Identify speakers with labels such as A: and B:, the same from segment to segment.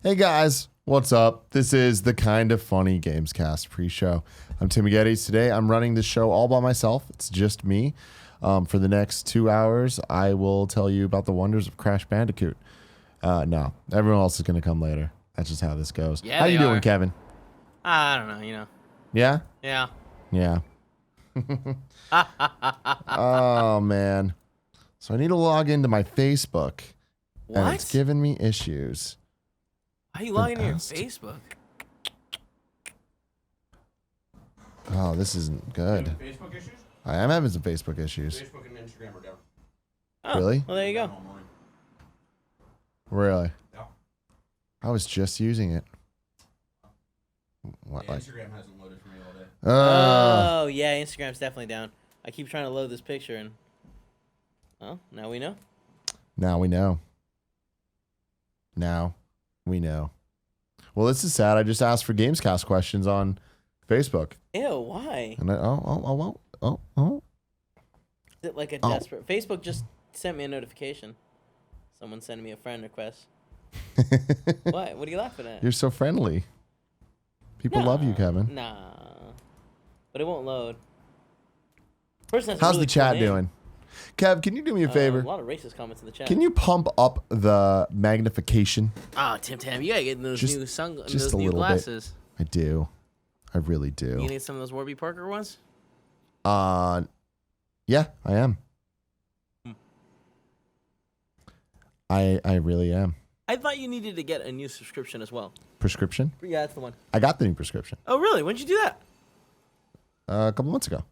A: Hey guys, what's up? This is the Kind of Funny Gamescast pre-show. I'm Tim Gettys. Today I'm running the show all by myself. It's just me. For the next 2 hours, I will tell you about the wonders of Crash Bandicoot. No, everyone else is going to come later. That's just how this goes.
B: Yeah,
A: how you doing,
B: are.
A: Kevin?
B: I don't know, you know.
A: Yeah?
B: Yeah.
A: Yeah. Oh, man. So I need to log into my Facebook.
B: What?
A: And it's giving me issues.
B: How are you logging into your Facebook?
A: Oh, this isn't good.
C: Facebook issues?
A: I am having some Facebook issues.
C: Facebook and Instagram are down.
B: Oh,
A: Really?
B: Well, there you go.
C: All morning.
A: Really?
C: Yeah.
A: I was just using it. What,
C: Yeah,
A: like?
C: Instagram hasn't loaded for me all day.
B: Oh, yeah, Instagram's definitely down. I keep trying to load this picture and... Oh, now we know.
A: Now we know. Now we know. Well, this is sad. I just asked for Gamescast questions on Facebook.
B: Ew, why?
A: And oh.
B: Is it like a desperate... Facebook just sent me a notification. Someone sending me a friend request. What? What are you laughing at?
A: You're so friendly. People love you, Kevin.
B: Nah. But it won't load. Person has a
A: How's
B: really
A: the chat
B: cool name.
A: doing? Kev, can you do me a favor?
B: A lot of racist comments in the chat.
A: Can you pump up the magnification?
B: Oh, Tim, you gotta get those new
A: Just
B: those
A: a
B: new
A: little
B: glasses.
A: bit. I do. I really do.
B: You need some of those Warby Parker ones?
A: Yeah, I am. I really am.
B: I thought you needed to get a new subscription as well.
A: Prescription?
B: Yeah, that's the one.
A: I got the new prescription.
B: Oh, really? When'd you do that?
A: A couple months ago.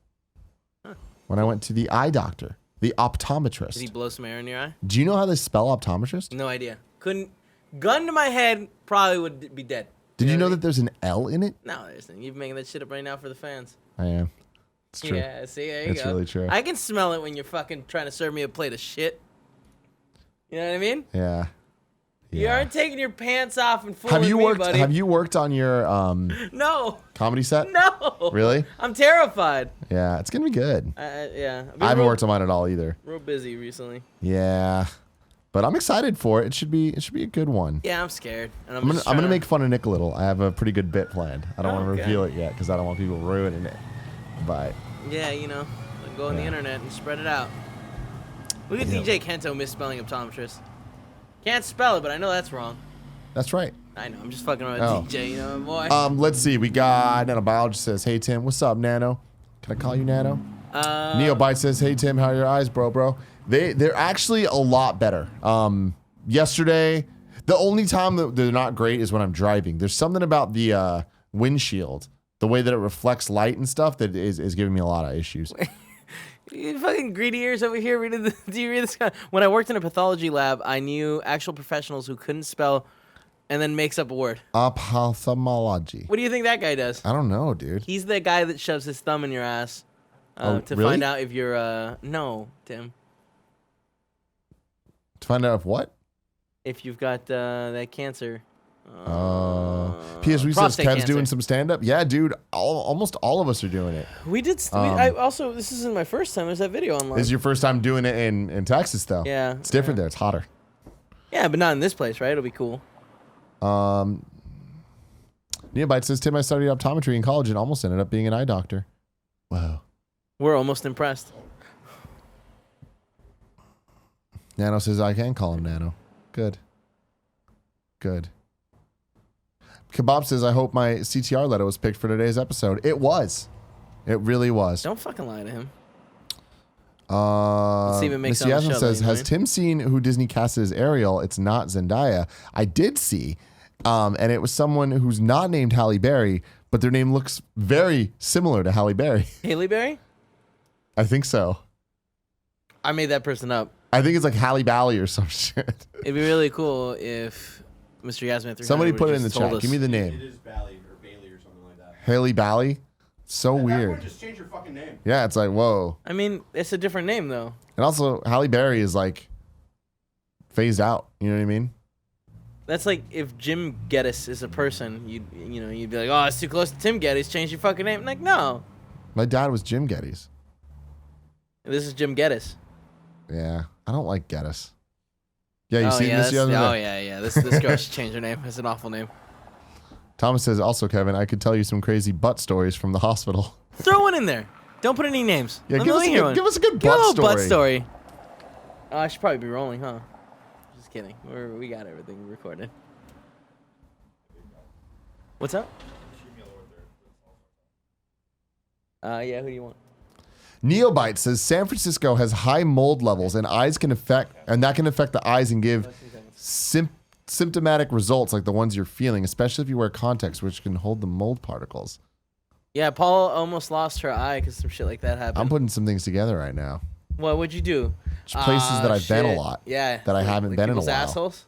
B: Huh.
A: When I went to the eye doctor, the optometrist.
B: Did he blow some air in your eye?
A: Do you know how they spell optometrist?
B: No idea. Couldn't. Gun to my head, probably would be dead.
A: Did you know
B: what I
A: that there's an L in it?
B: mean? No, there's nothing. You're making that shit up right now for the fans.
A: I am. It's true.
B: Yeah, see, there you
A: It's
B: go.
A: really true.
B: I can smell it when you're fucking trying to serve me a plate of shit. You know what I mean?
A: Yeah.
B: You aren't taking your pants off and fooling
A: Have you
B: me,
A: worked?
B: buddy.
A: Have you worked on your
B: No.
A: comedy set?
B: No.
A: Really?
B: I'm terrified.
A: Yeah, it's gonna be good.
B: Yeah.
A: I haven't worked on mine at all either.
B: Real busy recently.
A: Yeah, but I'm excited for it. It should be a good one.
B: Yeah, I'm scared. And
A: I'm gonna make fun of Nick a little. I have a pretty good bit planned. I don't want to
B: Okay.
A: reveal it yet because I don't want people ruining it. But
B: Yeah, you know, go on the
A: Yeah.
B: internet and spread it out. Look at
A: Yeah.
B: DJ Kento misspelling optometrist. Can't spell it, but I know that's wrong.
A: that's right.
B: I know. I'm just fucking around
A: Oh.
B: with DJ, you know, boy.
A: Let's see. We got Nanobiologist says, "Hey Tim, what's up, Nano? Can I call you Nano?" Neobite says, "Hey Tim, how are your eyes, bro? They're actually a lot better. Yesterday, the only time that they're not great is when I'm driving. There's something about the windshield, the way that it reflects light and stuff, that is giving me a lot of issues.
B: You fucking greedy ears over here reading the. Do you read this guy? When I worked in a pathology lab, I knew actual professionals who couldn't spell, and then makes up a word.
A: Ophthalmology.
B: What do you think that guy does?
A: I don't know, dude.
B: He's the guy that shoves his thumb in your ass
A: Oh,
B: to
A: really?
B: find out if you're no, Tim.
A: To find out if what?
B: If you've got that cancer.
A: PS3 says
B: prostate
A: Kev's
B: cancer.
A: doing some stand up. Yeah, dude. Almost all of us are doing it.
B: We did. I also, this isn't my first time. There's that video online.
A: This is your first time doing it in Texas, though.
B: Yeah.
A: It's different there. It's hotter.
B: Yeah, but not in this place, right? It'll be cool.
A: Neobite says, Tim, I studied optometry in college and almost ended up being an eye doctor. Wow.
B: We're almost impressed.
A: Nano says, I can call him Nano. Good. Kebab says, I hope my CTR letter was picked for today's episode. It was. It really was.
B: Don't fucking lie to him.
A: Let's
B: see if it makes
A: Mr.
B: it on the
A: Yasmin
B: show,
A: says,
B: then,
A: has
B: right?
A: Tim seen who Disney casted as Ariel? It's not Zendaya. I did see. And it was someone who's not named Halle Berry, but their name looks very similar to Halle Berry.
B: Haley Berry?
A: I think so.
B: I made that person up.
A: I think it's like Halle Bally or some shit.
B: It'd be really cool if Mr. Yasmin 300
A: Somebody put it in the
B: just told
A: chat.
B: us.
A: Give me the
C: It
A: name.
C: is Bailey or Bailey or something like that.
A: Haley Bally? So
C: At that
A: weird.
C: point, just change your fucking name.
A: Yeah, it's like, whoa.
B: I mean, it's a different name though.
A: And also, Halle Berry is like phased out. You know what I mean?
B: That's like if Jim Gettys is a person, you'd be like, oh, it's too close to Tim Gettys. Change your fucking name. Like, no,
A: My dad was Jim Gettys.
B: this is Jim Gettys.
A: Yeah, I don't like Gettys. Yeah, you see this the other day?
B: Yeah. This girl should change her name. It's an awful name.
A: Thomas says, also, Kevin, I could tell you some crazy butt stories from the hospital.
B: Throw one in there. Don't put any names.
A: Yeah,
B: Let
A: give
B: me hear
A: us
B: one.
A: a good
B: Give a
A: butt
B: little
A: story.
B: butt story. I should probably be rolling, huh? Just kidding. We got everything recorded. What's up? Yeah, who do you want?
A: Neobite says San Francisco has high mold levels and that can affect the eyes and give symptomatic results like the ones you're feeling, especially if you wear contacts, which can hold the mold particles.
B: Yeah, Paula almost lost her eye because some shit like that happened.
A: I'm putting some things together right now.
B: What would you do?
A: Just places that I've been a lot.
B: Yeah.
A: That I haven't been in a while.
B: Assholes.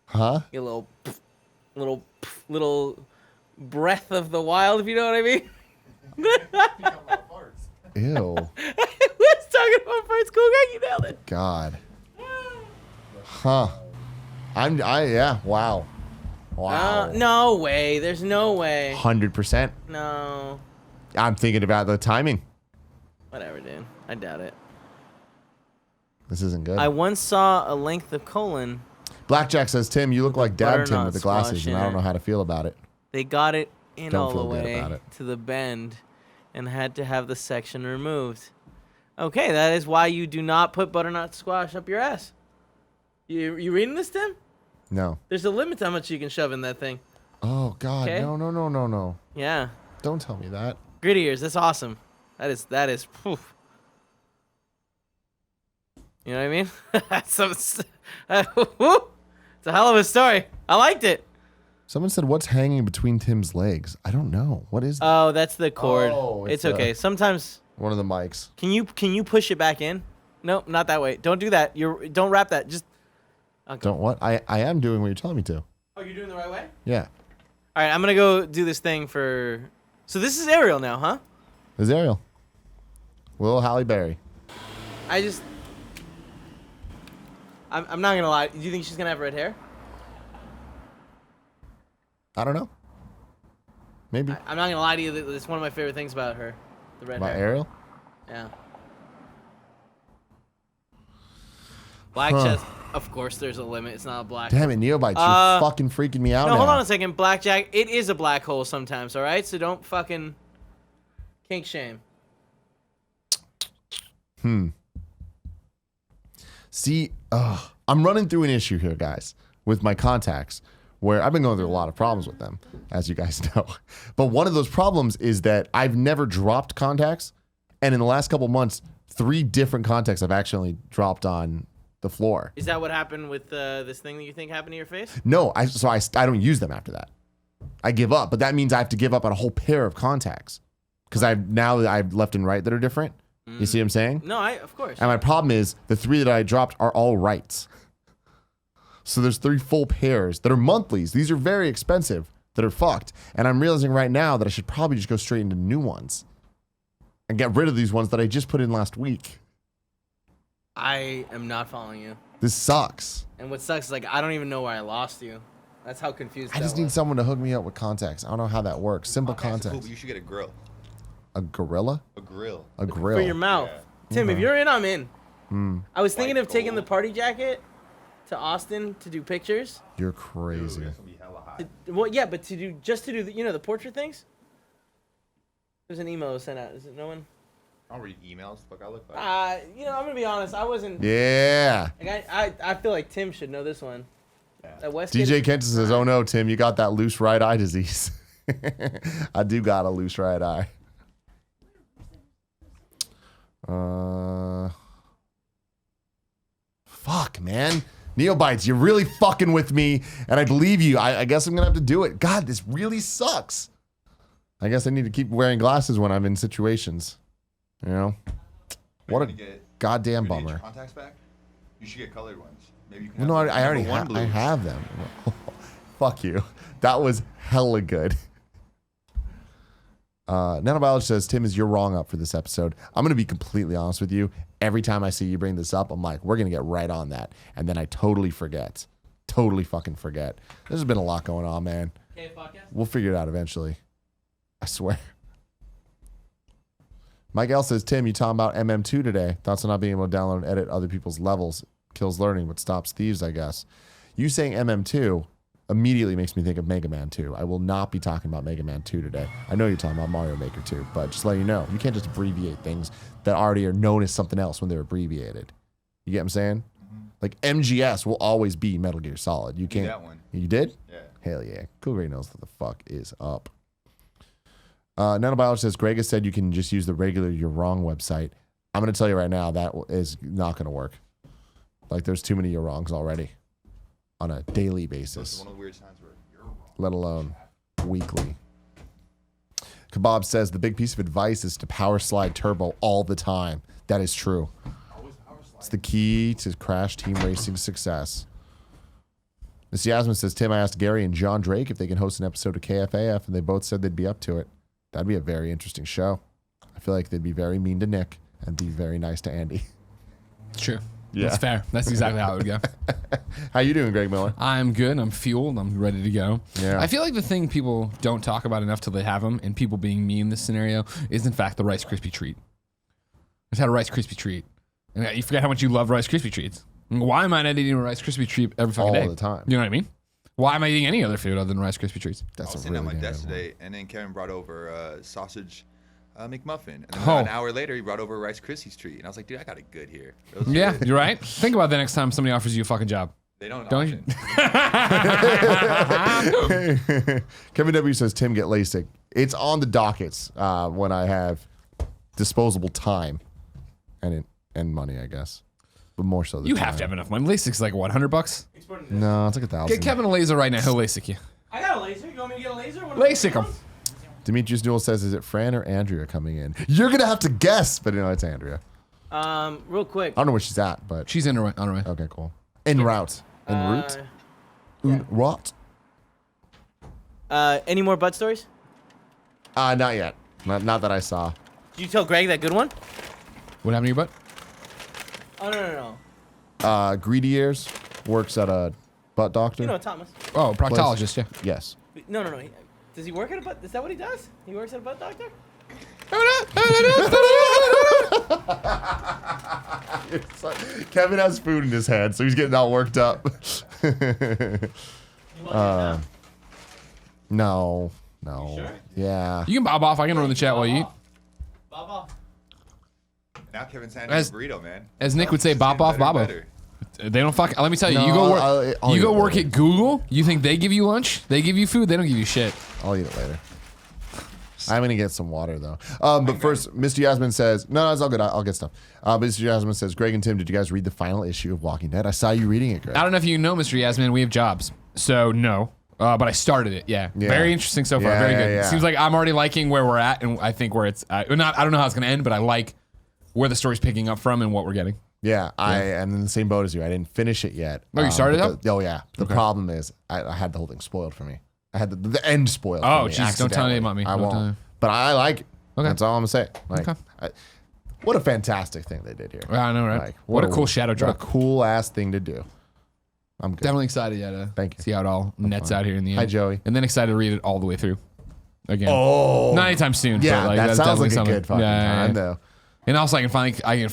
A: Huh?
B: Get a little breath of the wild, if you know what I mean.
A: Ew.
B: Let's talk about first cool guy. You nailed it.
A: God. Huh. Yeah. Wow. Wow.
B: No way. There's no way.
A: 100%.
B: No.
A: I'm thinking about the timing.
B: Whatever, dude. I doubt it.
A: This isn't good.
B: I once saw a length of colon.
A: Blackjack says, Tim, you look like Dad Tim with the
B: butternut
A: glasses,
B: squash
A: and
B: in
A: I don't
B: it.
A: know how to feel about it.
B: They got it in
A: Don't
B: all the
A: feel good
B: way
A: about it.
B: to the bend and had to have the section removed. Okay, that is why you do not put butternut squash up your ass. You reading this, Tim?
A: No.
B: There's a limit to how much you can shove in that thing.
A: Oh, God.
B: Okay.
A: No.
B: Yeah.
A: Don't tell me that.
B: Gritty ears, that's awesome. That is poof. You know what I mean? It's a hell of a story. I liked it.
A: Someone said, what's hanging between Tim's legs? I don't know. What is that?
B: Oh, that's the cord.
A: Oh,
B: it's
A: it's
B: okay. Sometimes
A: One of the mics.
B: can you push it back in? No, not that way. Don't do that. Don't wrap that. Just okay.
A: Don't what? I am doing what you're telling me to.
B: Oh, you're doing the right way?
A: Yeah.
B: All right, I'm going to go do this thing for So this is Ariel now, huh?
A: There's Ariel. Will Halle Berry.
B: I'm not going to lie. Do you think she's going to have red hair?
A: I don't know. Maybe.
B: I'm not going to lie to you. It's one of my favorite things about her. The red
A: About
B: hair.
A: Ariel?
B: Yeah. Black
A: Huh.
B: chest. Of course, there's a limit. It's not a black.
A: Damn it, Neobites. You're fucking freaking me out
B: No,
A: now.
B: hold on a second. Blackjack. It is a black hole sometimes, all right? So don't fucking kink shame.
A: See, I'm running through an issue here, guys, with my contacts, where I've been going through a lot of problems with them, as you guys know. But one of those problems is that I've never dropped contacts, and in the last couple months, 3 different contacts I've actually dropped on the floor.
B: Is that what happened with this thing that you think happened to your face?
A: No, I don't use them after that. I give up, but that means I have to give up on a whole pair of contacts because I have left and right that are different. You see what I'm saying?
B: No, of course.
A: And my problem is the 3 that I dropped are all rights. So there's 3 full pairs that are monthlies. These are very expensive that are fucked. And I'm realizing right now that I should probably just go straight into new ones and get rid of these ones that I just put in last week.
B: I am not following you.
A: This sucks.
B: And what sucks is I don't even know where I lost you. That's how confused
A: I just need someone to hook me up with contacts. I don't know how that works. Simple contacts.
C: Cool, but you should get a grill.
A: A gorilla?
C: A grill.
A: A grill.
B: For your mouth.
C: Yeah.
B: Tim, if you're in, I'm in. I was thinking
C: White
B: of taking the
C: gold.
B: party jacket to Austin to do pictures.
A: You're crazy.
C: It's gonna be hella hot.
B: Well, yeah, but to do the portrait things. There's an email that was sent out. Is it no one?
C: I don't read emails. Fuck, I look like.
B: I'm gonna be honest. I wasn't.
A: Yeah.
B: Like, I feel like Tim should know this one. At
A: DJ Kenton says, oh no, Tim, you got that loose right eye disease. I do got a loose right eye. Fuck, man. Neobites, you're really fucking with me, and I believe you. I guess I'm gonna have to do it. God, this really sucks. I guess I need to keep wearing glasses when I'm in situations. You know? What a goddamn
C: You need your
A: bummer.
C: contacts back? You should get colored ones. Maybe you can.
A: Well, no,
C: have
A: I already
C: number one
A: I
C: blues.
A: have them. Fuck you. That was hella good. Nanobiologist says, Tim, you're wrong up for this episode. I'm going to be completely honest with you. Every time I see you bring this up, I'm like, we're going to get right on that. And then I totally forget. Totally fucking forget. There's been a lot going on, man.
B: Okay, podcast.
A: We'll figure it out eventually. I swear. Mike L says, Tim, you talking about MM2 today. Thoughts on not being able to download and edit other people's levels. kills learning but stops thieves, I guess. You saying MM2 immediately makes me think of Mega Man 2. I will not be talking about Mega Man 2 today. I know you're talking about Mario Maker 2, but just let you know, you can't just abbreviate things that already are known as something else when they're abbreviated. You get what I'm saying? Like MGS will always be Metal Gear Solid. You can't.
C: That one.
A: You did?
C: Yeah.
A: Hell yeah. Cool Greg knows what the fuck is up. Nanobiologist says, Greg has said you can just use the regular You're Wrong website. I'm going to tell you right now, that is not going to work. Like, there's too many You're Wrongs already on a daily basis.
C: One of the weird signs where you're wrong.
A: Let alone weekly. Kebab says, the big piece of advice is to power slide turbo all the time. That is true. It's the key to Crash Team Racing success. Miss Yasmin says, Tim, I asked Gary and John Drake if they can host an episode of KFAF, and they both said they'd be up to it. That'd be a very interesting show. I feel like they'd be very mean to Nick and be very nice to Andy.
D: It's true.
A: Yeah.
D: That's fair. That's exactly how it would go.
A: How you doing, Greg Miller?
D: I'm good. I'm fueled. I'm ready to go.
A: Yeah.
D: I feel like the thing people don't talk about enough till they have them, and people being me in this scenario, is in fact the Rice Krispie treat. I just had a Rice Krispie treat. And you forget how much you love Rice Krispie treats. Why am I not eating a Rice Krispie treat every fucking day?
A: All the time.
D: You know what I mean? Why am I eating any other food other than Rice Krispie treats?
C: I
A: That's
C: was
A: a
C: sitting
A: really
C: at my
A: damn
C: desk
A: good one.
C: today, and then Kevin brought over sausage McMuffin. And then
D: Oh.
C: an hour later, he brought over a Rice Krispies treat. And I was like, dude, I got it good here. It was
D: Yeah,
C: good.
D: you're right. Think about that next time somebody offers you a fucking job.
C: They don't
D: Don't
C: often.
D: you?
A: Kevin W says, Tim, get LASIK. It's on the dockets when I have disposable time and money, I guess. But more so the
D: You
A: time.
D: have to have enough money. LASIK's like what, $100?
A: No, it's like 1,000.
D: Get Kevin a laser right now. He'll LASIK you.
B: I got a laser. You want me to get a laser?
D: LASIK him.
A: Demetrius Newell says, is it Fran or Andrea coming in? You're going to have to guess, but no, it's Andrea.
B: Real quick.
A: I don't know where she's at, but
D: She's on her way.
A: okay, cool. En route. En route? En route?
B: Any more butt stories?
A: Not yet. Not that I saw.
B: Did you tell Greg that good one?
D: What happened to your butt?
B: Oh no.
A: Greedy Ears works at a butt doctor.
B: You know Thomas.
D: Oh, proctologist, yeah.
A: Yes.
B: No. Does he work at a butt? Is that what he does? He works at a butt doctor?
A: Kevin has food in his hand, so he's getting all worked up. No.
B: Sure?
A: Yeah.
D: You can bob off. I can run the chat while you eat.
B: Baba.
C: Now Kevin's handing
D: As-
C: a burrito, man.
D: as Nick would say,
C: It's
D: bop
C: getting
D: off,
C: better and
D: babo.
C: better.
D: They don't fuck. Let me tell you.
A: No,
D: you go work.
A: I'll
D: You go
A: eat it
D: work
A: later.
D: at Google. You think they give you lunch? They give you food. They don't give you shit.
A: I'll eat it later. I'm gonna get some water though. But first, Mr. Yasmin says, no, it's all good. I'll get stuff. Mr. Yasmin says, Greg and Tim, did you guys read the final issue of Walking Dead? I saw you reading it, Greg.
D: I don't know if you know, Mr. Yasmin. We have jobs, so no. But I started it. Yeah.
A: Yeah.
D: Very interesting so far.
A: Yeah,
D: Very
A: yeah,
D: good.
A: yeah.
D: Seems like I'm already liking where we're at, and I think where it's. I don't know how it's gonna end, but I like where the story's picking up from and what we're getting.
A: Yeah, I am in the same boat as you. I didn't finish it yet.
D: Oh, you started
A: but
D: it?
A: Oh, yeah. The problem is I had the whole thing spoiled for me. I had the end spoiled
D: Oh,
A: for me.
D: jeez, don't tell
A: accidentally.
D: anyone about me.
A: I
D: Don't tell
A: won't.
D: anyone.
A: But I like it.
D: Okay.
A: That's all I'm going to say. Like,
D: Okay.
A: what a fantastic thing they did here.
D: Yeah, I know, right?
A: Like,
D: What a cool shadow drop.
A: What a cool ass thing to do. I'm good.
D: Definitely excited, yeah, to
A: Thank you.
D: see how it all nets out here in the end.
A: Hi, Joey.
D: And then excited to read it all the way through. Again.
A: Oh.
D: Not anytime soon.
A: Yeah,
D: but like,
A: that
D: that's
A: sounds
D: definitely
A: like a
D: something.
A: good fucking time, though.
D: And also, I can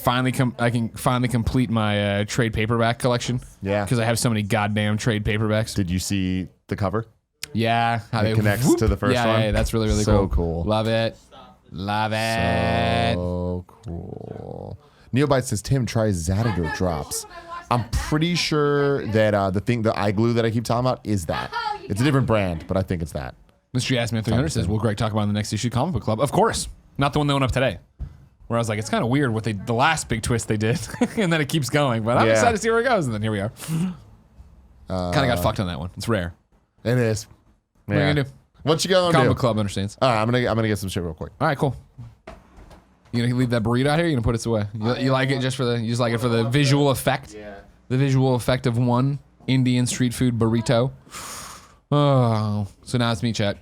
D: finally complete my trade paperback collection.
A: Yeah.
D: Because I have so many goddamn trade paperbacks.
A: Did you see the cover?
D: Yeah. How
A: It connects to the first
D: yeah,
A: one?
D: Yeah, that's really, really
A: So
D: cool.
A: cool.
D: Love it. Love it.
A: So cool. Neobite says, Tim, try Zadidor drops. I'm pretty sure that the eye glue that I keep talking about is that. It's a different brand, but I think it's that.
D: Mr. Yasmin 300 says, will Greg talk about in the next issue Comic Book Club? Of course. Not the one that went up today. Where I was like, it's kind of weird what the last big twist they did. And then it keeps going. But I'm
A: Yeah.
D: excited to see where it goes. And then here we are. Kind of got fucked on that one. It's rare.
A: It is.
D: What are you going to do?
A: What you gonna
D: Comic
A: do?
D: Book Club understands.
A: All right, I'm gonna get some shit real quick.
D: All right, cool. You gonna leave that burrito out here? You gonna put it away? You like it just for the? You just like it for the visual effect? Yeah. The visual effect of one Indian street food burrito. Oh, so now it's me, chat.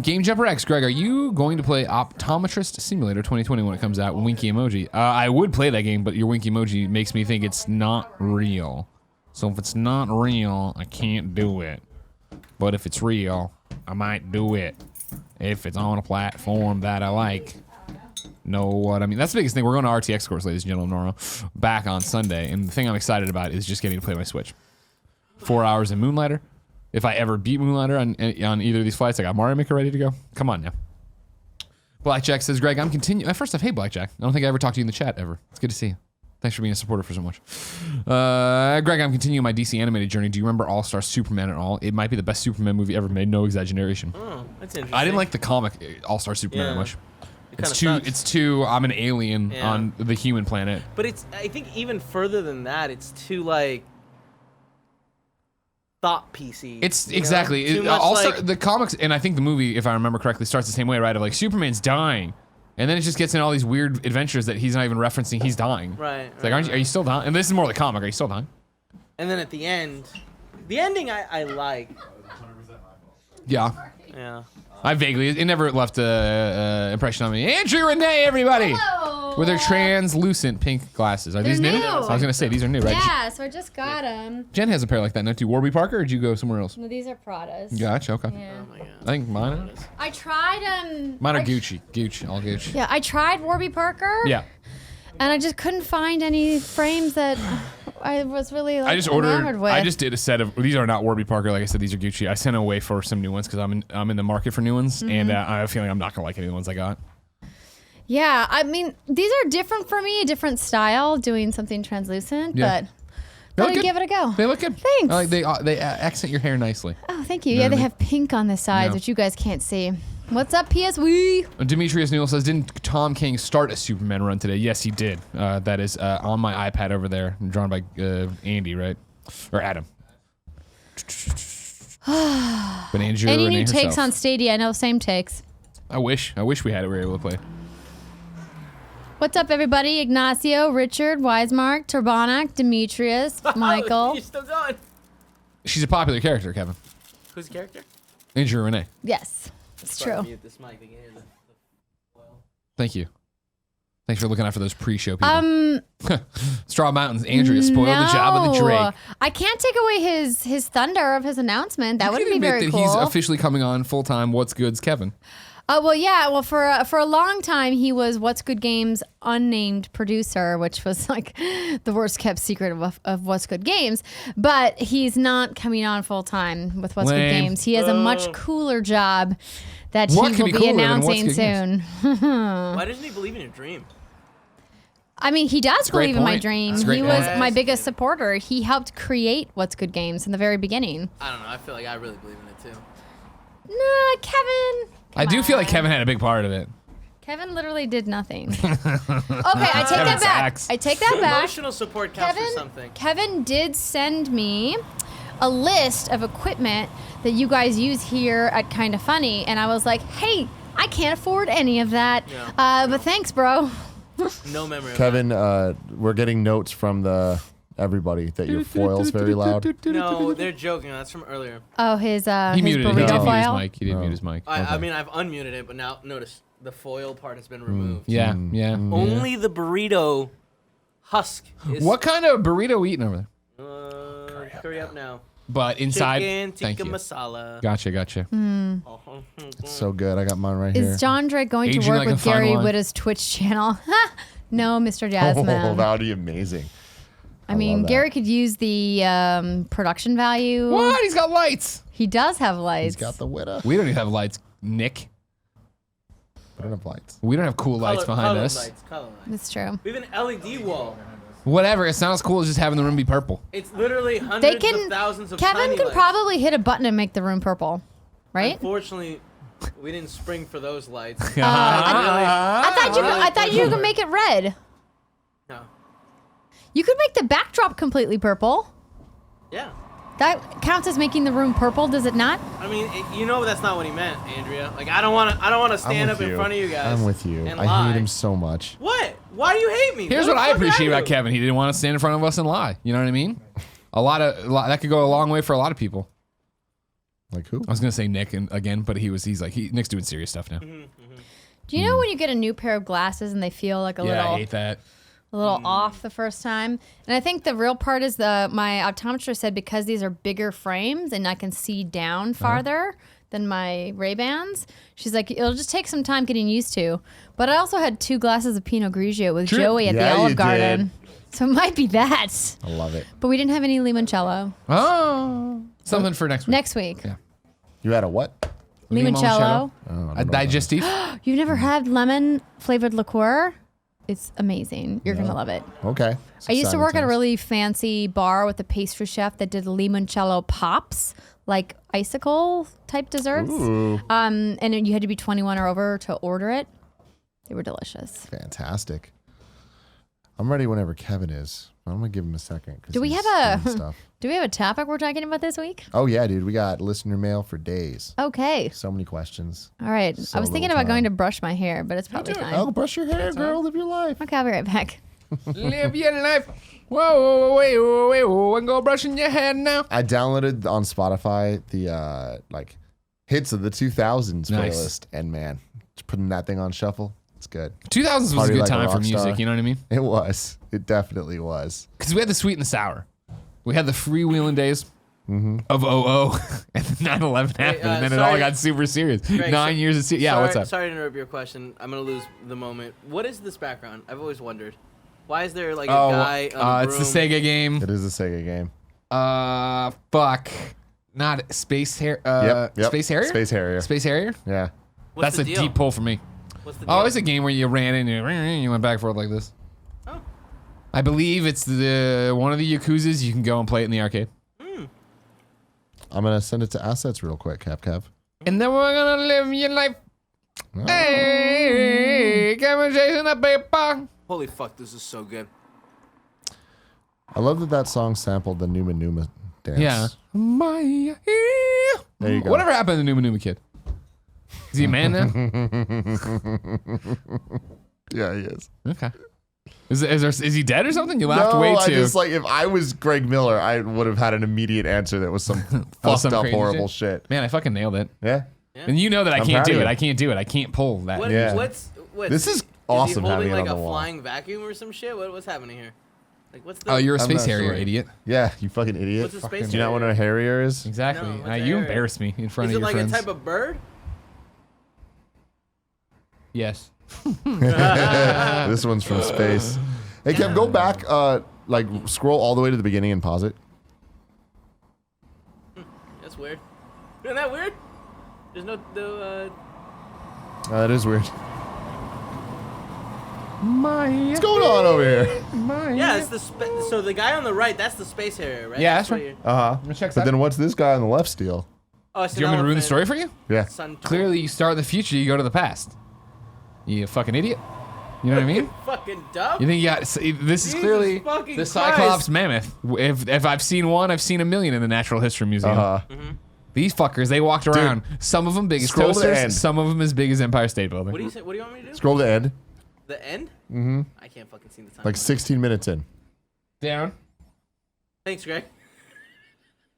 D: Game Jumper X, Greg, are you going to play Optometrist Simulator 2020 when it comes out? Winky emoji. I would play that game, but your winky emoji makes me think it's not real. So if it's not real, I can't do it. But if it's real, I might do it. If it's on a platform that I like. Know what I mean? That's the biggest thing. We're going to RTX course, ladies and gentlemen, tomorrow, back on Sunday. And the thing I'm excited about is just getting to play my Switch. 4 hours in Moonlighter. If I ever beat Moonlighter on either of these flights, I got Mario Maker ready to go. Come on now. Blackjack says, Greg, I'm continuing. First off, hey, Blackjack. I don't think I ever talked to you in the chat ever. It's good to see you. Thanks for being a supporter for so much. Greg, I'm continuing my DC animated journey. Do you remember All-Star Superman at all? It might be the best Superman movie ever made. No exaggeration.
B: Oh, that's interesting.
D: I didn't like the comic All-Star Superman that much. It's too, I'm an alien on the human planet.
B: But I think even further than that, it's too, like, thought PC.
D: It's exactly. The comics, and I think the movie, if I remember correctly, starts the same way, right? Of like, Superman's dying. And then it just gets in all these weird adventures that he's not even referencing. He's dying.
B: Right.
D: It's like, are you still dying? And this is more the comic. Are you still dying?
B: And then at the end, the ending I like.
D: Yeah.
B: Yeah.
D: I vaguely, it never left a impression on me. Andrea Renee, everybody!
E: Hello.
D: With her translucent pink glasses. Are these new?
E: new.
D: I was going to say, these are new, right?
E: Yeah, so I just got them.
D: Jen has a pair like that, no? Do Warby Parker, or did you go somewhere else?
E: No, these are Pradas.
D: Gotcha, okay.
E: Yeah.
B: Oh my god.
D: I think mine are.
E: I tried
D: Mine are Gucci. All Gucci.
E: Yeah, I tried Warby Parker.
D: Yeah.
E: And I just couldn't find any frames that I was really like,
D: I just
E: enamored with.
D: I just did a set of, these are not Warby Parker, like I said, these are Gucci. I sent away for some new ones because I'm in the market for new ones, and I have a feeling I'm not going to like any of the ones I got.
E: Yeah, I mean, these are different for me, a different style, doing something translucent,
D: Yeah.
E: but
D: They look
E: give it a go.
D: They look good.
E: Thanks.
D: They accent your hair nicely.
E: Oh, thank you.
D: You know
E: Yeah,
D: what I
E: they
D: mean?
E: have pink on the sides,
D: Yeah.
E: which you guys can't see. What's up, PSW?
D: Demetrius Newell says, didn't Tom King start a Superman run today? Yes, he did. That is on my iPad over there, drawn by Andy, right? Or Adam. But Andrew
E: Any
D: Renee
E: new takes
D: herself.
E: on Stadia? I know, same takes.
D: I wish we had it. We were able to play.
E: What's up, everybody? Ignacio, Richard, Wisemark, Turbonac, Demetrius, Michael.
B: You're still going.
D: She's a popular character, Kevin.
B: Who's the character?
D: Andrew Renee.
E: Yes, it's true.
B: Mute this mic again.
D: Thank you. Thanks for looking out for those pre-show people. Straw Mountains. Andrea spoiled the job of the Drake.
E: I can't take away his thunder of his announcement. That would
D: You
E: be
D: can admit
E: very
D: that
E: cool.
D: he's officially coming on full time. What's Good's Kevin?
E: Well, yeah. Well, for a long time, he was What's Good Games unnamed producer, which was like the worst kept secret of What's Good Games. But he's not coming on full time with What's Good
D: Lame.
E: Games. He has a much cooler job that
D: What
E: he
D: could
E: will
D: be
E: be
D: cooler than What's
E: announcing
D: Good Games?
E: soon.
B: Why doesn't he believe in your dream?
E: I mean, he does
D: a great
E: believe in my
D: point.
E: dream.
D: That's a great
E: He was
B: point.
E: my biggest supporter. He helped create What's Good Games in the very beginning.
B: I don't know. I feel like I really believe in it too.
E: Nah, Kevin.
D: I do feel like Kevin had a big part of it.
E: Kevin literally did nothing. Okay, I take that
D: Kevin's
E: back.
D: axe.
E: I take that back.
B: Emotional support counts for something.
E: Kevin did send me a list of equipment that you guys use here at Kinda Funny, and I was like, hey, I can't afford any of that.
B: Yeah.
E: But thanks, bro.
B: No memory.
A: Kevin, we're getting notes from everybody that your foil's very loud.
B: Of that. No, they're joking. That's from earlier.
E: Oh, his
D: He muted it. He
E: burrito
D: didn't mute his
E: file.
D: mic. He didn't mute his mic.
B: I mean, I've unmuted it, but now notice the foil part has been removed.
D: Yeah, yeah.
B: Only the burrito husk is.
D: What kind of burrito are you eating over there?
B: Hurry up now.
D: But inside,
B: Chicken
D: thank
B: tikka
D: you.
B: masala.
D: Gotcha.
A: It's so good. I got mine right here.
E: Is John Drake going
D: Aging
E: to work
D: like a
E: with
D: fine
E: Gary
D: wine.
E: Whitta's Twitch channel? No, Mr.
A: Oh,
E: Jasmine.
A: that would be amazing.
E: I mean,
A: love that.
E: Gary could use the production value.
D: What? He's got lights.
E: He does have lights.
A: He's got the Witta.
D: We don't even have lights, Nick.
A: I don't have lights.
D: We don't have cool lights behind
B: color
D: us.
B: Lights, color lights.
E: That's true.
B: We have an LED wall.
D: Whatever. It's not as cool as just having the room be purple.
B: It's literally
E: They
B: hundreds
E: can.
B: of thousands of
E: Kevin
B: tiny
E: can
B: lights.
E: probably hit a button and make the room purple, right?
B: Unfortunately, we didn't spring for those lights.
E: I thought you could make it red.
B: No.
E: You could make the backdrop completely purple.
B: Yeah.
E: That counts as making the room purple, does it not?
B: I mean, you know that's not what he meant, Andrea. Like, I don't want to stand
A: I'm
B: up
A: with
B: in
A: you.
B: front of you guys.
A: I'm with you.
B: And
A: I
B: lie.
A: hate him so much.
B: What? Why do you hate me?
D: Here's
B: What
D: what
B: the
D: I
B: fuck did
D: appreciate
B: do?
D: about Kevin. He didn't want to stand in front of us and lie. You know what I mean? A lot that could go a long way for a lot of people.
A: Like who?
D: I was gonna say Nick again, but he's like Nick's doing serious stuff now.
E: Do you know when you get a new pair of glasses and they feel like a
D: Yeah, I hate that.
E: little off the first time? And I think the real part is my optometrist said because these are bigger frames and I can see down farther, than my Ray-Bans. She's like, it'll just take some time getting used to. But I also had 2 glasses of Pinot Grigio with Joey at the
A: Yeah,
E: Olive
A: you
E: Garden. So it might be that.
A: I love it.
E: But we didn't have any limoncello.
D: Oh, something for next week.
E: Next week.
D: Yeah.
A: You had a what?
E: Limoncello.
D: A digestive.
E: You've never had lemon flavored liqueur? It's amazing. You're going to love it.
A: Okay.
E: I used to work at a really fancy bar with a pastry chef that did limoncello pops, like icicle type desserts.
A: Ooh.
E: And you had to be 21 or over to order it. They were delicious.
A: Fantastic. I'm ready whenever Kevin is. I'm gonna give him a second.
E: Do we have a topic we're talking about this week?
A: Oh yeah, dude. We got listener mail for days.
E: Okay.
A: So many questions.
E: All right.
A: So
E: I was thinking
A: little
E: about going to
A: time.
E: brush my hair, but it's probably time.
A: Oh, brush your hair, girl. Live your life.
E: Okay, I'll be right back.
D: Live your life. Whoa, whoa, and go brushing your hair now.
A: I downloaded on Spotify the like hits of the 2000s
D: Nice.
A: playlist, and man, just putting that thing on shuffle, it's good.
D: 2000s was
A: Party
D: a good
A: like a
D: time for
A: rock
D: music,
A: star.
D: you know what I mean?
A: It was. It definitely was.
D: Because we had the sweet and the sour. We had the freewheeling days of 00, and then 9/11 happened, and then it all
B: sorry.
D: got super serious.
B: Greg,
D: 9 years of yeah.
B: sorry,
D: What's up?
B: Sorry to interrupt your question. I'm gonna lose the moment. What is this background? I've always wondered. Why is there like a guy on a
D: it's the
B: broom?
D: Sega game.
A: It is a Sega game.
D: Fuck, not Space Harrier.
A: Yep.
D: Space Harrier.
A: Space Harrier.
D: Space Harrier.
A: Yeah.
B: What's
D: That's
B: the
D: a
B: deal?
D: deep pull for me.
B: What's the deal?
D: Oh, it's a game where you ran in and you went back and forth like this.
B: Oh.
D: I believe it's the one of the Yakuzas. You can go and play it in the arcade.
A: I'm gonna send it to assets real quick, Kev.
D: And then we're gonna live your life.
A: Oh.
D: Hey, conversation of paper.
B: Holy fuck, this is so good.
A: I love that song sampled the Numa Numa dance.
D: Yeah.
A: There you go.
D: Whatever happened to the Numa Numa kid? Is he a man now?
A: Yeah, he is.
D: Okay. Is he dead or something? You laughed way
A: I
D: too.
A: just like if I was Greg Miller, I would have had an immediate answer that was some fucked
D: some
A: up,
D: crazy
A: horrible shit.
D: Man, I fucking nailed it.
A: Yeah.
D: And you know that I
A: I'm
D: can't
A: proud of
D: do it.
A: you.
D: I can't do it. I can't pull that.
B: What,
A: Yeah.
B: what's
A: This is
B: he
A: awesome
B: holding
A: having it
B: like
A: on
B: a
A: the wall.
B: flying vacuum or some shit? What's happening here? Like what's the?
D: Oh, you're a
A: I'm
D: space
A: not
D: harrier,
A: sure.
D: idiot.
A: Yeah, you fucking idiot.
B: What's a space
A: Do you not know what a harrier is?
D: Exactly.
B: No, what's
D: Now
B: a
D: you
B: harrier?
D: embarrassed me in front
B: Is
D: of
B: it
D: your
B: like
D: friends.
B: a type of bird?
D: Yes.
A: This one's from space. Hey, Kev, go back, like scroll all the way to the beginning and pause it.
B: That's weird. Isn't that weird? There's no.
A: That is weird.
D: What's
A: going on over here?
B: Yeah, it's the so the guy on the right. That's the space harrier, right?
D: Yeah, that's
B: what
D: right.
B: you're-
A: Uh huh.
D: check
A: But
D: that.
A: then what's this guy on the left steal?
B: Oh, it's
D: Do you want me to ruin the story for you?
A: Yeah.
D: Clearly, you start in the future, you go to the past. You fucking idiot. You know what I mean?
B: Fucking dumb.
D: You think you got? This is
B: Jesus
D: clearly
B: fucking
D: the
B: Christ.
D: Cyclops mammoth. If I've seen one, I've seen a million in the Natural History Museum.
A: Uh huh.
D: These fuckers, they walked around. Some of them big as
A: scroll to the end.
D: toasters. Some of them as big as Empire State Building.
B: What do you say? What do you want me to do?
A: Scroll to the end.
B: The end? Mm-hmm. I can't fucking see the time.
A: Like 16 minutes in.
D: Down.
B: Thanks, Greg.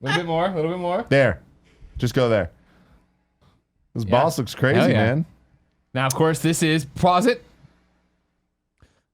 D: A little bit more. A little bit more.
A: There. Just go there. This boss looks crazy,
D: Hell yeah.
A: man.
D: Now, of course, this is pause it.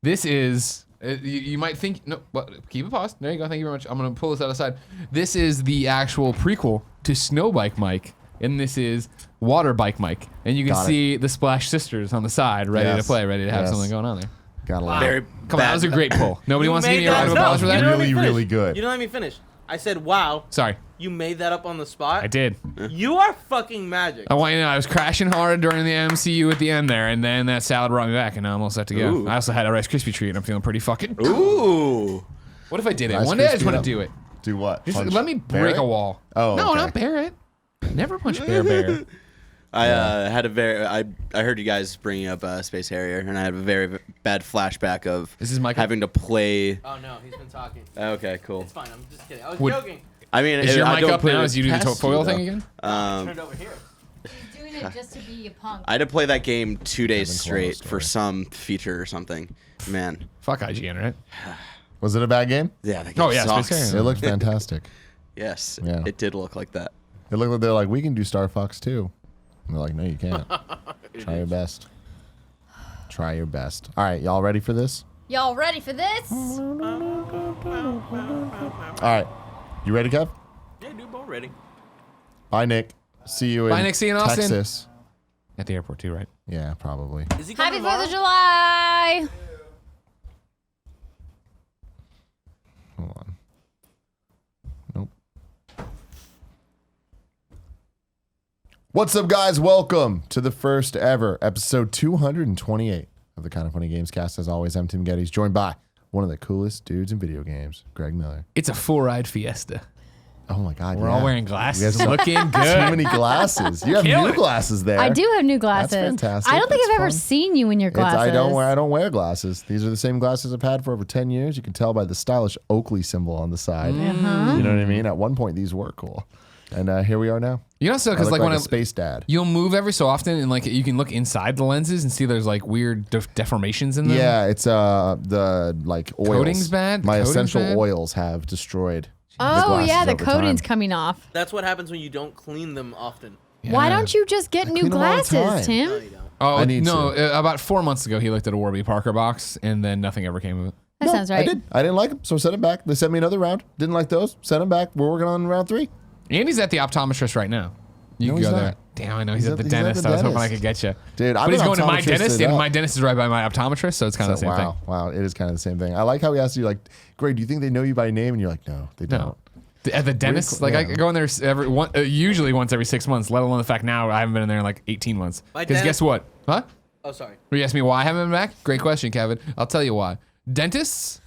D: This is you might think no, but keep it paused. There you go. Thank you very much. I'm gonna pull this out of the side. This is the actual prequel to Snowbike Mike, and this is Water Bike Mike, and you can
A: Got it.
D: see the Splash Sisters on the side, ready
A: Yes.
D: to play, ready to have
A: Yes.
D: something going on there.
A: Got a lot.
C: Very
D: Come on, that was a great pull. Nobody
B: You
D: wants to give
B: made
D: me a round of
B: that-
D: applause for
B: no,
D: that.
B: you don't let me
A: Really,
B: finish.
A: really good.
B: You don't let me finish. I said, wow.
D: Sorry,
B: You made that up on the spot?
D: I did.
B: You are fucking magic.
D: I want you to know I was crashing hard during the MCU at the end there, and then that salad brought me back, and now I'm all set to go.
C: Ooh.
D: I also had a Rice Krispie treat, and I'm feeling pretty fucking.
C: Ooh.
D: What if I did it?
A: Rice
D: One day I just
A: Krispie
D: want
A: up.
D: to do it.
A: Do what?
D: Just
A: Punch
D: let me break a
A: Barrett?
D: wall.
A: Oh,
D: no,
A: okay.
D: not Barrett. Never punch Bear.
C: I had a very I heard you guys bringing up Space Harrier, and I had a very bad flashback of
D: This is Michael.
C: having to play.
B: Oh, no. He's been talking.
C: Okay, cool.
B: It's fine. I'm just kidding. I was
D: Would-
B: joking.
C: I mean,
D: Is your
C: I
D: mic
C: don't
D: up
C: play
D: now
C: it
D: as you do the
C: past
D: foil
C: you,
D: thing
C: though.
D: again?
B: Turned over here.
E: He's doing it just to be a punk.
C: I had to play that game 2 days
A: Kevin
C: straight
A: Close
C: for
A: story.
C: some feature or something. Man,
D: Fuck IGN, right?
A: Was it a bad game?
C: yeah, that game
D: Oh, yeah, Space
C: sucks.
D: Harrier.
A: It looked fantastic.
C: Yes,
A: Yeah.
C: it did look like that.
A: It looked like they're like, we can do Star Fox too. And they're like, no, you can't. Try your best. Try your best. All right, y'all ready for this?
E: Y'all ready for this?
A: All right. You ready, Kev?
B: Yeah, dude, ball ready.
A: Bye, Nick. See you
D: Bye,
A: in
D: Nick. See you in Austin.
A: Texas.
D: At the airport too, right?
A: Yeah, probably.
B: Is he
E: Happy
B: coming
E: 4th of
B: tomorrow?
E: July.
A: Hold on. Nope. What's up, guys? Welcome to the first ever episode 228 of the Kind of Funny Gamescast. As always, I'm Tim Gettys, joined by one of the coolest dudes in video games, Greg Miller.
D: It's a full ride fiesta.
A: Oh my God,
D: We're all wearing glasses,
A: We have
D: looking
A: Too
D: good.
A: many glasses. You have
D: Killing
A: new
D: it.
A: glasses there.
E: I do have new glasses.
A: That's fantastic.
E: I don't think
A: That's
E: I've ever
A: fun.
E: seen you in your glasses.
A: I don't wear glasses. These are the same glasses I've had for over 10 years. You can tell by the stylish Oakley symbol on the side.
E: Uh-huh.
A: You know what I mean? At one point, these were cool. And here we are now.
D: You know, so
A: I
D: because
A: look
D: like when
A: a
D: I
A: space dad.
D: you'll move every so often, and like you can look inside the lenses and see there's like weird deformations in them.
A: Yeah, it's the like oils.
D: Coating's bad?
A: My
D: Coating's
A: essential
D: bad?
A: oils have destroyed.
E: Oh,
A: glasses
E: yeah, the
A: over
E: coating's
A: time.
E: coming off.
B: That's what happens when you don't clean them often.
E: Why don't you just get new
A: clean them all the time.
E: glasses, Tim?
B: No, you don't.
D: Oh
A: I need
D: no! About 4 months ago, he looked at a Warby Parker box, and then nothing ever came of it.
E: That
A: No,
E: sounds right.
A: I did. I didn't like them, so sent them back. They sent me another round. Didn't like those. Sent them back. We're working on round 3.
D: Andy's at the optometrist right now. You
A: No,
D: can
A: he's
D: go
A: not.
D: there. Damn, I know he's
A: He's
D: at the
A: at the
D: dentist. I was hoping I
A: dentist.
D: could get you,
A: Dude, I've
D: but he's
A: been
D: going to my
A: optometristed
D: dentist, and
A: up.
D: my dentist is right by my optometrist, so it's kind of the same thing.
A: Wow, it is kind of the same thing. I like how he asked you, like, Greg, do you think they know you by name? And you're like, no, they don't.
D: No. At the dentist,
A: cool,
D: like I
A: yeah.
D: go in there usually once every 6 months. Let alone the fact now I haven't been in there in like 18 months.
B: My
D: Because guess
B: dentist-
D: what? Huh?
B: Oh, sorry.
D: You asked me why I haven't been back? Great question, Kevin. I'll tell you why. Dentists,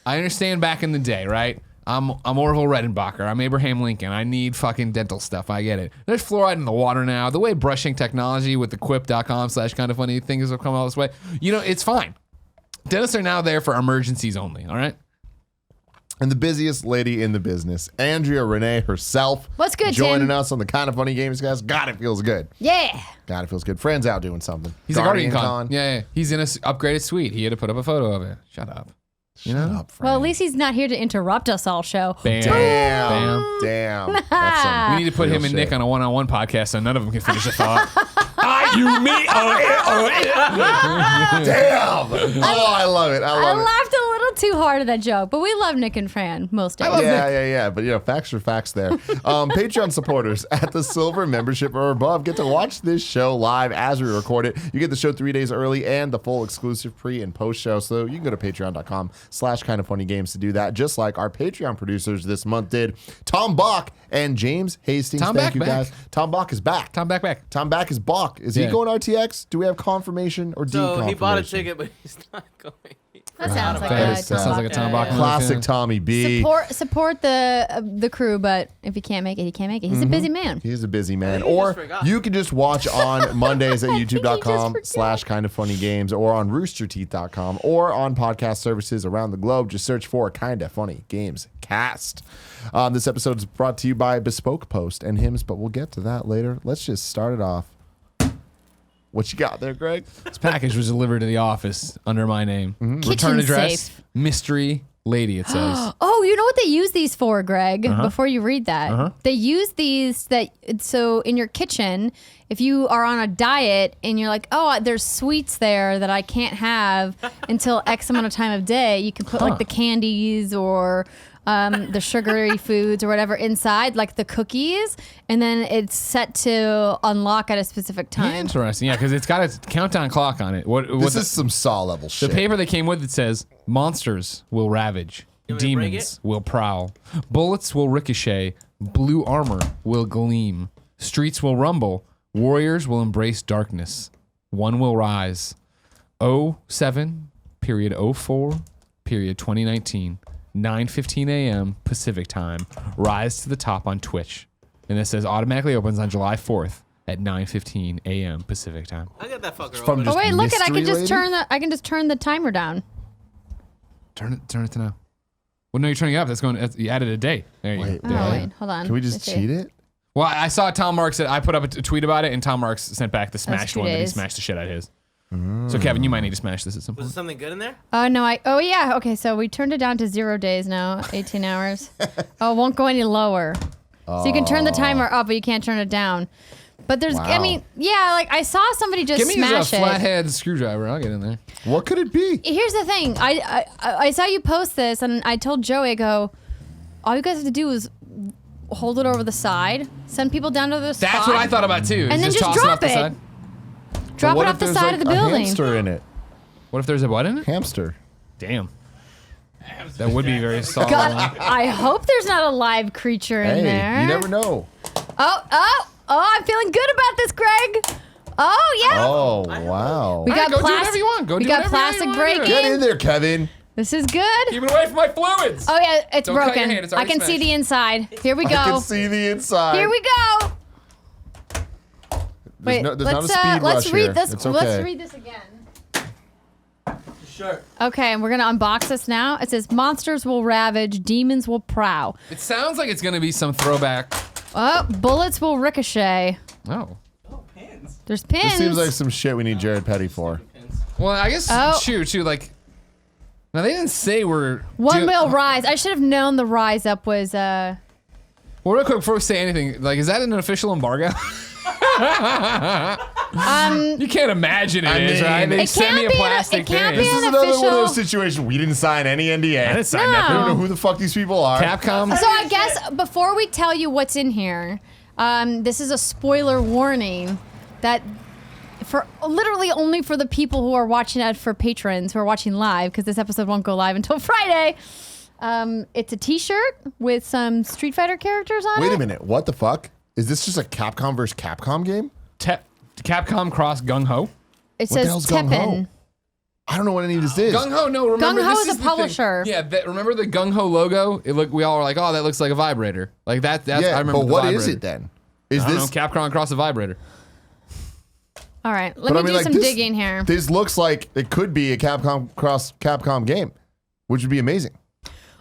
D: I understand back in the day, right? I'm Orville Redenbacher. I'm Abraham Lincoln. I need fucking dental stuff. I get it. There's fluoride in the water now. The way brushing technology with the quip.com/kindafunny things have come all this way, you know, it's fine. Dentists are now there for emergencies only, all right?
A: And the busiest lady in the business, Andrea Renee herself.
E: What's good,
A: joining
E: Tim?
A: us on the Kind of Funny Games, guys. God, it feels good.
E: Yeah.
A: God, it feels good. Friends out doing something.
D: He's a Guardian Con. Yeah. He's in a upgraded suite. He had to put up a photo of it. Shut up.
A: Shut up, friend.
E: Well, at least he's not here to interrupt us all show.
D: Bam.
A: Damn.
D: Bam.
A: Damn. That's some
D: We need to put
A: real
D: him and
A: shit.
D: Nick on a one-on-one podcast so none of them can finish a thought. You, me,
A: Damn. Oh, I love it. I
E: I
A: love it.
E: laughed a little too hard at that joke, but we love Nick and Fran most days.
A: Yeah. But, you know, facts are facts there. Patreon supporters at the silver membership or above get to watch this show live as we record it. You get the show 3 days early and the full exclusive pre and post show. So you can go to patreon.com/kindoffunnygames to do that, just like our Patreon producers this month did. Tom Bach and James Hastings.
D: Tom
A: Thank
D: Bach
A: you,
D: back.
A: guys. Tom Bach is back.
D: Tom back.
A: Tom Bach is Bach. Is he
D: Yeah.
A: going RTX? Do we have confirmation or
B: So
A: deconfirmation?
B: he bought a ticket, but he's not going.
E: That sounds like
A: That
E: a
A: is-
E: Tom
D: sounds like a
E: Bach.
D: Tom Bach movie.
A: Classic Tommy B.
E: Support the crew, but if he can't make it, he can't make it. He's a busy man.
A: He's a busy man.
B: I think he
A: Or
B: just forgot.
A: you can just watch on Mondays at
E: I think he just forgot.
A: youtube.com/kindoffunnygames or on roosterteeth.com or on podcast services around the globe. Just search for Kinda Funny Games Cast. This episode is brought to you by Bespoke Post and Hymns, but we'll get to that later. Let's just start it off. What you got there, Greg?
D: This package was delivered to the office under my name. Return
E: Kitchen
D: address,
E: safe.
D: mystery lady, it says.
E: Oh, you know what they use these for, Greg? Before you read that, they use these so in your kitchen, if you are on a diet and you're like, oh, there's sweets there that I can't have until X amount of time of day, you can put like the candies or the sugary foods or whatever inside, like the cookies, and then it's set to unlock at a specific time.
D: Interesting. Yeah, because it's got a countdown clock on it. What
A: This
D: the,
A: is some Saw level
D: the
A: shit.
D: paper they came with, it says, monsters will ravage.
B: You want me to break
D: Demons
B: it?
D: will prowl. Bullets will ricochet. Blue armor will gleam. Streets will rumble. Warriors will embrace darkness. One will rise. 07/04/2019. 9:15 a.m. Pacific time. Rise to the top on Twitch. And it says automatically opens on July 4th at 9:15 a.m. Pacific time.
B: I got that fucker
A: From
B: open.
A: just
E: Oh wait, look at I
A: mystery
E: can just
A: lady?
E: turn the timer down.
D: Turn it to now. Well, no, you're turning it up. That's going. You added a day. There you
A: Wait,
D: go.
E: Oh
D: There.
E: wait, hold on.
A: Can we
E: Let me
A: just
E: see.
A: cheat it?
D: Well, I saw Tom Marks said I put up a tweet about it, and Tom Marks sent back the smashed
E: 2
D: one that he
E: days.
D: smashed the shit out of his. So Kevin, you might need to smash this at some
B: Was
D: point.
B: there something good in there?
E: Oh no, yeah, okay, so we turned it down to 0 days now, 18 hours. Oh, it won't go any lower. So you can turn the timer up, but you can't turn it down. But there's, I
A: Wow.
E: mean, yeah, like I saw somebody just
D: Give me a
E: smash it.
D: flathead screwdriver. I'll get in there.
A: What could it be?
E: Here's the thing. I saw you post this, and I told Joey, I go, all you guys have to do is hold it over the side, send people down to the spot.
D: That's what I thought about too.
E: And then just
D: toss it
E: drop
D: off the
E: it.
D: side.
E: Drop
A: What
E: it
A: if
E: off the
A: there's,
E: side
A: like,
E: of the
A: a
E: building.
A: hamster in it.
D: What if there's a what in it?
A: Hamster.
D: Damn. That would be very solid.
E: God, I hope there's not a live creature in
A: Hey,
E: there.
A: you never know.
E: Oh, I'm feeling good about this, Greg. Oh, yeah.
A: Oh, wow.
E: We got
D: Go do
E: plastic.
D: whatever you want. Go
E: we
D: do
E: got
D: whatever
E: plastic
D: you want.
E: breaking.
A: Get in there, Kevin.
E: This is good.
D: Keep it away from my fluids.
E: Oh, yeah, it's
D: Don't cut your
E: broken.
D: hand, it's
E: I
D: already
E: can see
D: smashed.
E: the inside. Here we
A: I can
E: go.
A: see the inside.
E: Here we go. Wait,
A: there's
E: let's
A: not a speed
E: let's
A: rush
E: read
A: here.
E: this.
A: It's okay.
E: Let's read this again.
B: Sure.
E: Okay, and we're gonna unbox this now. It says, "Monsters will ravage, demons will prowl.
D: It sounds like it's gonna be some throwback.
E: Oh, bullets will ricochet."
D: Oh.
B: Oh, pins.
E: There's pins.
A: This seems like some shit we need Jared Petty for.
D: Well, I guess
E: Oh.
D: shoot, like. Now they didn't say we're.
E: One will rise. I should have known the rise up was.
D: Well, real quick before we say anything, like, is that an official embargo? You can't imagine it is,
A: mean,
D: right? They
E: It
D: sent me a
E: can't be an-
D: plastic
E: it can't
D: thing.
E: be
A: This is
E: an
A: another one of those
E: official-
A: situations. We didn't sign any NDA.
D: I didn't sign
E: No.
D: that.
A: I don't know who the fuck these people are.
D: Capcom.
E: So I guess before we tell you what's in here, this is a spoiler warning that for literally only for the people who are watching it, for patrons who are watching live, because this episode won't go live until Friday. It's a T-shirt with some Street Fighter characters on it.
A: Wait a minute. What the fuck? Is this just a Capcom versus Capcom game?
D: Capcom cross Gung Ho.
E: It
A: What the
E: says
A: hell's Gung Ho?
E: Teppen.
A: I don't know what any of this is.
D: Gung Ho, no, remember
E: Gung Ho
D: this
E: is a
D: the thing.
E: publisher.
D: Yeah, remember the Gung Ho logo? We all were like, oh, that looks like a vibrator. Like that's I
A: Yeah,
D: remember
A: but
D: the
A: what
D: vibrator.
A: is it then? Is
D: I don't
A: this?
D: know, Capcom cross a vibrator.
E: All right, let
A: But
E: me
A: I mean,
E: do
A: like,
E: some
A: this-
E: digging here.
A: This looks like it could be a Capcom cross Capcom game, which would be amazing.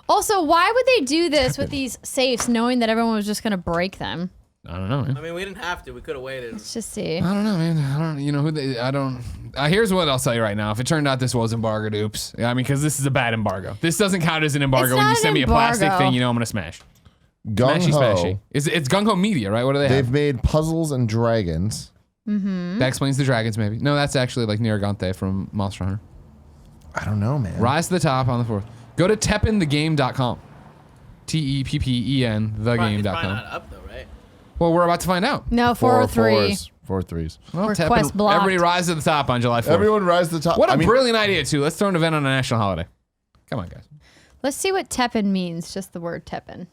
E: Also, why would they do this with these safes, knowing that everyone was just going to break them?
D: I don't know, man.
B: I mean, we didn't have to. We could have waited.
E: Let's just see.
D: I don't know, man. I don't. You know who? I don't. Here's what I'll tell you right now. If it turned out this was embargoed, oops. I mean, because this is a bad embargo. This doesn't count as an embargo.
E: It's
D: When you
E: not
D: send
E: an
D: me a plastic
E: embargo.
D: thing, you know I'm gonna smash.
A: Gung
D: Smashy,
A: Ho.
D: smashy. It's Gung Ho Media, right? What do they
A: They've
D: have?
A: made Puzzles and Dragons.
D: That explains the dragons, maybe. No, that's actually like Nergante from Monster Hunter.
A: I don't know, man.
D: Rise to the top on the floor. Go to teppenthegame.com. TEPPEN,
B: It's probably
D: thegame.com.
B: not up though, right?
D: Well, we're about to find out.
E: No, 403.
A: 4 threes.
D: Well,
E: Request blocked.
D: Everybody rise to the top on July 4th.
A: Everyone rise to the top.
D: What a
A: I mean,
D: brilliant idea, too. Let's throw an event on a national holiday. Come on, guys.
E: Let's see what Teppen means, just the word Teppen.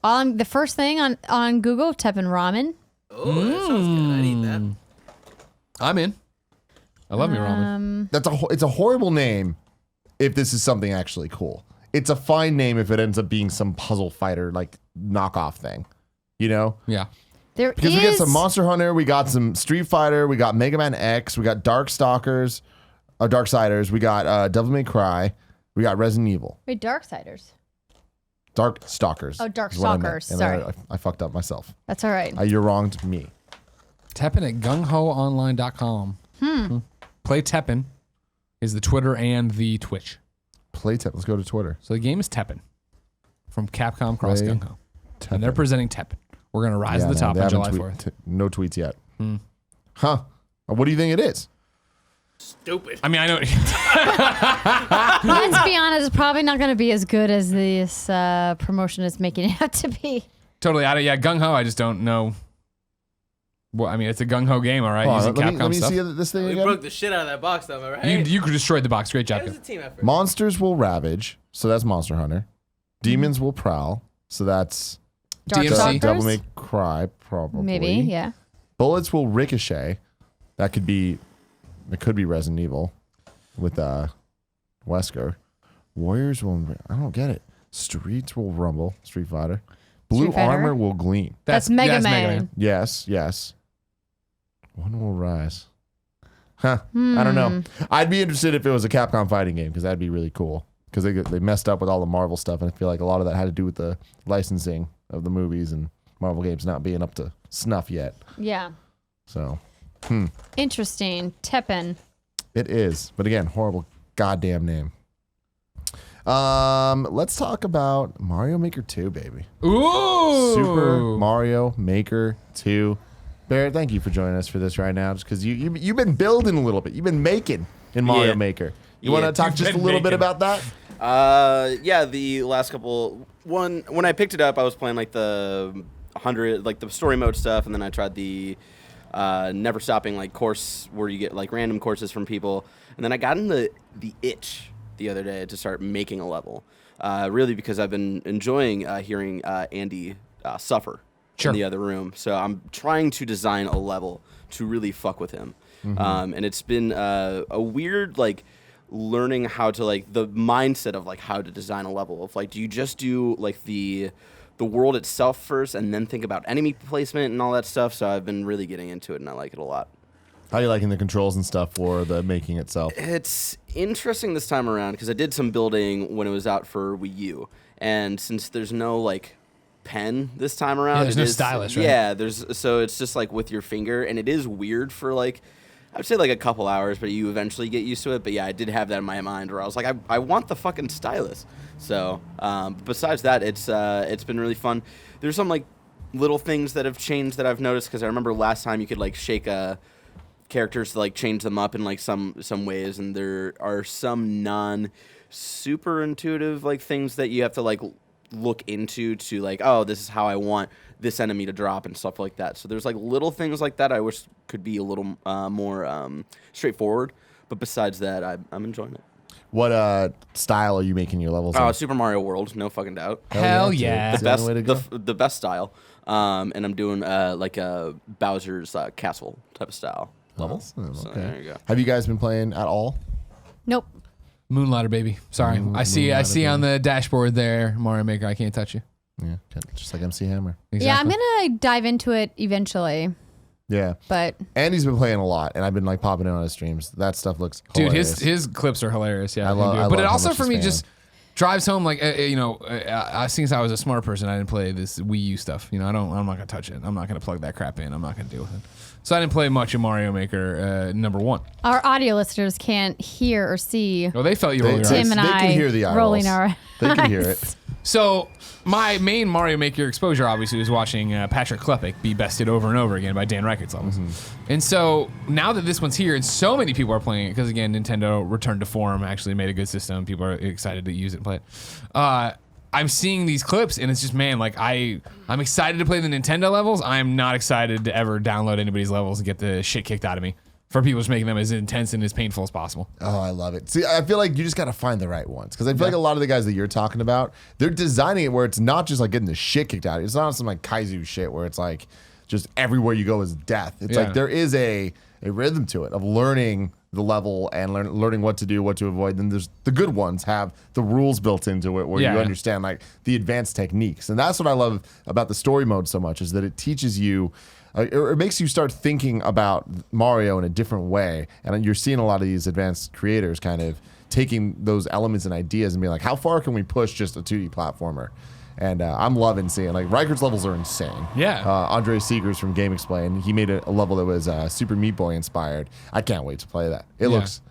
E: The first thing on Google, Teppen ramen.
B: Oh, that sounds good. I'd eat that.
D: I'm in. I love me ramen.
A: it's a horrible name if this is something actually cool. It's a fine name if it ends up being some puzzle fighter like knockoff thing. You know?
D: Yeah.
A: Because we got some Monster Hunter, we got some Street Fighter, we got Mega Man X, we got Darksiders, we got Devil May Cry, we got Resident Evil.
E: Wait, Darksiders.
A: Darkstalkers.
E: Oh,
A: is what I meant.
E: Darkstalkers,
A: And
E: sorry.
A: I fucked up myself.
E: That's all right.
A: You wronged me.
D: Teppen at gunghoonline.com. Play Teppen is the Twitter and the Twitch.
A: Playtip. Let's go to Twitter.
D: So the game is Teppen from Capcom Cross
A: Play
D: Gung Ho. And they're presenting Teppen. We're going to rise to the top
A: they
D: on
A: haven't
D: July 4th.
A: no tweets yet. Huh. What do you think it is?
B: Stupid.
D: I mean, I know.
E: Let's be honest, it's probably not going to be as good as this promotion is making it out to be.
D: Totally out of Gung Ho. I just don't know. Well, I mean, it's a Gung Ho game, all right.
A: Hold on,
D: Using
A: let
D: Capcom
A: me
D: stuff.
A: see this thing
B: We
A: again.
B: broke the shit out of that box, though, am I right?
D: You destroyed the box. Great job,
B: It was
D: guys.
B: a team effort.
A: Monsters will ravage, so that's Monster Hunter. Demons will prowl, so that's
D: DMC.
A: Devil May
E: Darkstalkers?
A: Cry, probably.
E: Maybe, yeah.
A: Bullets will ricochet. It could be Resident Evil with Wesker. Warriors will. I don't get it. Streets will rumble. Street Fighter. Blue
E: Street Fighter?
A: armor will gleam.
E: That's Mega Man.
A: Yes. One will rise. Huh. I don't know. I'd be interested if it was a Capcom fighting game because that'd be really cool. Because they messed up with all the Marvel stuff, and I feel like a lot of that had to do with the licensing of the movies and Marvel games not being up to snuff yet.
E: Yeah.
A: So
E: Interesting. Teppen.
A: it is, but again, horrible goddamn name. Let's talk about Mario Maker 2, baby.
D: Ooh.
A: Super Mario Maker 2. Barrett, thank you for joining us for this right now, just because you've been building a little bit. You've been making in Mario
C: Yeah.
A: Maker. You want to talk
D: You've
A: just a
D: been
A: little bit
D: making.
A: about that?
C: Yeah, the last couple when I picked it up, I was playing like the 100, like the story mode stuff, and then I tried the never stopping like course where you get like random courses from people, and then I got in the itch the other day to start making a level. Really because I've been enjoying hearing Andy suffer in the other room, so I'm trying to design a level to really fuck with him. And it's been a weird like learning how to like the mindset of like how to design a level of like, do you just do like the world itself first and then think about enemy placement and all that stuff? So I've been really getting into it and I like it a lot.
A: How are you liking the controls and stuff for the making itself?
C: It's interesting this time around because I did some building when it was out for Wii U, and since there's no like pen this time around,
D: there's no stylus, right?
C: Yeah, so it's just like with your finger, and it is weird for like I would say like a couple hours, but you eventually get used to it. But yeah, I did have that in my mind where I was like, I want the fucking stylus. So besides that, it's been really fun. There's some like little things that have changed that I've noticed because I remember last time you could like shake characters to like change them up in like some ways, and there are some non super intuitive like things that you have to like look into to like, oh, this is how I want this enemy to drop and stuff like that. So there's like little things like that I wish could be a little more straightforward, but besides that, I'm enjoying it.
A: What style are you making your levels
C: Oh,
A: in?
C: Super Mario World, no fucking doubt.
D: Hell
A: dude.
D: yeah.
A: That's the only way to go.
C: The best style, and I'm doing like a Bowser's castle type of style levels.
A: Oh,
C: So
A: okay.
C: there you go.
A: Have you guys been playing at all?
E: Nope.
D: Moonlighter, baby. Sorry. I see on the dashboard there, Mario Maker, I can't touch you.
A: Yeah, just like MC Hammer.
E: Yeah, I'm
D: Exactly.
E: gonna dive into it eventually,
A: Yeah.
E: but
A: Andy's been playing a lot, and I've been like popping in on his streams. That stuff looks
D: Dude,
A: hilarious.
D: his clips are hilarious. Yeah,
A: I love-
D: him do it.
A: I
D: but it
A: love how
D: also
A: much
D: for
A: he's
D: me
A: fan.
D: just drives home like since I was a smart person, I didn't play this Wii U stuff. I'm not gonna touch it. I'm not gonna plug that crap in. I'm not gonna deal with it. So I didn't play much of Mario Maker #1.
E: our audio listeners can't hear or see
D: Oh, they felt you
A: They-
D: rolling your
A: Tim
D: eyes.
E: Tim and
A: they
E: I
A: can hear the eye
E: rolling
A: rolls.
E: our
A: They can hear
E: eyes.
A: it.
D: So my main Mario Maker exposure, obviously, was watching Patrick Klepek be bested over and over again by Dan Reichert's levels. And so now that this one's here and so many people are playing it, because again, Nintendo returned to form, actually made a good system. People are excited to use it and play it. I'm seeing these clips and it's just, man, like I'm excited to play the Nintendo levels. I'm not excited to ever download anybody's levels and get the shit kicked out of me for people just making them as intense and as painful as possible.
A: Oh, I love it. See, I feel like you just got to find the right ones. Because I feel like a lot of the guys that you're talking about, they're designing it where it's not just like getting the shit kicked out. It's not some like Kaizu shit where it's like just everywhere you go is death. It's like there is a rhythm to it of learning the level and learning what to do, what to avoid. Then there's the good ones have the rules built into it where you understand like the advanced techniques. And that's what I love about the story mode so much is that it teaches you it makes you start thinking about Mario in a different way. And you're seeing a lot of these advanced creators kind of taking those elements and ideas and being like, how far can we push just a 2D platformer? And I'm loving seeing like Reichert's levels are insane.
D: Yeah.
A: Andre Seegers from Game Explain, he made a level that was Super Meat Boy inspired. I can't wait to play that. It looks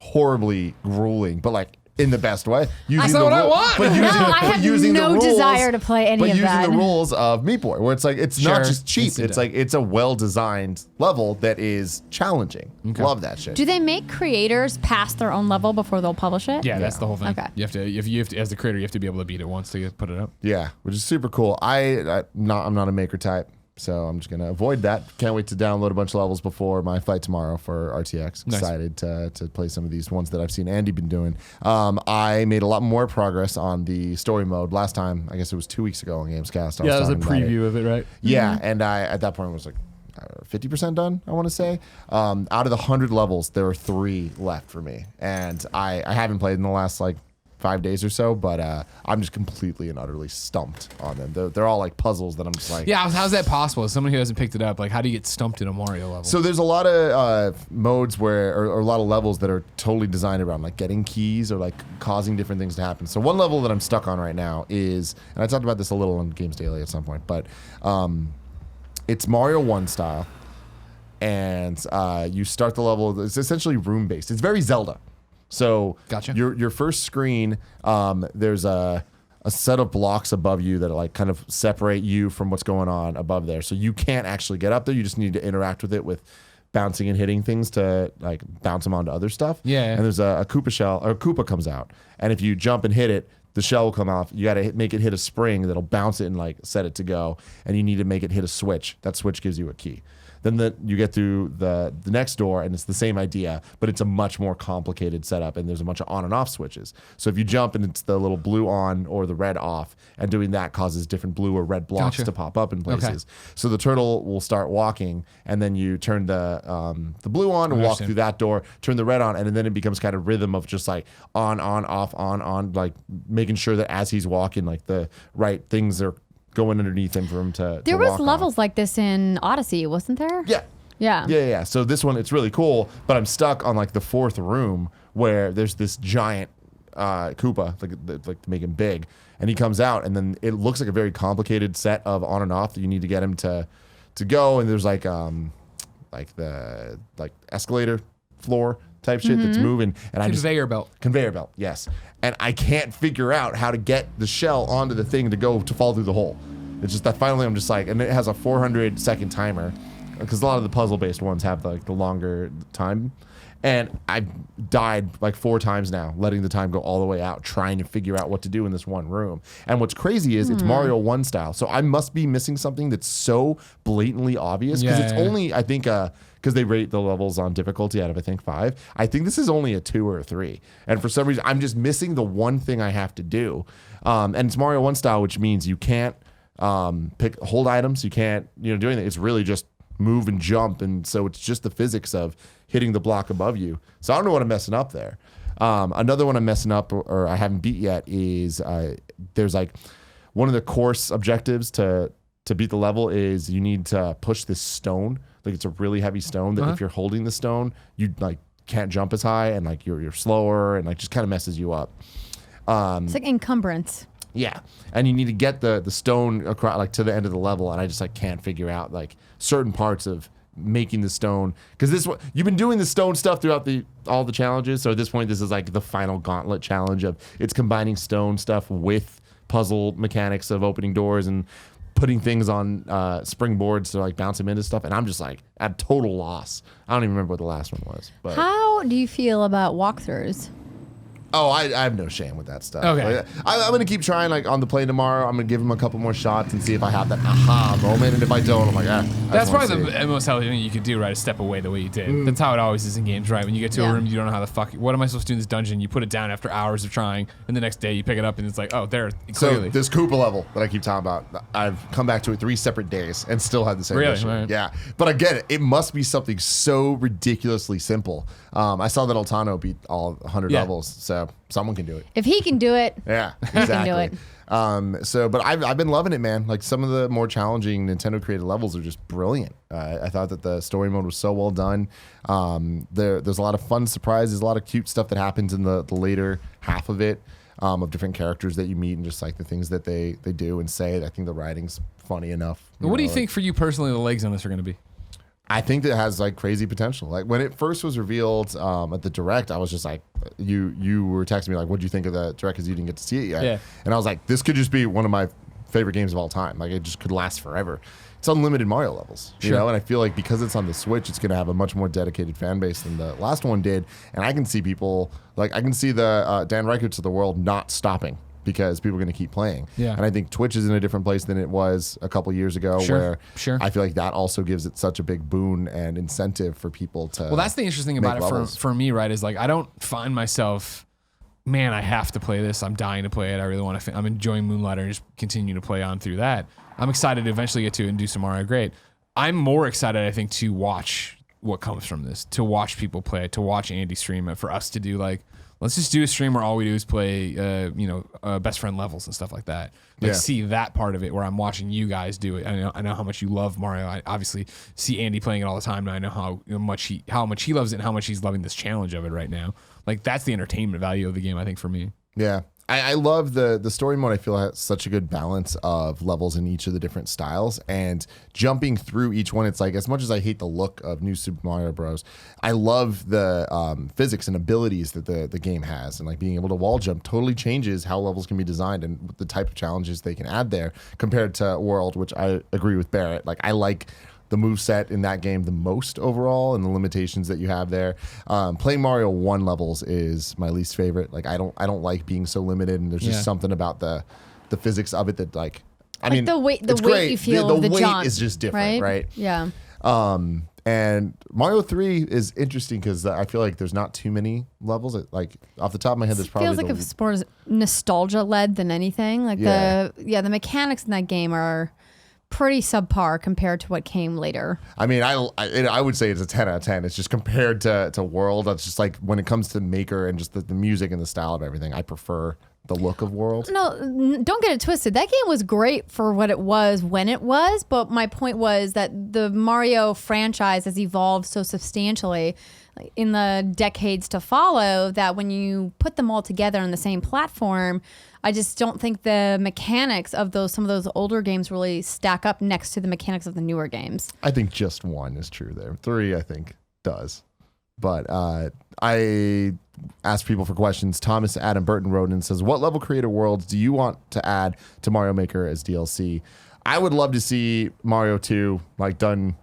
A: horribly grueling, but like in the best way.
D: That's not what I want.
A: But
E: No, I have no desire to play any of that.
A: But using the rules of Meat Boy, where it's like it's not just cheap. It's like it's a well-designed level that is challenging. Love that shit.
E: Do they make creators pass their own level before they'll publish it?
D: Yeah, that's the whole thing.
E: Okay.
D: You have to, as the creator, you have to be able to beat it once to put it up.
A: Yeah, which is super cool. I'm not a maker type, so I'm just gonna avoid that. Can't wait to download a bunch of levels before my fight tomorrow for RTX.
D: Nice.
A: Excited to play some of these ones that I've seen Andy been doing. I made a lot more progress on the story mode last time. I guess it was 2 weeks ago on Gamescast.
D: That was a
A: talking about it.
D: preview of it, right?
A: Yeah, and I at that point was like 50% done, I want to say. Out of the 100 levels, there are 3 left for me, and I haven't played in the last like 5 days or so, but I'm just completely and utterly stumped on them. They're all like puzzles that I'm just like,
D: Yeah, how's that possible? As someone who hasn't picked it up, like how do you get stumped in a Mario level?
A: So there's a lot of modes or a lot of levels that are totally designed around like getting keys or like causing different things to happen. So one level that I'm stuck on right now is, and I talked about this a little on Games Daily at some point, but it's Mario 1 style, and you start the level. It's essentially room based. It's very Zelda. So
D: Gotcha.
A: Your first screen, there's a set of blocks above you that like kind of separate you from what's going on above there. So you can't actually get up there. You just need to interact with it with bouncing and hitting things to like bounce them onto other stuff.
D: Yeah.
A: And there's a Koopa shell, or Koopa comes out, and if you jump and hit it, the shell will come off. You got to make it hit a spring that'll bounce it and like set it to go. And you need to make it hit a switch. That switch gives you a key. Then you get through the next door, and it's the same idea, but it's a much more complicated setup, and there's a bunch of on and off switches. So if you jump and it's the little blue on or the red off, and doing that causes different blue or red blocks to pop up in places. So the turtle will start walking, and then you turn the blue on and walk through that door, turn the red on, and then it becomes kind of rhythm of just like on, off, on, like making sure that as he's walking, like the right things are going underneath him for him to
E: There was
A: walk
E: levels
A: on.
E: like this in Odyssey, wasn't there? Yeah.
A: So this one, it's really cool, but I'm stuck on like the 4th room where there's this giant Koopa, like to make him big, and he comes out, and then it looks like a very complicated set of on and off that you need to get him to go, and there's like the escalator floor type shit that's moving, and conveyor belt, yes. And I can't figure out how to get the shell onto the thing to fall through the hole. It's just that finally I'm just like, and it has a 400-second timer, because a lot of the puzzle-based ones have like the longer time. And I've died like 4 times now, letting the time go all the way out, trying to figure out what to do in this one room. And what's crazy is it's Mario 1 style. So I must be missing something that's so blatantly obvious, because it's only, I think, because they rate the levels on difficulty out of, I think, 5. I think this is only a 2 or a 3. And for some reason, I'm just missing the one thing I have to do. And it's Mario 1 style, which means you can't hold items. You can't, do anything. It's really just move and jump. And so it's just the physics of hitting the block above you. So I don't know what I'm messing up there. Another one I'm messing up or I haven't beat yet is there's like one of the course objectives to beat the level is you need to push this stone. Like it's a really heavy stone that if you're holding the stone, you like can't jump as high, and like you're slower, and like just kind of messes you up.
E: It's like encumbrance.
A: Yeah, and you need to get the stone across like to the end of the level, and I just like can't figure out like certain parts of making the stone, because you've been doing the stone stuff throughout all the challenges. So at this point, this is like the final gauntlet challenge of it's combining stone stuff with puzzle mechanics of opening doors and putting things on springboards to like bounce them into stuff. And I'm just like at total loss. I don't even remember what the last one was. But
E: how do you feel about walkthroughs?
A: Oh, I have no shame with that stuff.
D: Okay.
A: Like, I'm going to keep trying like on the plane tomorrow. I'm going to give him a couple more shots and see if I have that aha moment. And if I don't, I'm like,
D: That's probably the most healthy thing you could do, right? Is step away the way you did. That's how it always is in games, right? When you get to a room, you don't know how the fuck, what am I supposed to do in this dungeon? You put it down after hours of trying, and the next day you pick it up and it's like, oh, there, clearly.
A: So this Koopa level that I keep talking about, I've come back to it 3 separate days and still had the same issue.
D: Right.
A: Yeah. But I get it. It must be something so ridiculously simple. I saw that Altano beat all 100 levels, so someone can do it.
E: If he can do it,
A: Yeah,
E: can
A: exactly.
E: do it.
A: But I've been loving it, man. Like some of the more challenging Nintendo created levels are just brilliant. I thought that the story mode was so well done. There's a lot of fun surprises, a lot of cute stuff that happens in the later half of it, of different characters that you meet and just like the things that they do and say. I think the writing's funny enough.
D: What do you think for you personally the legs on this are going to be?
A: I think that it has like crazy potential. Like when it first was revealed at the Direct, I was just like, you were texting me like, what do you think of the Direct, because you didn't get to see it yet?
D: Yeah.
A: And I was like, this could just be one of my favorite games of all time. Like it just could last forever. It's unlimited Mario levels, you know? And I feel like because it's on the Switch, it's going to have a much more dedicated fan base than the last one did. And I can see people, like I can see the Dan Reicherts of the world not stopping, because people are going to keep playing.
D: Yeah.
A: And I think Twitch is in a different place than it was a couple years ago, where I feel like that also gives it such a big boon and incentive for people to. Well,
D: that's the interesting thing about it for me, right? Is like I don't find myself, man, I have to play this. I'm dying to play it. I really want to. I'm enjoying Moonlighter and just continue to play on through that. I'm excited to eventually get to it and do some Mario Great. I'm more excited, I think, to watch what comes from this, to watch people play it, to watch Andy stream it, for us to do like, let's just do a stream where all we do is play, best friend levels and stuff like that. Like see that part of it where I'm watching you guys do it. I know how much you love Mario. I obviously see Andy playing it all the time, and I know how much he loves it and how much he's loving this challenge of it right now. Like that's the entertainment value of the game, I think, for me.
A: Yeah. I love the story mode. I feel has such a good balance of levels in each of the different styles, and jumping through each one. It's like, as much as I hate the look of New Super Mario Bros., I love the physics and abilities that the game has, and like being able to wall jump totally changes how levels can be designed and the type of challenges they can add there compared to World, which I agree with Barrett. Like I like the moveset in that game the most overall, and the limitations that you have there. Playing Mario 1 levels is my least favorite. Like I don't like being so limited, and there's just something about the physics of it that like. I mean,
E: the weight
A: it's
E: weight
A: great.
E: you feel
A: the
E: of the
A: weight
E: jaunt,
A: is just different, right?
E: Yeah.
A: And Mario 3 is interesting because I feel like there's not too many levels. Like off the top of my head, there's probably
E: Feels like it's more nostalgia led than anything. Like the mechanics in that game are pretty subpar compared to what came later.
A: I mean, I would say it's a 10 out of 10. It's just compared to World. It's just like when it comes to Maker and just the music and the style of everything, I prefer the look of World.
E: No, don't get it twisted. That game was great for what it was when it was, but my point was that the Mario franchise has evolved so substantially in the decades to follow that when you put them all together on the same platform, I just don't think the mechanics of some of those older games really stack up next to the mechanics of the newer games.
A: I think just 1 is true there. 3, I think, does. But I asked people for questions. Thomas Adam Burton wrote in and says, what level creator worlds do you want to add to Mario Maker as DLC? I would love to see Mario 2 like done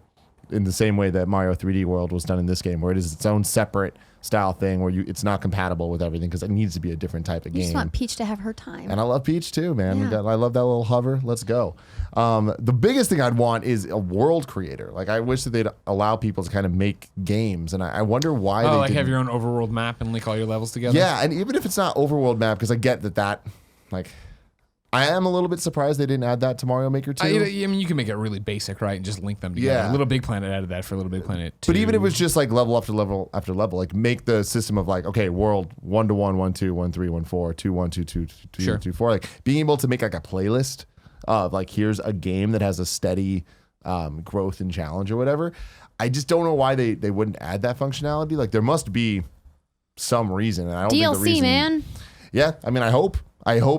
A: in the same way that Mario 3D World was done in this game, where it is its own separate style thing where it's not compatible with everything because it needs to be a different type of game.
E: You just want Peach to have her time.
A: And I love Peach too, man.
E: Yeah.
A: I love that little hover. Let's go. The biggest thing I'd want is a world creator. Like I wish that they'd allow people to kind of make games, and I wonder why they
D: like
A: didn't.
D: have your own overworld map and link all your levels together.
A: Yeah, and even if it's not overworld map, because I get that like. I am a little bit surprised they didn't add that to Mario Maker 2.
D: I mean, you can make it really basic, right, and just link them together.
A: Yeah.
D: Little Big Planet added that for Little Big Planet 2.
A: But even if it was just like level after level after level, like make the system of like, okay, world 1 to 1, 1 2, 1 3, 1 4, 2 1 2 2 2 2 4, like being able to make like a playlist of like here's a game that has a steady growth and challenge or whatever. I just don't know why they wouldn't add that functionality. Like there must be some reason, and I don't think the
E: DLC,
A: reason,
E: man.
A: Yeah, I mean, I hope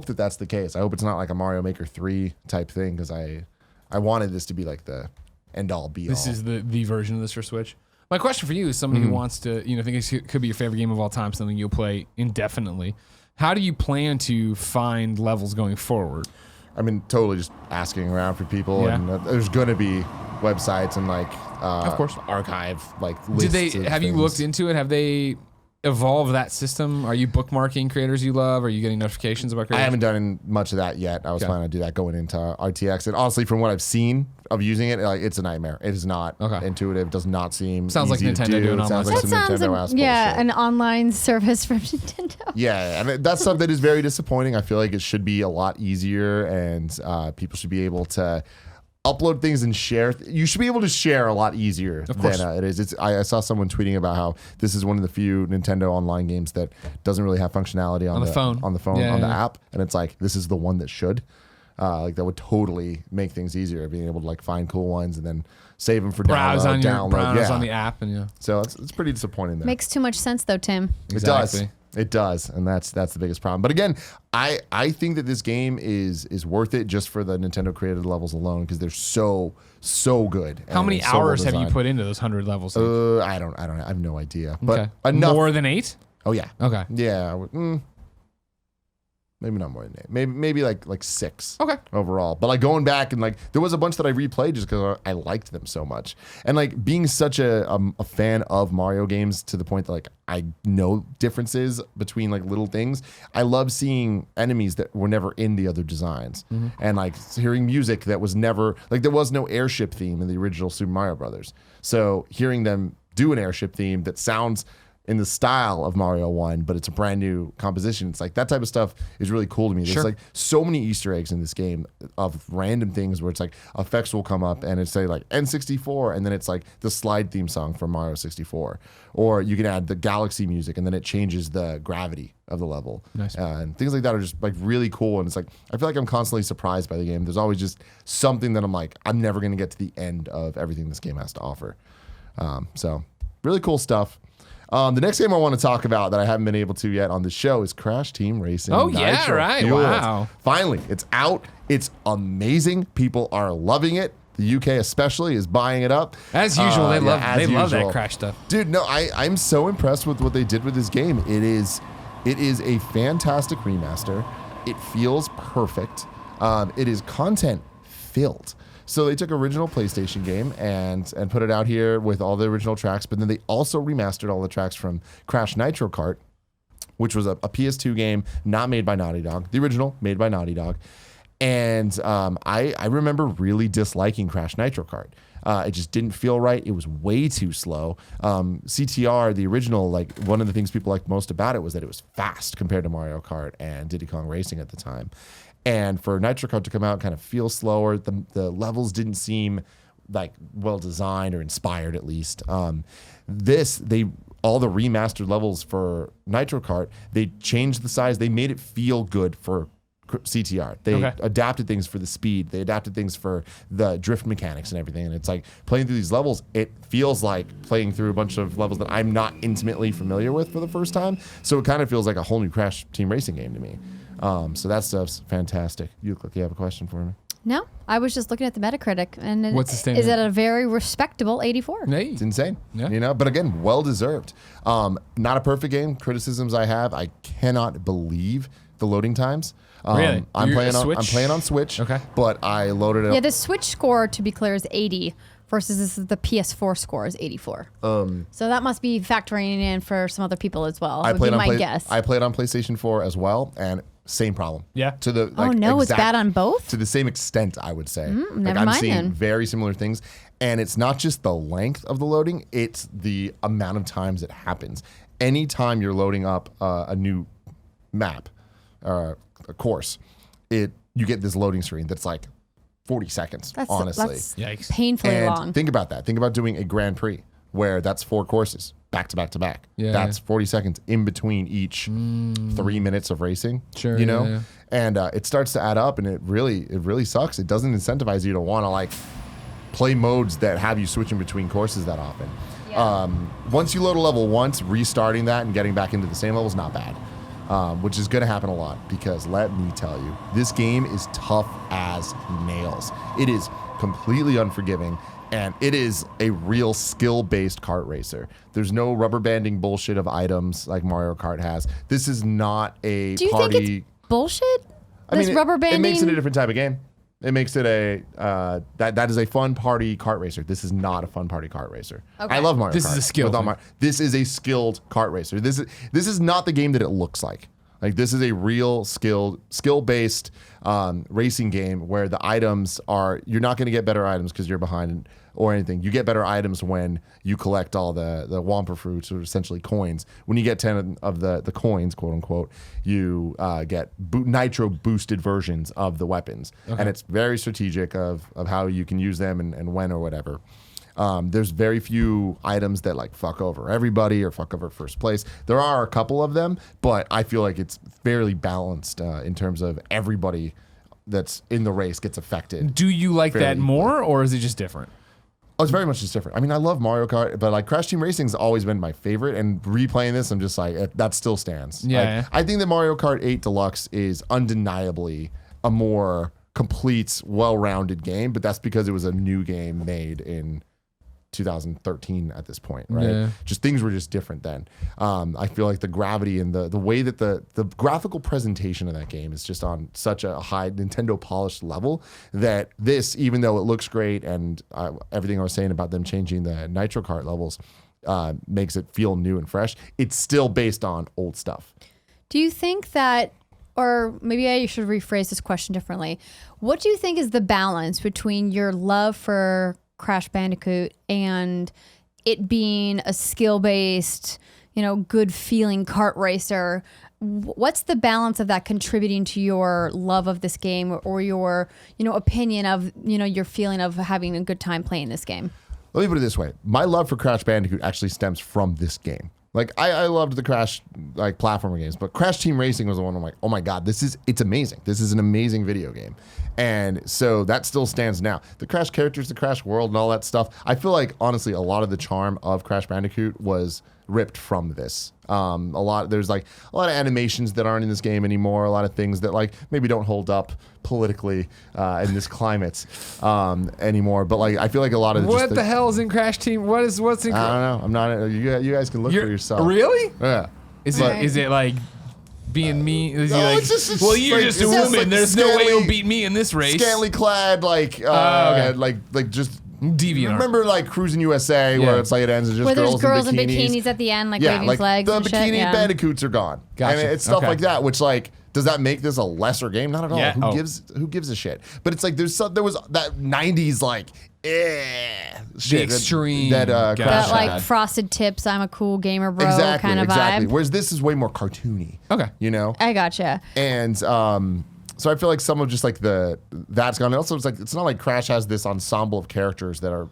A: that that's the case. I hope it's not like a Mario Maker 3 type thing, because I wanted this to be like the end all be all.
D: This is the version of this for Switch. My question for you is somebody who wants to, think it could be your favorite game of all time, something you'll play indefinitely. How do you plan to find levels going forward?
A: I mean, totally just asking around for people, and there's going to be websites and like,
D: of course,
A: archive like lists.
D: Have you looked into it? Have they evolve that system? Are you bookmarking creators you love? Are you getting notifications about creators?
A: I haven't done much of that yet. I was planning to do that going into RTX, and honestly, from what I've seen of using it, like it's a nightmare. It is not intuitive. Does not seem
D: sounds
A: easy
D: like Nintendo
A: to do.
D: doing
A: Sounds like some Nintendo ass bullshit.
E: An online service from Nintendo.
A: Yeah, and that's something that is very disappointing. I feel like it should be a lot easier, and people should be able to upload things and share. You should be able to share a lot easier than it is. I saw someone tweeting about how this is one of the few Nintendo online games that doesn't really have functionality on the phone, on the app, and it's like this is the one that should. Like that would totally make things easier, being able to like find cool ones and then save them for
D: browse
A: download.
D: On the app, and
A: So it's pretty disappointing there.
E: Makes too much sense though, Tim.
A: Exactly. It does, and that's the biggest problem. But again, I think that this game is worth it just for the Nintendo created levels alone, because they're so good.
D: How many hours have you put into those 100 levels?
A: I don't. I have no idea. But enough.
D: More than 8?
A: Oh yeah.
D: Okay.
A: Yeah. Maybe not more than 8. Maybe like 6.
D: Okay.
A: Overall, but like going back and like there was a bunch that I replayed just because I liked them so much, and like being such a fan of Mario games to the point that like I know differences between like little things. I love seeing enemies that were never in the other designs, and like hearing music that was never like there was no airship theme in the original Super Mario Brothers. So hearing them do an airship theme that sounds in the style of Mario 1, but it's a brand new composition. It's like that type of stuff is really cool to me. There's like so many Easter eggs in this game of random things where it's like effects will come up and it's say like N64, and then it's like the slide theme song from Mario 64. Or you can add the galaxy music and then it changes the gravity of the level.
D: Nice.
A: And things like that are just like really cool. And it's like, I feel like I'm constantly surprised by the game. There's always just something that I'm like, I'm never going to get to the end of everything this game has to offer. So really cool stuff. The next game I want to talk about that I haven't been able to yet on the show is Crash Team Racing.
D: Oh, yeah,
A: Nitro
D: right.
A: Fueled.
D: Wow.
A: Finally, it's out. It's amazing. People are loving it. The UK especially is buying it up.
D: As usual, they love
A: usual.
D: that Crash stuff.
A: Dude, no, I'm so impressed with what they did with this game. It is a fantastic remaster. It feels perfect. It is content filled. So they took original PlayStation game and put it out here with all the original tracks, but then they also remastered all the tracks from Crash Nitro Kart, which was a PS2 game not made by Naughty Dog. The original made by Naughty Dog. And I remember really disliking Crash Nitro Kart. It just didn't feel right. It was way too slow. CTR, the original, like one of the things people liked most about it was that it was fast compared to Mario Kart and Diddy Kong Racing at the time. And for Nitro Kart to come out and kind of feel slower, the levels didn't seem like well designed or inspired at least. All the remastered levels for Nitro Kart, they changed the size. They made it feel good for CTR. They adapted things for the speed. They adapted things for the drift mechanics and everything. And it's like playing through these levels, it feels like playing through a bunch of levels that I'm not intimately familiar with for the first time. So it kind of feels like a whole new Crash Team Racing game to me. So that stuff's fantastic. You look like you have a question for me.
E: No, I was just looking at the Metacritic, and
D: What's the standard?
E: is it a very respectable 84?
D: Hey.
A: It's insane.
D: Yeah.
A: But again, well deserved. Not a perfect game. Criticisms I have. I cannot believe the loading times.
D: Really?
A: I'm
D: You're
A: playing on Switch.
D: Okay.
A: But I loaded it up.
E: Yeah, the Switch score, to be clear, is 80 versus this is the PS4 score is 84. So that must be factoring in for some other people as well. Would be my guess.
A: I played on PlayStation 4 as well, and same problem.
D: Yeah.
A: To the
E: it's bad on both?
A: To the same extent, I would say.
E: Never
A: I'm
E: mind
A: seeing
E: then.
A: very similar things, and it's not just the length of the loading; it's the amount of times it happens. Anytime you're loading up a new map, a course, you get this loading screen that's like 40 seconds. Honestly,
E: that's
D: Yikes.
E: painfully
A: and
E: long.
A: think about that. Think about doing a Grand Prix where that's 4 courses back to back to back.
D: Yeah,
A: That's 40 seconds in between each 3 minutes of racing.
D: Sure,
A: you know,
D: yeah.
A: and it starts to add up, and it really sucks. It doesn't incentivize you to want to like play modes that have you switching between courses that often. Once you load a level once, restarting that and getting back into the same level is not bad. Which is going to happen a lot because let me tell you, this game is tough as nails. It is completely unforgiving, and it is a real skill-based kart racer. There's no rubber banding bullshit of items like Mario Kart has. This is not a
E: Do you
A: party.
E: think it's bullshit?
A: I mean,
E: rubber banding?
A: It makes it a different type of game. It makes it that is a fun party kart racer. This is not a fun party kart racer.
E: Okay.
A: I love Mario Kart.
D: This is a skill thing.
A: This is a skilled kart racer. This is not the game that it looks like. Like this is a real skill-based racing game where the items are, you're not going to get better items because you're behind or anything. You get better items when you collect all the Wampa fruits, or essentially coins. When you get 10 of the coins, quote unquote, you get nitro boosted versions of the weapons.
D: Okay.
A: And it's very strategic of how you can use them and when or whatever. There's very few items that like fuck over everybody or fuck over first place. There are a couple of them, but I feel like it's fairly balanced in terms of everybody that's in the race gets affected.
D: Do you like
A: Fairly
D: that more, or is it just different?
A: Oh, it's very much just different. I mean, I love Mario Kart, but like Crash Team Racing's always been my favorite, and replaying this, I'm just like, that still stands.
D: Yeah,
A: Like,
D: yeah.
A: I think that Mario Kart 8 Deluxe is undeniably a more complete, well-rounded game, but that's because it was a new game made in 2013 at this point, right?
D: Yeah.
A: Just things were just different then. I feel like the gravity and the way that the graphical presentation of that game is just on such a high Nintendo polished level that this, even though it looks great and everything I was saying about them changing the Nitro Kart levels makes it feel new and fresh, it's still based on old stuff.
E: Do you think that, or maybe I should rephrase this question differently. What do you think is the balance between your love for Crash Bandicoot and it being a skill-based, good feeling kart racer? What's the balance of that contributing to your love of this game or your, opinion of, your feeling of having a good time playing this game?
A: Let me put it this way. My love for Crash Bandicoot actually stems from this game. Like I loved the Crash like platformer games, but Crash Team Racing was the one I'm like, oh my God, it's amazing. This is an amazing video game. And so that still stands now. The Crash characters, the Crash world and all that stuff. I feel like honestly a lot of the charm of Crash Bandicoot was ripped from this. There's like a lot of animations that aren't in this game anymore, a lot of things that like maybe don't hold up politically in this climate anymore. But like I feel like a lot of
D: What the hell is in Crash Team? What's in?
A: I don't know. I'm not. You guys can look for yourself.
D: Really?
A: Yeah.
D: Is
E: Right.
D: it like being mean? Is he
A: No,
D: like,
A: it's just
D: well, you're
A: like-
D: just a
A: it's just
D: woman.
A: like
D: There's no way
A: scantily-
D: you'll beat me in this race.
A: Scantily clad, like
D: okay.
A: like just.
D: Deviant.
A: Remember like Cruising USA,
D: Yeah.
A: where it's like it ends with just
E: Where there's girls
A: in
E: in
A: bikinis.
E: bikinis at the end, like
A: Yeah,
E: waving
A: like
E: flags
A: the
E: and
A: bikini
E: shit. Yeah.
A: bandicoots are gone.
D: Gotcha.
A: And it's stuff
D: Okay.
A: like that, which like does that make this a lesser game? Not at all.
D: Yeah.
A: Who gives a shit? But it's like there was that 90s like shit
D: extreme.
A: that
D: Gotcha.
A: Crash
E: That like
A: had.
E: frosted tips, I'm a cool gamer bro
A: exactly,
E: kind of
A: exactly.
E: vibe.
A: Whereas this is way more cartoony.
D: Okay.
A: You know?
E: I gotcha.
A: And so I feel like some of just like that's gone. And also it's like it's not like Crash has this ensemble of characters that are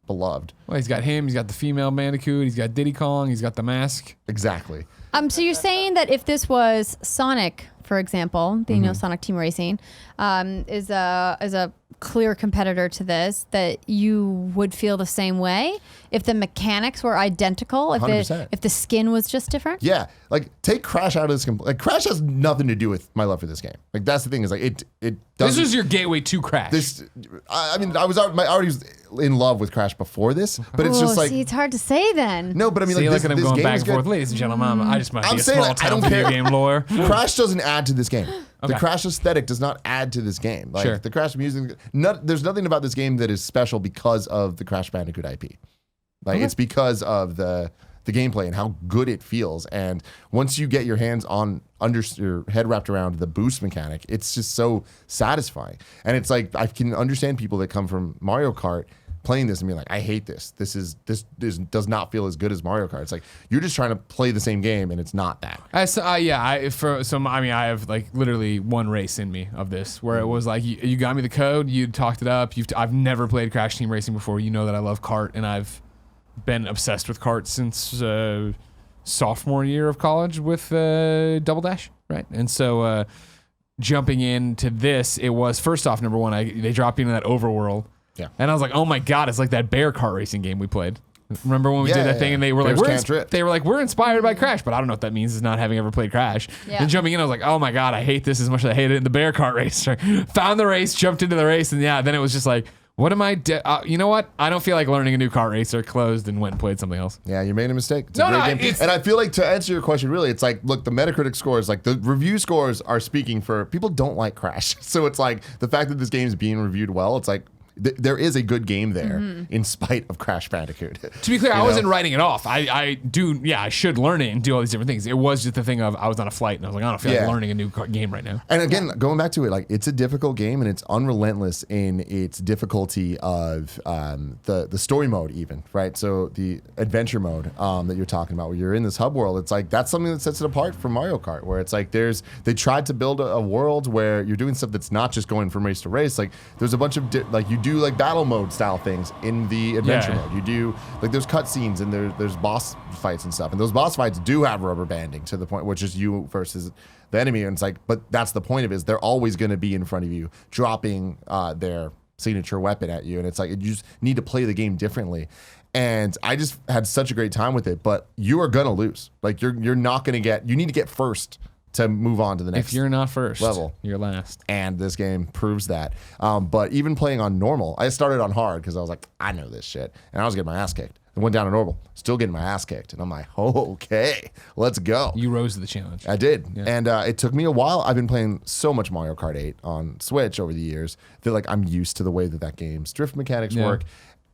A: beloved.
D: Well, he's got him. He's got the female Bandicoot. He's got Diddy Kong. He's got the mask.
A: Exactly.
E: So you're saying that if this was Sonic, for example, the Sonic Team Racing, is a clear competitor to this, that you would feel the same way if the mechanics were identical,
A: 100%.
E: if the skin was just different?
A: Yeah, like take Crash out of this. Like Crash has nothing to do with my love for this game. Like that's the thing is like it
D: This
A: doesn't.
D: was your gateway to Crash.
A: I mean, I already was in love with Crash before this, but it's just like
E: see, it's hard to say then.
A: no. But I mean,
D: See,
A: like
D: look
A: this,
D: at him
A: this
D: going
A: game
D: back
A: is
D: and forth.
A: good.
D: Ladies and gentlemen, I just might
A: I'm
D: be a
A: saying
D: small
A: I
D: town
A: don't
D: video
A: care.
D: game lore.
A: Crash doesn't add to this game. The
D: Okay.
A: Crash aesthetic does not add to this game. Like
D: Sure.
A: the Crash music, there's nothing about this game that is special because of the Crash Bandicoot IP. Like it's because of the gameplay and how good it feels. And once you get your hands on your head wrapped around the boost mechanic, it's just so satisfying. And it's like I can understand people that come from Mario Kart playing this and being like, I hate this. This does not feel as good as Mario Kart. It's like you're just trying to play the same game and it's not that.
D: I have like literally one race in me of this where it was like you got me the code, you talked it up. I've never played Crash Team Racing before. You know that I love kart and I've been obsessed with kart since sophomore year of college with Double Dash, right? And so jumping into this, it was first off, number one, they dropped into that overworld.
A: Yeah.
D: And I was like, oh my God, it's like that bear kart racing game we played. Remember when we
A: Yeah,
D: did that
A: yeah,
D: thing and they were
A: Bears
D: like,
A: Can't Trip.
D: we're inspired by Crash, but I don't know what that means, is not having ever played Crash.
E: Yeah.
D: Then jumping in, I was like, oh my God, I hate this as much as I hated it in the bear kart race. Found the race, jumped into the race, and then it was just like, what am I, you know what? I don't feel like learning a new kart race, or closed and went and played something else.
A: Yeah, you made a mistake. It's
D: No,
A: a
D: no,
A: great game.
D: it's-
A: And I feel like to answer your question, really, it's like, look, the Metacritic scores, like the review scores are speaking for people don't like Crash. So it's like the fact that this game is being reviewed well, it's like there is a good game there in spite of Crash Bandicoot.
D: To be clear, I
A: You
D: wasn't
A: know?
D: writing it off. I should learn it and do all these different things. It was just the thing of I was on a flight and I was like, I don't feel
A: Yeah.
D: like learning a new game right now.
A: And again, going back to it, like it's a difficult game and it's unrelentless in its difficulty of the story mode, even right. So the adventure mode that you're talking about, where you're in this hub world, it's like that's something that sets it apart from Mario Kart, where it's like they tried to build a world where you're doing stuff that's not just going from race to race. Like there's a bunch of you do like battle mode style things in the adventure
D: Yeah.
A: mode. You do like there's cutscenes and there's boss fights and stuff, and those boss fights do have rubber banding to the point which is you versus the enemy, and it's like, but that's the point of it, is they're always going to be in front of you, dropping their signature weapon at you, and it's like you just need to play the game differently. And I just had such a great time with it, but you are gonna lose. Like you're not gonna get. You need to get first to move on to the next.
D: If you're not first,
A: level.
D: you're last.
A: And this game proves that. But even playing on normal, I started on hard because I was like, I know this shit, and I was getting my ass kicked. I went down to normal, still getting my ass kicked, and I'm like, oh, okay, let's go.
D: You rose to the challenge.
A: I did,
D: Yeah.
A: and it took me a while. I've been playing so much Mario Kart 8 on Switch over the years that like I'm used to the way that game's drift mechanics
D: Yeah.
A: work.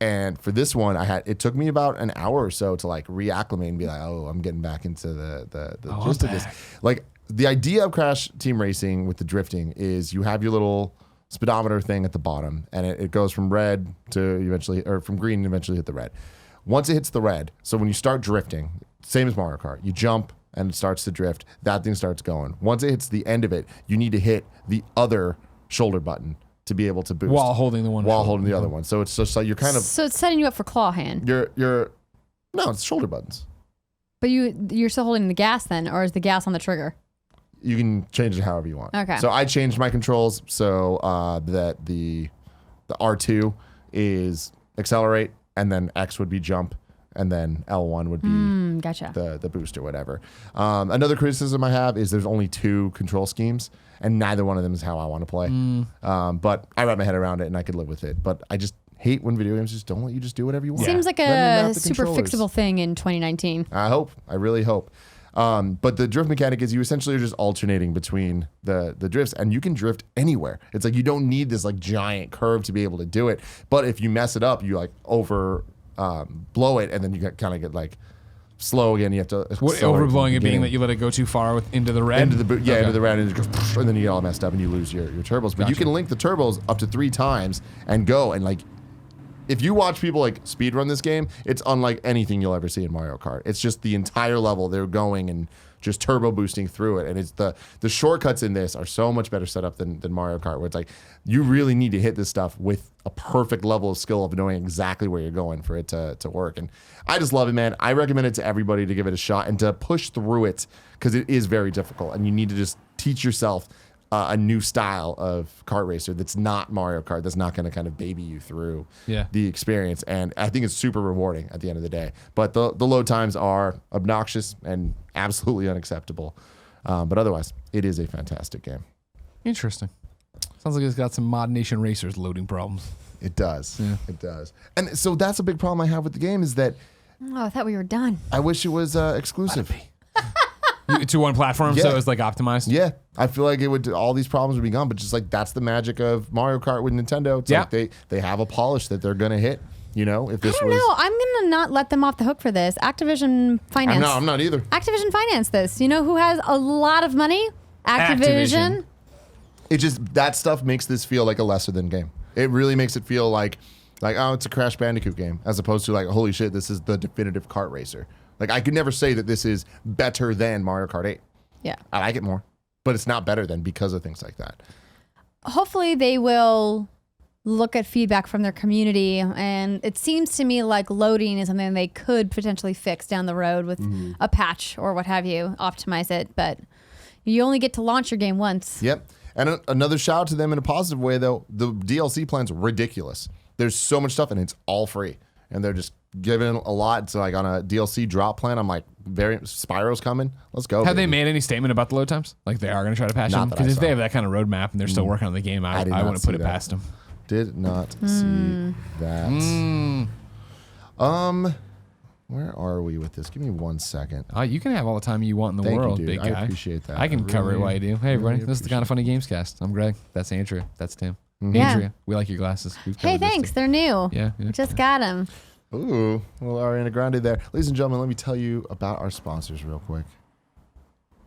A: And for this one, it took me about an hour or so to like reacclimate and be like, oh, I'm getting back into the gist of this. Like the idea of Crash Team Racing with the drifting is you have your little speedometer thing at the bottom, and it goes from red to eventually, or from green and eventually hit the red. Once it hits the red, so when you start drifting, same as Mario Kart, you jump and it starts to drift. That thing starts going. Once it hits the end of it, you need to hit the other shoulder button to be able to boost
D: While holding the one.
A: while
D: shoulder.
A: holding the other one. So it's just like you're kind of
E: So it's setting you up for claw hand.
A: no, it's shoulder buttons.
E: But you're still holding the gas then, or is the gas on the trigger?
A: You can change it however you want.
E: Okay.
A: So I changed my controls so that the R2 is accelerate, and then X would be jump, and then L1 would be
E: Gotcha.
A: the boost or whatever. Another criticism I have is there's only 2 control schemes, and neither one of them is how I want to play. But I wrap my head around it, and I could live with it. But I just hate when video games just don't let you just do whatever you want.
E: Seems like
A: Let me
E: a
A: map the
E: super
A: controllers.
E: fixable thing in 2019.
A: I hope. I really hope. But the drift mechanic is you essentially are just alternating between the drifts, and you can drift anywhere. It's like you don't need this like giant curve to be able to do it. But if you mess it up, you like blow it, and then you kind of get like slow again. You have to
D: overblowing it being that you let it go too far into the red?
A: into the red, and it goes, and then you get all messed up and you lose your turbos. But you can link the turbos up to 3 times and go, and like if you watch people like speedrun this game, it's unlike anything you'll ever see in Mario Kart. It's just the entire level they're going and just turbo boosting through it. And it's the shortcuts in this are so much better set up than Mario Kart, where it's like you really need to hit this stuff with a perfect level of skill of knowing exactly where you're going for it to work. And I just love it, man. I recommend it to everybody to give it a shot and to push through it, because it is very difficult, and you need to just teach yourself a new style of kart racer that's not Mario Kart, that's not going to kind of baby you through the experience. And I think it's super rewarding at the end of the day. But the load times are obnoxious and absolutely unacceptable. But otherwise, it is a fantastic game.
D: Interesting. Sounds like it's got some Mod Nation Racers loading problems.
A: It does. Yeah. It does. And so that's a big problem I have with the game, is that
E: I thought we were done.
A: I wish it was exclusive.
D: To one platform, so it's like optimized?
A: Yeah. I feel like all these problems would be gone, but just like that's the magic of Mario Kart with Nintendo. It's like they have a polish that they're going to hit. You know, if this
E: I don't know. I'm going to not let them off the hook for this. Activision Finance.
A: No, I'm not either.
E: Activision Finance this. You know who has a lot of money? Activision.
A: It just, that stuff makes this feel like a lesser than game. It really makes it feel like, oh, it's a Crash Bandicoot game, as opposed to like, holy shit, this is the definitive kart racer. Like, I could never say that this is better than Mario Kart 8.
E: Yeah.
A: I like it more, but it's not better than because of things like that.
E: Hopefully they will look at feedback from their community, and it seems to me like loading is something they could potentially fix down the road with a patch or what have you, optimize it, but you only get to launch your game once.
A: Yep. And another shout out to them in a positive way, though. The DLC plan's ridiculous. There's so much stuff, and it's all free. And they're just giving a lot. So like on a DLC drop plan, I'm like, Spyro's coming. Let's go.
D: Have they made any statement about the load times? Like they are going to try to patch them? Because if they have that kind of roadmap and they're still working on the game, I wouldn't put it past them.
A: Did not see that. Where are we with this? Give me 1 second.
D: You can have all the time you want in the world,
A: you,
D: big
A: guy.
D: guy.
A: I appreciate that.
D: I can cover it while you do. Hey, everybody. This is the Kind of Funny Gamescast. I'm Greg. That's Andrea. That's Tim. Andrea, we like your glasses.
E: Hey, thanks. They're new.
D: Yeah.
E: Just got them.
A: Ooh, well, Ariana Grande there. Ladies and gentlemen, let me tell you about our sponsors real quick.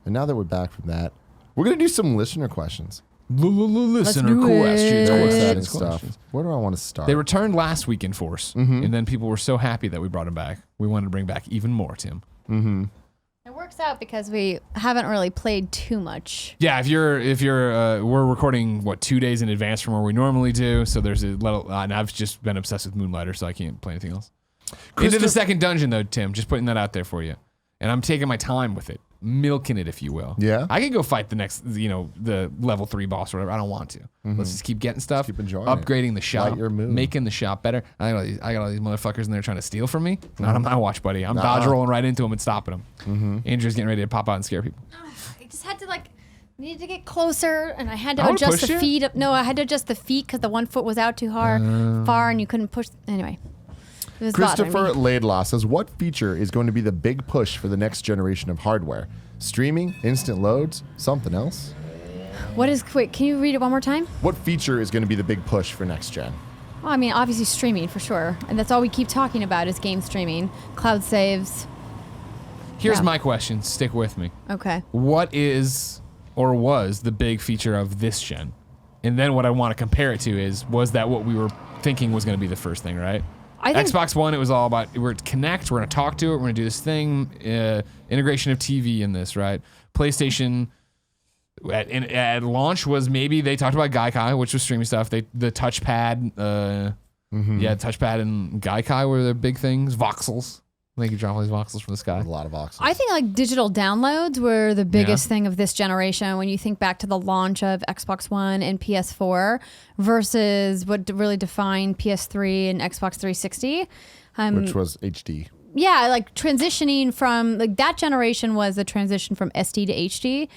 A: And now that we're back from that, we're going to do some listener questions.
D: Listener questions.
A: Where do I want to start?
D: They returned last week in force, and then people were so happy that we brought them back. We wanted to bring back even more, Tim.
E: It works out because we haven't really played too much.
D: Yeah, if you're, we're recording 2 days in advance from where we normally do, so there's a little. And I've just been obsessed with Moonlighter, so I can't play anything else. Into the second dungeon though, Tim. Just putting that out there for you, and I'm taking my time with it, milking it, if you will.
A: Yeah.
D: I could go fight the next, the level 3 boss or whatever. I don't want to. Let's just keep getting stuff,
A: keep enjoying
D: upgrading the shop,
A: Light your mood.
D: making the shop better. I got all these motherfuckers in there trying to steal from me. Not on my watch, buddy. I'm dodge rolling right into them and stopping them. Andrew's getting ready to pop out and scare people.
E: I just had to needed to get closer, and I had to adjust the feet. No, I had to adjust the feet because the one foot was out too far, and you couldn't push. Anyway.
A: Christopher Laidlaw says, what feature is going to be the big push for the next generation of hardware? Streaming, instant loads, something else?
E: Wait, can you read it one more time?
A: What feature is going to be the big push for next gen?
E: Well, I mean, obviously streaming for sure. And that's all we keep talking about is game streaming, cloud saves.
D: Here's my question. Stick with me.
E: Okay.
D: What is or was the big feature of this gen? And then what I want to compare it to is, was that what we were thinking was going to be the first thing, right? I think Xbox One, it was all about, we're going to connect, we're going to talk to it, we're going to do this thing, integration of TV in this, right? PlayStation at launch was maybe they talked about Gaikai, which was streaming stuff. The touchpad, touchpad and Gaikai were the big things. Voxels. I think you drop all these voxels from the sky.
A: A lot of voxels.
E: I think digital downloads were the biggest thing of this generation when you think back to the launch of Xbox One and PS4 versus what really defined PS3 and Xbox 360.
A: Which was HD.
E: Yeah, like transitioning from like that generation was the transition from SD to HD.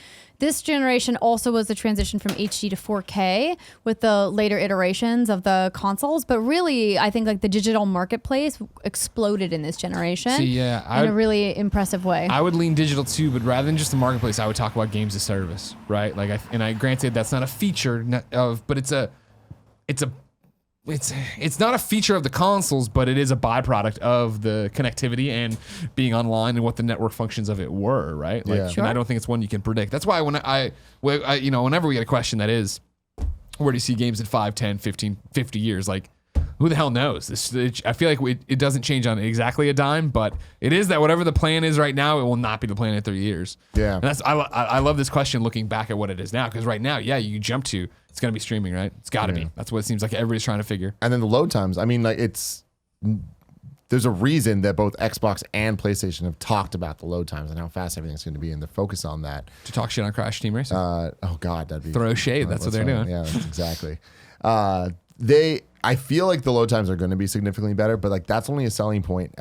E: This generation also was the transition from HD to 4K with the later iterations of the consoles. But really, I think like the digital marketplace exploded in this generation in a really impressive way.
D: I would lean digital too, but rather than just the marketplace, I would talk about games as service, right? Like, I granted that's not a feature but it's not a feature of the consoles, but it is a byproduct of the connectivity and being online and what the network functions of it were, right? Like,
A: Yeah.
E: Sure.
D: And I don't think it's one you can predict. That's why whenever we get a question that is, where do you see games in 5, 10, 15, 50 years? Like, who the hell knows? I feel like it doesn't change on exactly a dime, but it is that whatever the plan is right now, it will not be the plan in 3 years.
A: Yeah.
D: And I love this question looking back at what it is now, because right now, yeah, you jump to, it's going to be streaming, right? It's got to be. That's what it seems like everybody's trying to figure.
A: And then the load times. I mean, like there's a reason that both Xbox and PlayStation have talked about the load times and how fast everything's going to be, and the focus on that.
D: To talk shit on Crash Team Racing.
A: Oh God, that'd be
D: Throw shade. That's what they're doing.
A: Yeah, that's exactly. I feel like the load times are going to be significantly better, but like that's only a selling point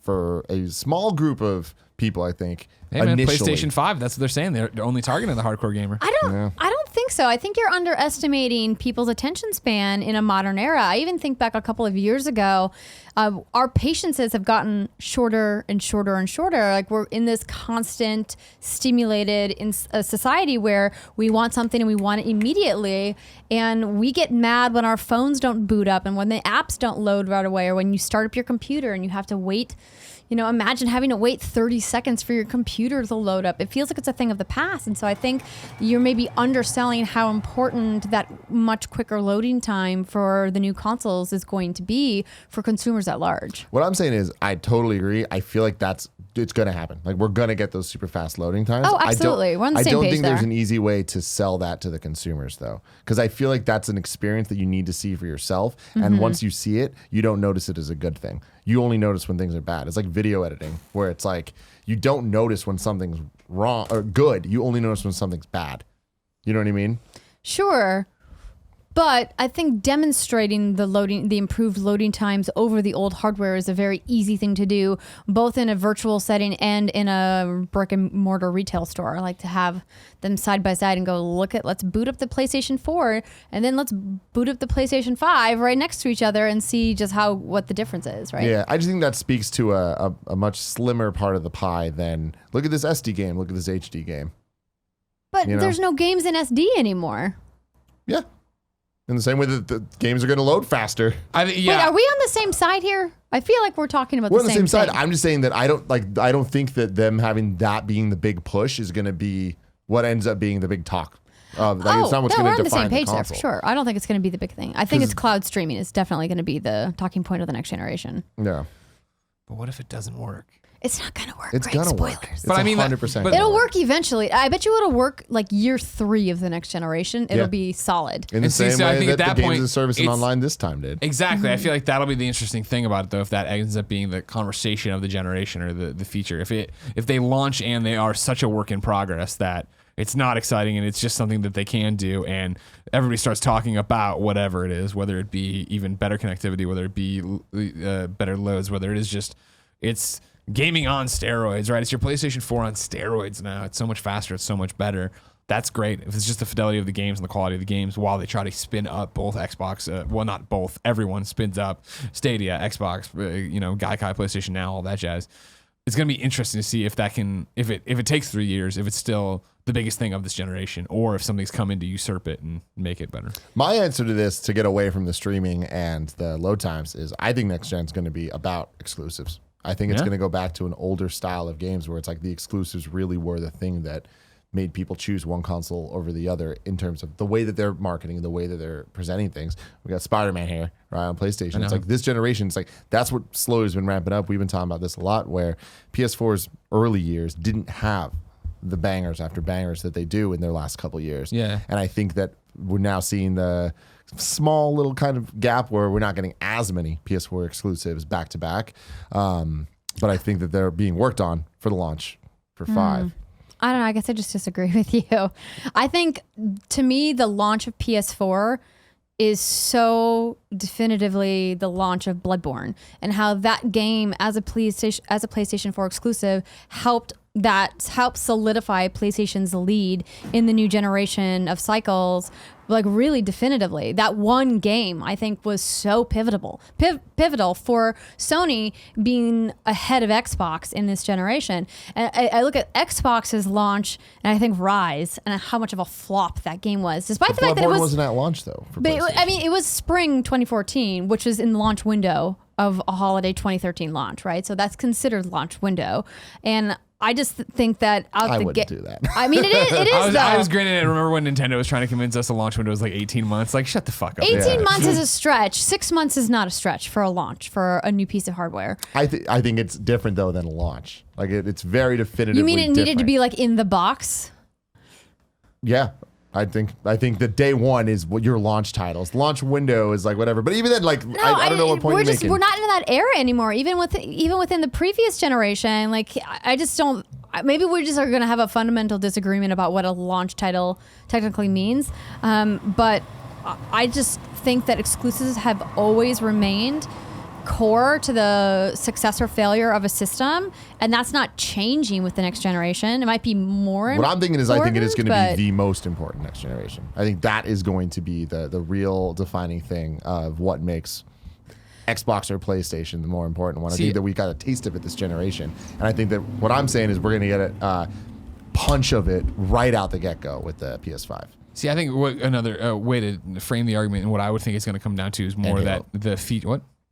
A: for a small group of people, I think.
D: Hey man,
A: initially.
D: PlayStation 5, that's what they're saying. They're only targeting the hardcore gamer.
E: I don't think so. I think you're underestimating people's attention span in a modern era. I even think back a couple of years ago, our patiences have gotten shorter and shorter and shorter. Like we're in this constant stimulated in a society where we want something and we want it immediately. And we get mad when our phones don't boot up and when the apps don't load right away, or when you start up your computer and you have to wait. Imagine having to wait 30 seconds for your computer to load up. It feels like it's a thing of the past. And so I think you're maybe underselling how important that much quicker loading time for the new consoles is going to be for consumers at large.
A: What I'm saying is I totally agree. I feel like it's going to happen. Like we're going to get those super fast loading times.
E: Oh, absolutely. We're on the same
A: I don't
E: page
A: think there's
E: there.
A: an easy way to sell that to the consumers though. Because I feel like that's an experience that you need to see for yourself. And once you see it, you don't notice it as a good thing. You only notice when things are bad. It's like video editing where it's like you don't notice when something's wrong or good. You only notice when something's bad. You know what I mean?
E: Sure. But I think demonstrating the improved loading times over the old hardware is a very easy thing to do, both in a virtual setting and in a brick and mortar retail store. I like to have them side by side and go, let's boot up the PlayStation 4 and then let's boot up the PlayStation 5 right next to each other and see just what the difference is, right?
A: Yeah, I just think that speaks to a much slimmer part of the pie than look at this SD game, look at this HD game.
E: But there's no games in SD anymore.
A: Yeah. In the same way that the games are going to load faster.
E: Wait, are we on the same side here? I feel like we're talking about
A: We're
E: the
A: on the same
E: same
A: side.
E: thing.
A: I'm just saying that I don't think that them having that being the big push is going to be what ends up being the big talk. It's not what's
E: we're
A: going
E: on
A: to
E: the same
A: define the
E: page there
A: console.
E: for sure. I don't think it's going to be the big thing. I think it's cloud streaming is definitely going to be the talking point of the next generation.
A: Yeah.
D: But what if it doesn't work?
E: It's not going to work.
A: It's
E: Great
A: going to
E: spoilers.
A: work. It's
D: But I mean,
A: 100%.
D: but-
E: It'll work eventually. I bet you it'll work like year 3 of the next generation. It'll
A: Yeah.
E: be solid.
A: In the
D: And see,
A: same
D: so I
A: way
D: think
A: that
D: at that
A: the games
D: point,
A: as a service and
D: it's-
A: online this time did.
D: Exactly. I feel like that'll be the interesting thing about it, though, if that ends up being the conversation of the generation or the feature. If they launch and they are such a work in progress that it's not exciting and it's just something that they can do, and everybody starts talking about whatever it is, whether it be even better connectivity, whether it be better loads, whether it is just it's gaming on steroids, right? It's your PlayStation 4 on steroids now. It's so much faster. It's so much better. That's great. If it's just the fidelity of the games and the quality of the games while they try to spin up both Xbox, well, not both, everyone spins up Stadia, Xbox, Gaikai, PlayStation Now, all that jazz. It's going to be interesting to see if that can, if it takes 3 years, if it's still the biggest thing of this generation, or if something's coming to usurp it and make it better.
A: My answer to this, to get away from the streaming and the load times, is I think next gen is going to be about exclusives. I think it's going to go back to an older style of games where it's like the exclusives really were the thing that made people choose one console over the other in terms of the way that they're marketing, the way that they're presenting things. We got Spider-Man here, right, on PlayStation. It's like this generation, it's like that's what slowly has been ramping up. We've been talking about this a lot, where PS4's early years didn't have the bangers after bangers that they do in their last couple years.
D: Yeah.
A: And I think that we're now seeing the small little kind of gap where we're not getting as many PS4 exclusives back to back. But I think that they're being worked on for the launch for 5.
E: I don't know. I guess I just disagree with you. I think, to me, the launch of PS4 is so definitively the launch of Bloodborne, and how that game as a PlayStation 4 exclusive helped solidify PlayStation's lead in the new generation of cycles, like really definitively. That one game, I think, was so pivotal for Sony being ahead of Xbox in this generation. And I look at Xbox's launch, and I think Rise, and how much of a flop that game was, despite the fact that it
A: wasn't at launch though.
E: But it was spring 2014, which was in the launch window of a holiday 2013 launch, right? So that's considered launch window, and I just think that
A: I wouldn't do that.
E: I mean, it is.
D: I was grinning. I remember when Nintendo was trying to convince us the launch window was like 18 months. Like, shut the fuck up.
E: 18 months is a stretch. 6 months is not a stretch for a launch for a new piece of hardware.
A: I think it's different though than a launch. Like it's very definitively.
E: You mean it needed
A: different.
E: to be like in the box?
A: Yeah. I think that day one is what your launch titles. Launch window is like whatever. But even then, like I don't know what point you're making.
E: We're not in that era anymore. Even within the previous generation, like I just don't. Maybe we just are going to have a fundamental disagreement about what a launch title technically means. But I just think that exclusives have always remained core to the success or failure of a system, and that's not changing with the next generation. It might be more
A: what I'm thinking is I think it is going to
E: be
A: be the most important next generation. I think that is going to be the real defining thing of what makes Xbox or PlayStation the more important one. I think that we got a taste of it this generation, and I think that what I'm saying is we're going to get a punch of it right out the get-go with the PS5.
D: See, I think what another way to frame the argument and what I would think it's going to come down to is more that the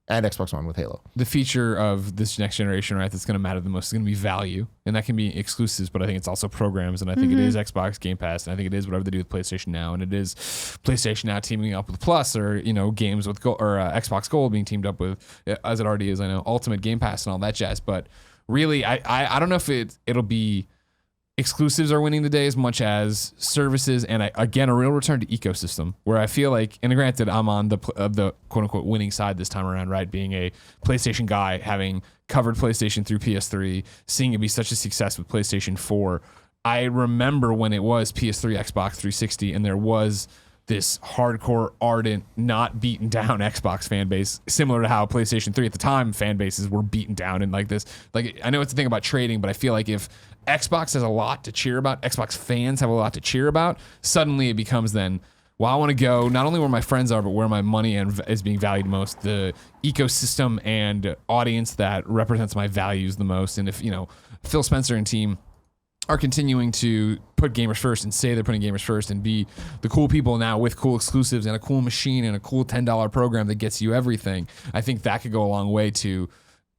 A: and Xbox One with Halo.
D: The feature of this next generation, right, that's going to matter the most is going to be value. And that can be exclusives, but I think it's also programs. And I think it is Xbox Game Pass. And I think it is whatever they do with PlayStation Now. And it is PlayStation Now teaming up with Plus, or, games with Xbox Gold being teamed up with, as it already is, I know, Ultimate Game Pass and all that jazz. But really, I don't know if it'll be exclusives are winning the day as much as services, and again a real return to ecosystem, where I feel like, and granted I'm on the quote unquote winning side this time around, right, being a PlayStation guy, having covered PlayStation through PS3, seeing it be such a success with PlayStation 4. I remember when it was PS3, Xbox 360, and there was this hardcore, ardent, not beaten down Xbox fan base, similar to how PlayStation 3 at the time fan bases were beaten down. And like this, like, I know it's a thing about trading, but I feel like if Xbox has a lot to cheer about, Xbox fans have a lot to cheer about, suddenly it becomes then, well, I want to go not only where my friends are, but where my money is being valued most, the ecosystem and audience that represents my values the most. And if, Phil Spencer and team are continuing to put gamers first and say they're putting gamers first and be the cool people now with cool exclusives and a cool machine and a cool $10 program that gets you everything, I think that could go a long way to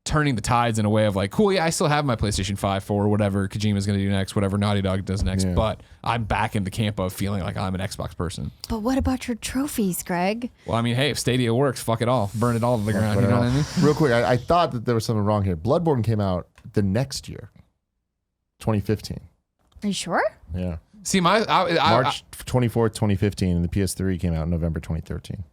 D: turning the tides in a way of like, cool, yeah, I still have my PlayStation 5 for whatever Kojima's going to do next, whatever Naughty Dog does next, but I'm back in the camp of feeling like I'm an Xbox person.
E: But what about your trophies, Greg?
D: Well, I mean, hey, if Stadia works, fuck it all. Burn it all to the ground, you know what I mean?
A: Real quick, I thought that there was something wrong here. Bloodborne came out the next year, 2015.
E: Are you sure?
A: Yeah.
D: See,
A: March 24th, 2015, and the PS3 came out in November 2013.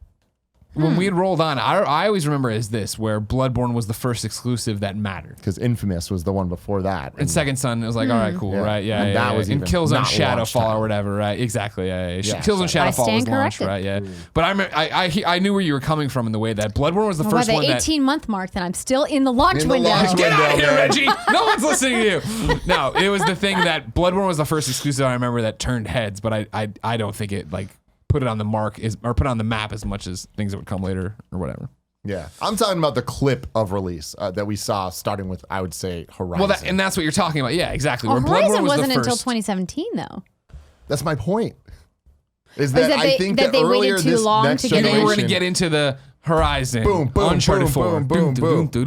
D: When we had rolled on, I always remember it as this, where Bloodborne was the first exclusive that mattered.
A: Because Infamous was the one before that.
D: And Second Son, it was like, all right, cool, right? Yeah,
A: and that was
D: and Killzone
A: Shadowfall
D: or whatever, right? Exactly, yeah.
A: Yeah,
D: Killzone Shadowfall was launched, right? Yeah. But I knew where you were coming from in the way that Bloodborne was the first one that...
E: By the 18-month mark, then I'm still in the launch window.
D: Get out of here, Reggie! No one's listening to you! No, it was the thing that Bloodborne was the first exclusive I remember that turned heads, but I don't think it, like, put it on the put it on the map as much as things that would come later or whatever.
A: Yeah, I'm talking about the clip of release that we saw, starting with, I would say, Horizon.
D: Well, and that's what you're talking about. Yeah, exactly.
E: Well, Horizon wasn't
D: until
E: 2017, though.
A: That's my point. I think
E: that they waited too long to get
D: in. We're going to get into the Horizon,
A: boom,
D: Uncharted 4,
A: boom.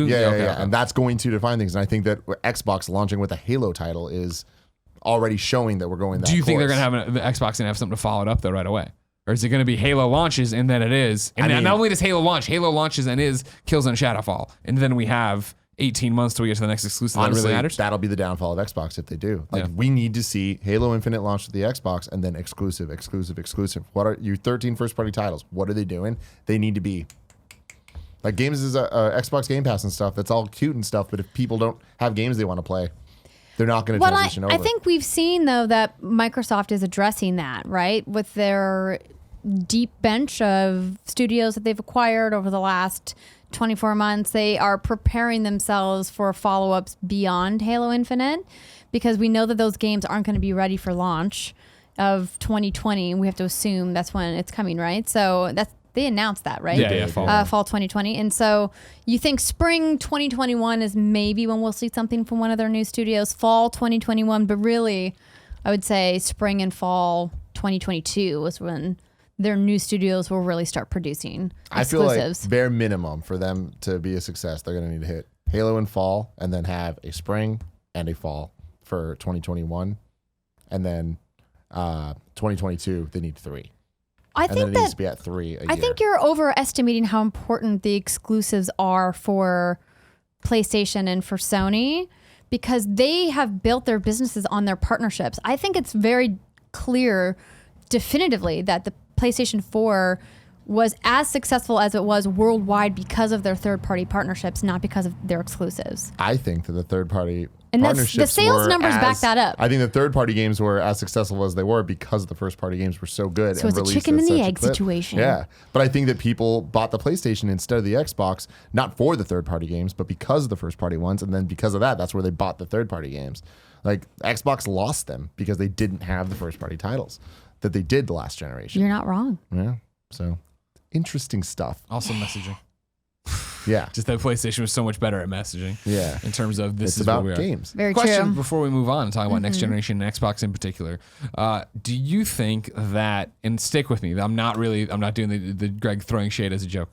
A: Yeah. And that's going to define things. And I think that Xbox launching with a Halo title is already showing that we're going that.
D: Do you think they're going to have the Xbox going to have something to follow it up though right away? Or is it going to be Halo launches and then it is? And not only does Halo launches and is Killzone Shadowfall. And then we have 18 months till we get to the next exclusive.
A: Honestly,
D: that really matters.
A: That'll be the downfall of Xbox if they do. We need to see Halo Infinite launch with the Xbox and then exclusive. What are your 13 first-party titles? What are they doing? They need to be... Like, games is Xbox Game Pass and stuff. That's all cute and stuff, but if people don't have games they want to play... They're not going to transition over.
E: I think we've seen, though, that Microsoft is addressing that, right? With their deep bench of studios that they've acquired over the last 24 months. They are preparing themselves for follow-ups beyond Halo Infinite, because we know that those games aren't going to be ready for launch of 2020. We have to assume that's when it's coming, right? So they announced that, right?
D: Yeah,
E: fall 2020. And so you think spring 2021 is maybe when we'll see something from one of their new studios, fall 2021, but really I would say spring and fall 2022 is when their new studios will really start producing exclusives.
A: I feel like bare minimum for them to be a success, they're going to need to hit Halo in fall and then have a spring and a fall for 2021. And then 2022, they need 3.
E: I
A: and
E: think
A: then it needs to be at 3 a year.
E: I think you're overestimating how important the exclusives are for PlayStation and for Sony, because they have built their businesses on their partnerships. I think it's very clear definitively that the PlayStation 4 was as successful as it was worldwide because of their third-party partnerships, not because of their exclusives.
A: I think that the third-party
E: And
A: partnerships
E: the sales
A: were
E: numbers back that up.
A: I think the third-party games were as successful as they were because the first-party games were so good.
E: So
A: and
E: it's a
A: released
E: chicken
A: at
E: and the
A: such a
E: egg
A: clip.
E: situation.
A: Yeah, but I think that people bought the PlayStation instead of the Xbox, not for the third-party games, but because of the first-party ones, and then because of that, that's where they bought the third-party games. Like Xbox lost them because they didn't have the first-party titles that they did the last generation.
E: You're not wrong.
A: Yeah, so interesting stuff.
D: Also messaging.
A: Yeah,
D: Just that PlayStation was so much better at messaging.
A: yeah.
D: In terms of this
A: It's
D: is
A: about
D: where we are.
A: games.
E: Very
D: Question
E: true.
D: before we move on and talk about next generation and Xbox in particular. Do you think that, and stick with me, I'm not doing the Greg throwing shade as a joke.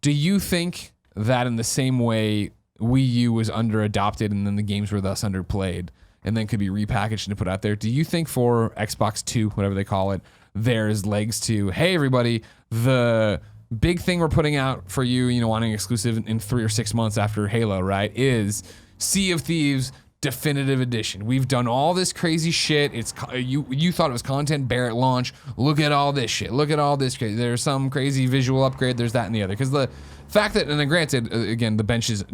D: Do you think that in the same way Wii U was under-adopted and then the games were thus underplayed and then could be repackaged and put out there, do you think for Xbox 2, whatever they call it, there's legs to, hey, everybody, the big thing we're putting out for you, wanting exclusive in 3 or 6 months after Halo, right, is Sea of Thieves Definitive Edition. We've done all this crazy shit. It's you thought it was content bare at launch. Look at all this shit. Look at all this crazy. There's some crazy visual upgrade. There's that and the other. Because the fact that, and then granted, again, the bench is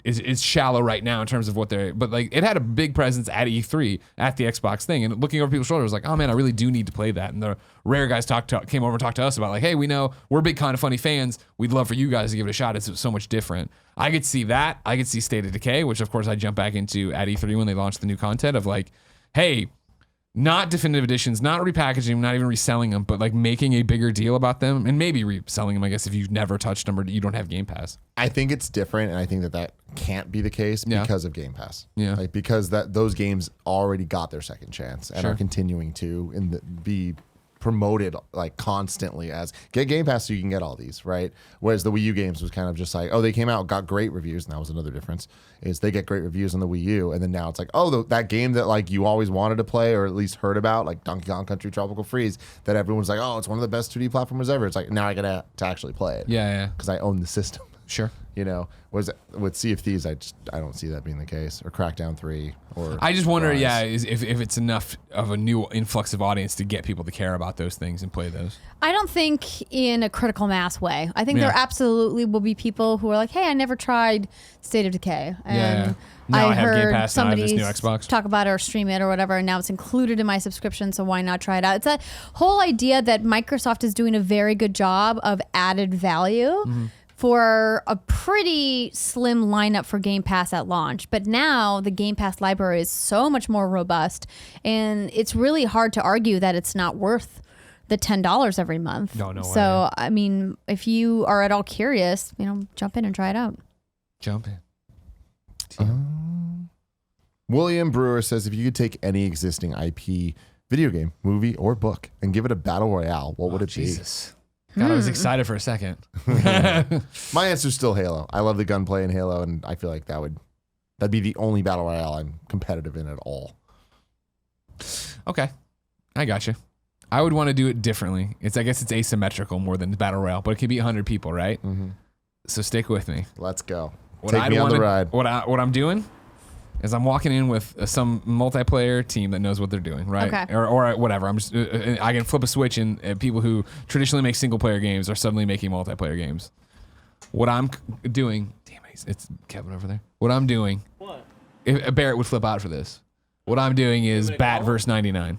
D: it's shallow right now in terms of what they're, but like it had a big presence at E3 at the Xbox thing, and looking over people's shoulders, like, oh man, I really do need to play that. And the Rare guys came over and talked to us about like, hey, we know we're big Kind of Funny fans. We'd love for you guys to give it a shot. It's so much different. I could see that. I could see State of Decay, which of course I jump back into at E3 when they launched the new content of like, hey, not definitive editions, not repackaging them, not even reselling them, but like making a bigger deal about them and maybe reselling them, I guess, if you've never touched them or you don't have Game Pass.
A: I think it's different, and I think that can't be the case because of Game Pass.
D: Yeah.
A: Like because those games already got their second chance and
D: Sure.
A: are continuing to be promoted like constantly as get Game Pass so you can get all these, right? Whereas the Wii U games was kind of just like, oh, they came out, got great reviews, and that was another difference, is they get great reviews on the Wii U, and then now it's like, oh, that game that like you always wanted to play or at least heard about, like Donkey Kong Country Tropical Freeze, that everyone's like, oh, it's one of the best 2D platformers ever. It's like, now I gotta to actually play it.
D: Yeah.
A: Because I own the system.
D: Sure.
A: Was with Sea of Thieves, I don't see that being the case, or Crackdown 3, or
D: I just wonder,
A: Rise.
D: if it's enough of a new influx of audience to get people to care about those things and play those.
E: I don't think in a critical mass way. I think
D: Yeah.
E: there absolutely will be people who are like, hey, I never tried State of Decay. And
D: Now I have Game
E: heard
D: Pass, now I have this
E: somebody
D: new Xbox.
E: talk about it or stream it or whatever, and now it's included in my subscription, so why not try it out? It's that whole idea that Microsoft is doing a very good job of added value for a pretty slim lineup for Game Pass at launch. But now the Game Pass library is so much more robust, and it's really hard to argue that it's not worth the $10 every month.
D: No way.
E: So, I mean, if you are at all curious, jump in and try it out.
D: Jump in.
A: William Brewer says, if you could take any existing IP, video game, movie, or book, and give it a battle royale, what would it
D: Jesus. God, I was excited for a second.
A: be? My answer is still Halo. I love the gunplay in Halo, and I feel like that'd be the only battle royale I'm competitive in at all.
D: Okay. I got you. I would want to do it differently. I guess it's asymmetrical more than battle royale, but it could be 100 people, right?
A: Mm-hmm.
D: So stick with me.
A: Let's go.
D: What
A: Take
D: I'd
A: me on the
D: wanna-
A: ride.
D: What I'm doing is I'm walking in with some multiplayer team that knows what they're doing, right?
E: Okay.
D: Or whatever. I'm just I can flip a switch and people who traditionally make single player games are suddenly making multiplayer games. What I'm doing, damn it, it's Kevin over there. What I'm doing,
B: What?
D: if Barrett would flip out for this. What I'm doing is Bat vs 99,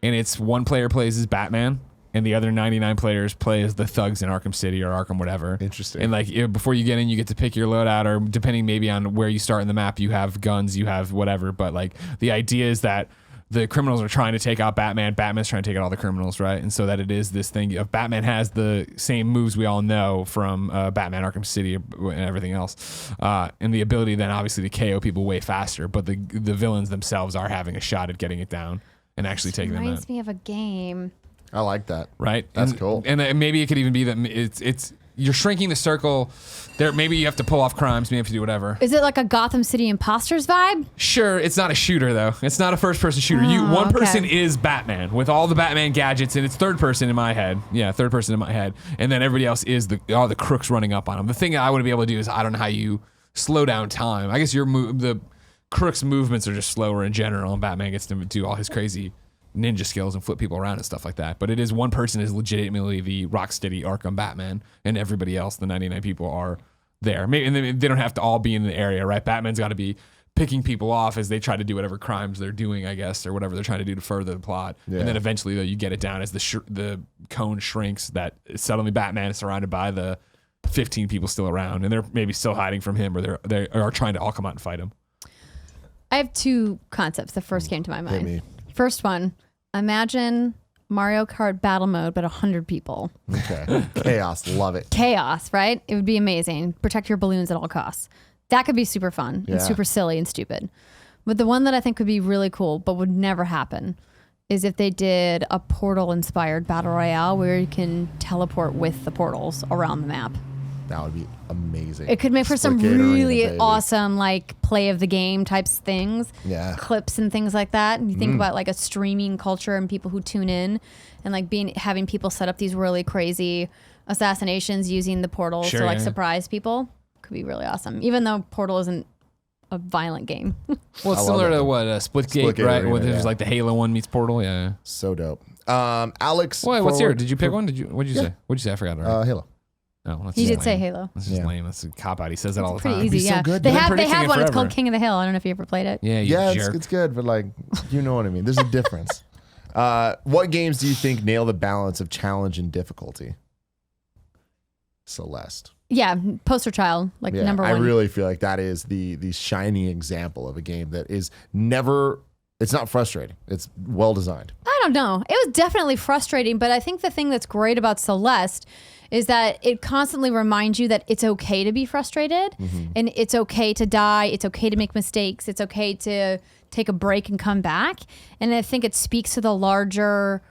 D: and it's one player plays as Batman, and the other 99 players play as the thugs in Arkham City or Arkham whatever.
A: Interesting.
D: And like before you get in, you get to pick your loadout, or depending maybe on where you start in the map, you have guns, you have whatever. But like the idea is that the criminals are trying to take out Batman. Batman's trying to take out all the criminals, right? And so that it is this thing of Batman has the same moves we all know from Batman Arkham City and everything else. And the ability then obviously to KO people way faster. But the villains themselves are having a shot at getting it down and actually taking them out.
E: Reminds me of a game.
A: I like that.
D: Right?
A: That's cool.
D: And maybe it could even be that it's you're shrinking the circle. There, maybe you have to pull off crimes. Maybe you have to do whatever.
E: Is it like a Gotham City Imposters vibe?
D: Sure, it's not a shooter though. It's not a first-person shooter. One person is Batman with all the Batman gadgets, and it's third person in my head. Yeah, third person in my head, and then everybody else is all the crooks running up on him. The thing I would be able to do is I don't know how you slow down time. I guess the crooks' movements are just slower in general, and Batman gets to do all his crazy ninja skills and flip people around and stuff like that. But it is one person is legitimately the Rocksteady Arkham Batman, and everybody else, the 99 people, are there. Maybe and they don't have to all be in the area, right? Batman's got to be picking people off as they try to do whatever crimes they're doing, I guess, or whatever they're trying to do to further the plot.
A: Yeah.
D: And then eventually, though, you get it down as the cone shrinks. That suddenly Batman is surrounded by the 15 people still around, and they're maybe still hiding from him, or they are trying to all come out and fight him.
E: I have two concepts that first came to my mind.
A: me.
E: First one, imagine Mario Kart battle mode, but 100 people.
A: Okay. Chaos. Love it.
E: Chaos, right? It would be amazing. Protect your balloons at all costs. That could be super fun
A: Yeah.
E: and super silly and stupid. But the one that I think would be really cool, but would never happen, is if they did a Portal-inspired battle royale where you can teleport with the portals around the map.
A: That would be amazing.
E: It could make for some
A: Splitgate Arena,
E: really
A: baby.
E: awesome, like, play of the game types things.
A: Yeah.
E: Clips and things like that. And you think about like a streaming culture and people who tune in, and like having people set up these really crazy assassinations using the portals
D: Sure,
E: to like
D: yeah.
E: surprise people. Could be really awesome. Even though Portal isn't a violent game.
D: Well,
A: I
D: it's
A: love
D: similar
A: that.
D: to what Splitgate,
A: Splitgate
D: right?
A: Arena,
D: Where there's
A: yeah.
D: like the Halo one meets Portal. Yeah.
A: So dope. Alex.
D: Wait, what's
A: forward-
D: yours? Did you pick one? What'd you say? What'd you say? I forgot already.
A: Halo.
D: Oh, that's
E: He
D: just
E: did say
D: lame.
E: Halo.
D: That's just
A: Yeah.
D: lame. That's a cop out. He says that all the
E: Pretty
D: time.
E: easy,
A: so
E: yeah.
A: good.
E: They
A: They've been
E: have
D: predicting it
E: one. It's called
D: forever.
E: King of the Hill. I don't know if you ever played it.
D: Yeah, you
A: Yeah,
D: jerk.
A: it's good, but like, you know what I mean. There's a difference. What games do you think nail the balance of challenge and difficulty? Celeste.
E: Yeah, poster child, like
A: Yeah,
E: number one.
A: I really feel like that is the shining example of a game that is never. It's not frustrating. It's well designed.
E: I don't know. It was definitely frustrating, but I think the thing that's great about Celeste is that it constantly reminds you that it's okay to be frustrated and it's okay to die. It's okay to make mistakes. It's okay to take a break and come back. And I think it speaks to the larger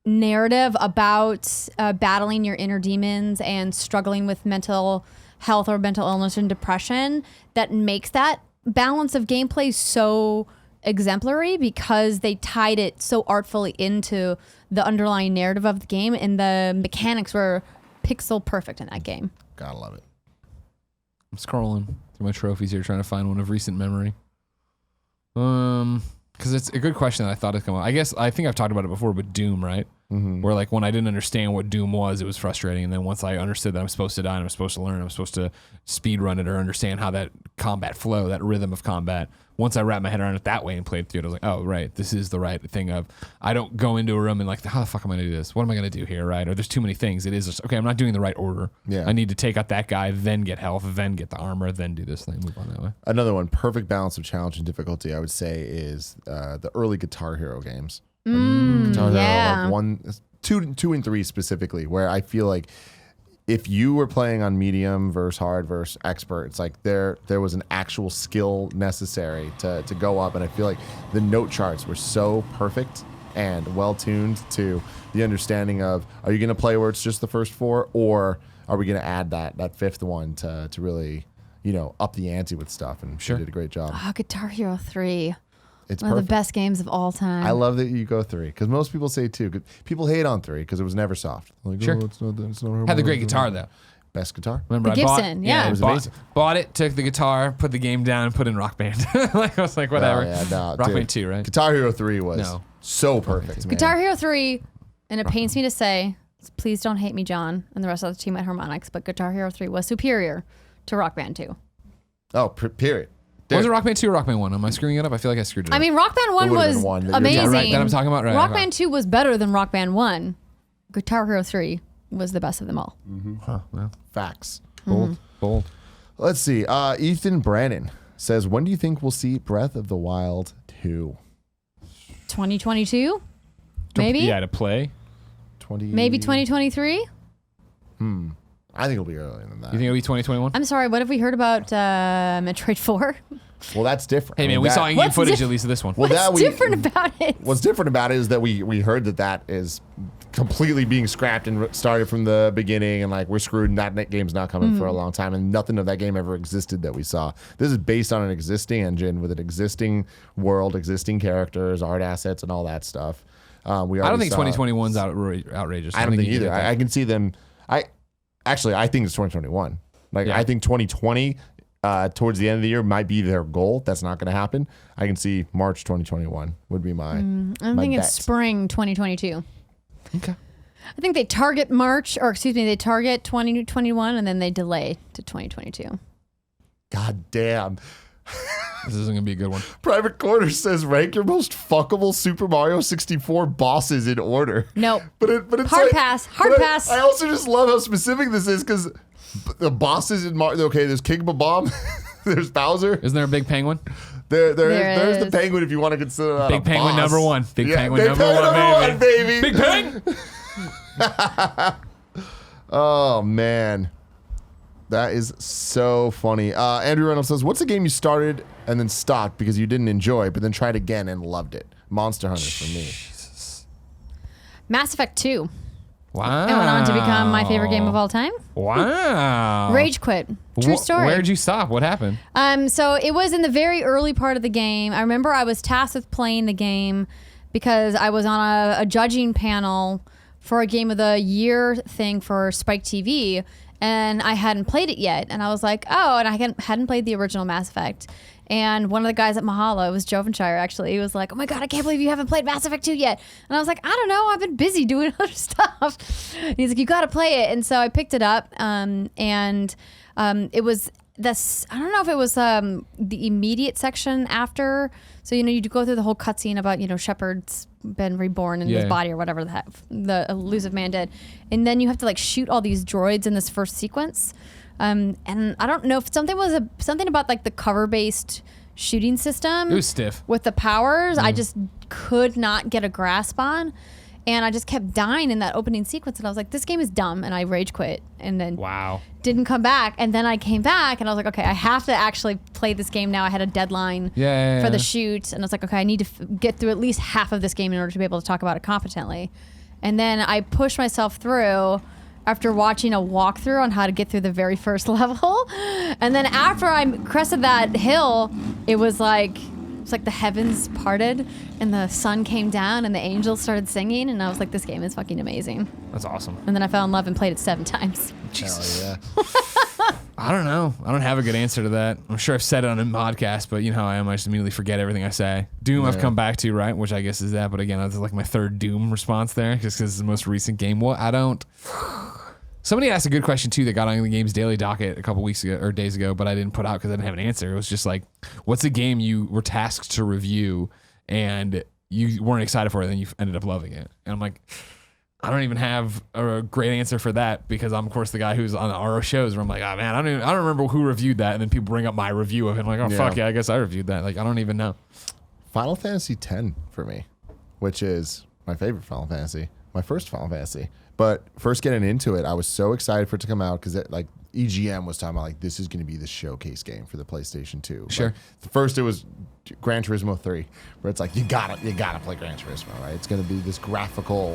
E: narrative about battling your inner demons and struggling with mental health or mental illness and depression that makes that balance of gameplay so exemplary, because they tied it so artfully into the underlying narrative of the game, and the mechanics were pixel perfect in that game.
A: Gotta love it.
D: I'm scrolling through my trophies here, trying to find one of recent memory. Because it's a good question that I thought had come up. I think I've talked about it before, but Doom, right? Where like when I didn't understand what Doom was, it was frustrating. And then once I understood that I'm supposed to die and I'm supposed to learn, I'm supposed to speed run it or understand how that combat flow, that rhythm of combat. Once I wrapped my head around it that way and played through it, I was like, oh, right, this is the right thing of, I don't go into a room and like, how the fuck am I going to do this? What am I going to do here, right? Or there's too many things. It is just, okay, I'm not doing the right order.
A: Yeah.
D: I need to take out that guy, then get health, then get the armor, then do this thing, move on that way.
A: Another one, perfect balance of challenge and difficulty, I would say, is the early Guitar Hero games. Guitar
E: yeah.
A: Hero, like 2 and 3 specifically, where I feel like if you were playing on medium versus hard versus expert, it's like there was an actual skill necessary to go up, and I feel like the note charts were so perfect and well tuned to the understanding of, are you going to play where it's just the first 4, or are we going to add that fifth one to really, up the ante with stuff? And she did a great job.
E: Oh, Guitar Hero 3.
A: It's
E: One of
A: perfect.
E: the best games of all time.
A: I love that you go 3, because most people say 2. People hate on 3 because it was never soft. Like,
D: Sure.
A: oh, it's not
D: Had the great guitar though.
A: Best guitar.
D: Remember,
E: The
D: I bought,
E: Gibson, yeah.
A: It was
D: bought,
A: amazing.
D: bought it, took the guitar, put the game down, and put in Rock Band. Like I was like, whatever.
A: Oh, yeah, no,
D: Rock
A: dude.
D: Band 2, right?
A: Guitar Hero 3 was
D: No.
A: so perfect, man.
E: Guitar Hero 3, and it pains me to say, please don't hate me, John, and the rest of the team at Harmonix, but Guitar Hero 3 was superior to Rock Band 2.
A: Oh, period.
D: Was it Rock Band 2 or Rock Band 1? Am I screwing it up? I feel like I screwed it up.
E: I mean, Rock Band 1
A: would've
E: was
A: been one that you're-
E: amazing.
A: Yeah,
D: right, that I'm talking about, right,
E: Rock
D: okay.
E: Band 2 was better than Rock Band 1. Guitar Hero 3 was the best of them all.
D: Huh, well,
A: Facts.
D: bold.
A: Let's see. Ethan Brannon says, when do you think we'll see Breath of the Wild 2?
E: 2022? Maybe?
D: Yeah, to play.
E: Maybe 2023?
A: I think it'll be earlier than that.
D: You think it'll be 2021?
E: I'm sorry, what have we heard about Metroid 4?
A: Well, that's different.
D: Hey, man, we saw in-game footage at least of this one.
A: Well,
E: What's different about it?
A: What's different about it is that we heard that is completely being scrapped and started from the beginning, and like we're screwed, and that game's not coming for a long time, and nothing of that game ever existed that we saw. This is based on an existing engine with an existing world, existing characters, art assets, and all that stuff. I
D: don't think 2021's outrageous.
A: I don't think either. I can see them. I think it's 2021. I think 2020 towards the end of the year might be their goal. That's not going to happen. I can see March 2021 would be my.
E: I'm thinking it's spring 2022.
D: Okay.
E: I think they target they target 2021 and then they delay to 2022.
A: God damn.
D: This isn't going to be a good one.
A: Private Corner says rank your most fuckable Super Mario 64 bosses in order.
E: Nope.
A: But it's
E: Hard pass.
A: I also just love how specific this is because the bosses in Mario. Okay, there's King Bomb, there's Bowser.
D: Isn't there a big penguin?
A: There's the penguin if you want to consider that
D: big
A: a
D: penguin
A: boss.
D: number one. Big penguin number
A: one, baby.
D: Big peng.
A: Oh man. That is so funny. Andrew Reynolds says, what's a game you started and then stopped because you didn't enjoy, but then tried again and loved it? Monster Hunter for me.
E: Mass Effect 2.
D: Wow.
E: It went on to become my favorite game of all time.
D: Wow.
E: Rage quit. True story.
D: Where'd you stop? What happened?
E: So it was in the very early part of the game. I remember I was tasked with playing the game because I was on a judging panel for a Game of the Year thing for Spike TV. And I hadn't played it yet. And I was like, oh, and I hadn't played the original Mass Effect. And one of the guys at Mahalo, it was Jovenshire actually, he was like, oh my God, I can't believe you haven't played Mass Effect 2 yet. And I was like, I don't know, I've been busy doing other stuff. And he's like, you got to play it. And so I picked it up. It was this, I don't know if it was the immediate section after. So, you go through the whole cutscene about, Shepard's been reborn in his body or whatever the elusive man did. And then you have to shoot all these droids in this first sequence. And I don't know if something about the cover-based shooting system.
D: It was stiff.
E: With the powers, I just could not get a grasp on. And I just kept dying in that opening sequence. And I was like, this game is dumb. And I rage quit. And then didn't come back. And then I came back and I was like, okay, I have to actually play this game now. I had a deadline for the shoot. And I was like, okay, I need to get through at least half of this game in order to be able to talk about it competently. And then I pushed myself through after watching a walkthrough on how to get through the very first level. And then after I crested that hill, it was like the heavens parted and the sun came down and the angels started singing. And I was like, this game is fucking amazing.
D: That's awesome.
E: And then I fell in love and played it 7 times.
A: Jesus. Hell yeah.
D: I don't know. I don't have a good answer to that. I'm sure I've said it on a podcast, but you know how I am. I just immediately forget everything I say. Doom I've come back to, right? Which I guess is that. But again, that's like my third Doom response there just because it's the most recent game. Well, I don't... Somebody asked a good question too that got on the Games Daily docket a couple weeks ago or days ago, but I didn't put out because I didn't have an answer. It was just like, what's a game you were tasked to review and you weren't excited for it, and then you ended up loving it? And I'm like, I don't even have a great answer for that because I'm of course the guy who's on our shows where I'm like, oh man, I don't remember who reviewed that, and then people bring up my review of it. I'm like, oh fuck yeah, I guess I reviewed that. Like I don't even know.
A: Final Fantasy X for me, which is my favorite Final Fantasy, my first Final Fantasy. But first getting into it, I was so excited for it to come out because EGM was talking about this is going to be the showcase game for the PlayStation 2.
D: Sure.
A: First it was Gran Turismo 3, where it's like you gotta play Gran Turismo, right? It's going to be this graphical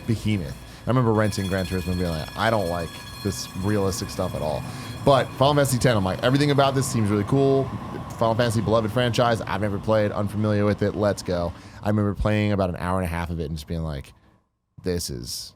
A: behemoth. I remember renting Gran Turismo and being like, I don't like this realistic stuff at all. But Final Fantasy X, I'm like, everything about this seems really cool. Final Fantasy, beloved franchise. I've never played, unfamiliar with it. Let's go. I remember playing about an hour and a half of it and just being like, this is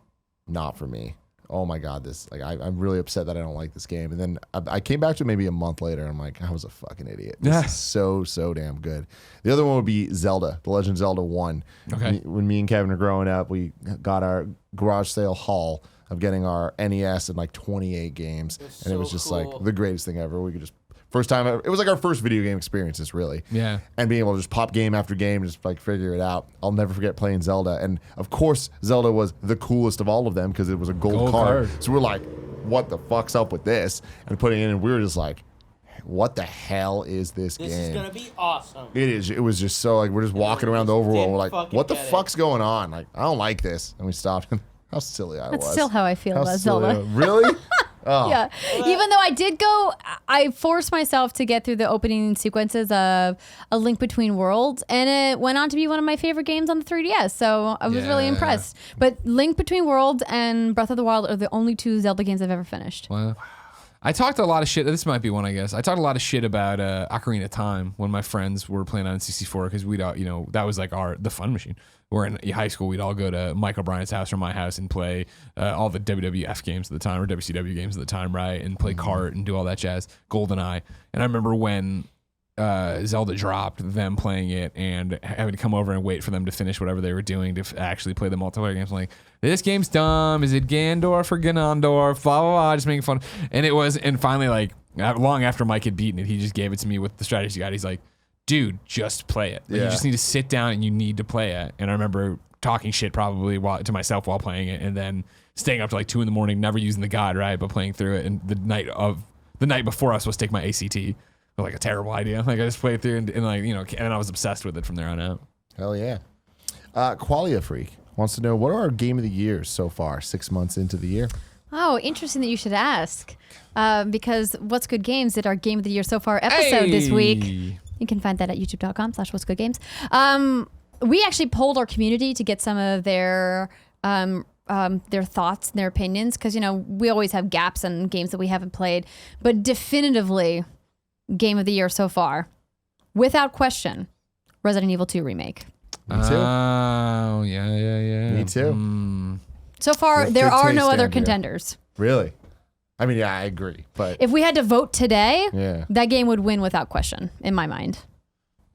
A: not for me. Oh my God, I'm really upset that I don't like this game. And then I came back to it maybe a month later. And I'm like, I was a fucking idiot. This is so damn good. The other one would be Zelda, The Legend of Zelda 1.
D: Okay.
A: When me and Kevin are growing up, we got our garage sale haul of getting our NES and 28 games. And it was just the greatest thing ever. We could just First time ever, it was like our first video game experiences, really.
D: Yeah.
A: And being able to just pop game after game, just like figure it out. I'll never forget playing Zelda. And of course, Zelda was the coolest of all of them because it was a gold card. So we're like, what the fuck's up with this? And putting it in, and we were just like, what the hell is this game?
B: This is gonna be awesome.
A: It is. It was just so like we're just walking around the overworld. We're like,
B: fucking
A: what the
B: get it.
A: fuck's going on? Like, I don't like this. And we stopped. How silly I was.
E: That's still how I feel about
A: silly
E: Zelda.
A: Really? Oh.
E: Yeah. Even though I forced myself to get through the opening sequences of A Link Between Worlds, and it went on to be one of my favorite games on the 3DS. So I was really impressed. But Link Between Worlds and Breath of the Wild are the only 2 Zelda games I've ever finished.
D: Wow. I talked a lot of shit. This might be one, I guess. I talked a lot of shit about Ocarina of Time when my friends were playing on N64 because we'd all, that was like the fun machine. We're in high school. We'd all go to Michael Bryant's house or my house and play all the WWF games at the time or WCW games at the time, right? And play kart and do all that jazz. GoldenEye. And I remember when Zelda dropped, them playing it and having to come over and wait for them to finish whatever they were doing to actually play the multiplayer games. I'm like, this game's dumb. Is it Ganondorf or Ganondorf? Blah, blah, blah. Just making fun. And it was, and finally, like, long after Mike had beaten it, he just gave it to me with the strategy guide. He's like, dude, just play it. Like, you just need to sit down and you need to play it. And I remember talking shit probably to myself while playing it and then staying up to like 2 a.m, never using the guide, right? But playing through it. And the night before I was supposed to take my ACT. Like a terrible idea. Like I just played through and like, and I was obsessed with it from there on out.
A: Hell yeah. Qualia Freak wants to know, what are our game of the years so far, 6 months into the year?
E: Oh, interesting that you should ask. Because What's Good Games did our Game of the Year so far episode this week. You can find that at youtube.com/what'sgoodgames. We actually polled our community to get some of their thoughts and their opinions because, we always have gaps in games that we haven't played. But definitively, Game of the Year so far, without question, Resident Evil 2 Remake.
A: Me too.
D: Oh, yeah.
A: Me too.
E: So far, there are no other contenders.
A: Really? I mean, yeah, I agree. But
E: if we had to vote today,
A: yeah,
E: that game would win without question, in my mind.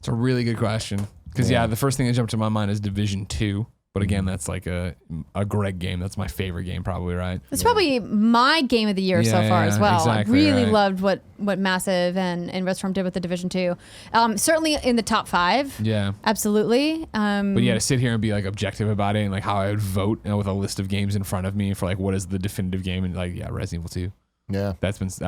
D: It's a really good question. Because, the first thing that jumped to my mind is Division 2. But again, that's like a Greg game. That's my favorite game, probably, right?
E: It's probably my game of the year so far as well.
D: Exactly,
E: I really loved what Massive and Restorm did with the Division 2. Certainly in the top 5.
D: Yeah.
E: Absolutely.
D: But yeah, to sit here and be like objective about it and like how I would vote with a list of games in front of me for like what is the definitive game and like, Resident Evil 2.
A: Yeah,
D: that's been it's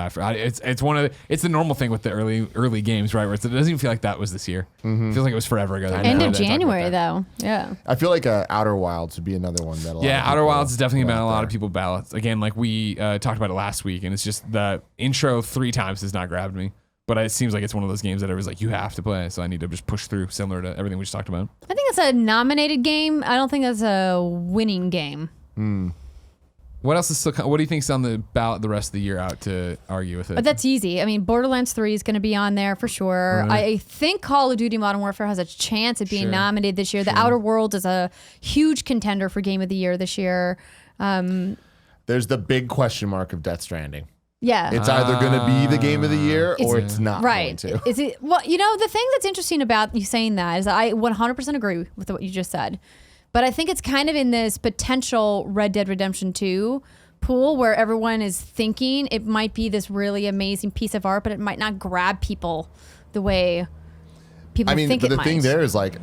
D: the normal thing with the early games, right? Where it doesn't even feel like that was this year. It feels like it was forever ago.
E: End of January though. Yeah.
A: I feel like Outer Wilds would be another one that.
D: Outer Wilds has definitely been a lot of people ballots. Again, like we talked about it last week, and it's just the intro 3 times has not grabbed me. But it seems like it's one of those games that I was like, you have to play. So I need to just push through, similar to everything we just talked about.
E: I think it's a nominated game. I don't think that's a winning game.
D: What else is still? What do you think's on the ballot the rest of the year out to argue with it?
E: But that's easy. I mean, Borderlands 3 is going to be on there for sure. Right. I think Call of Duty Modern Warfare has a chance at being nominated this year. The Outer Worlds is a huge contender for Game of the Year this year.
A: There's the big question mark of Death Stranding.
E: Yeah.
A: It's either going to be the game of the year or it's not
E: going
A: to.
E: Is it? Well, the thing that's interesting about you saying that is I 100% agree with what you just said. But I think it's kind of in this potential Red Dead Redemption 2 pool where everyone is thinking it might be this really amazing piece of art, but it might not grab people the way people think it might.
A: But the thing there is like,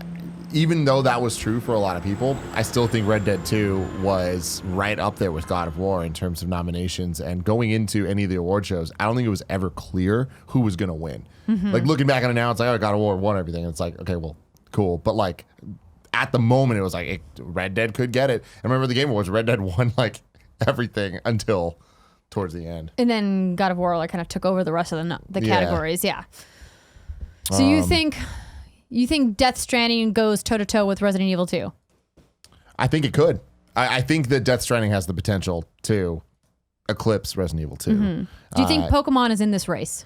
A: even though that was true for a lot of people, I still think Red Dead 2 was right up there with God of War in terms of nominations. And going into any of the award shows, I don't think it was ever clear who was going to win. Like looking back on it now, it's like, God of War won everything. And it's like, okay, well, cool. But like at the moment, it was like Red Dead could get it. I remember the Game Awards, Red Dead won like everything until towards the end.
E: And then God of War like kind of took over the rest of the categories. Yeah. So you think Death Stranding goes toe to toe with Resident Evil 2?
A: I think it could. I think that Death Stranding has the potential to eclipse Resident Evil 2.
E: Do you think Pokemon is in this race?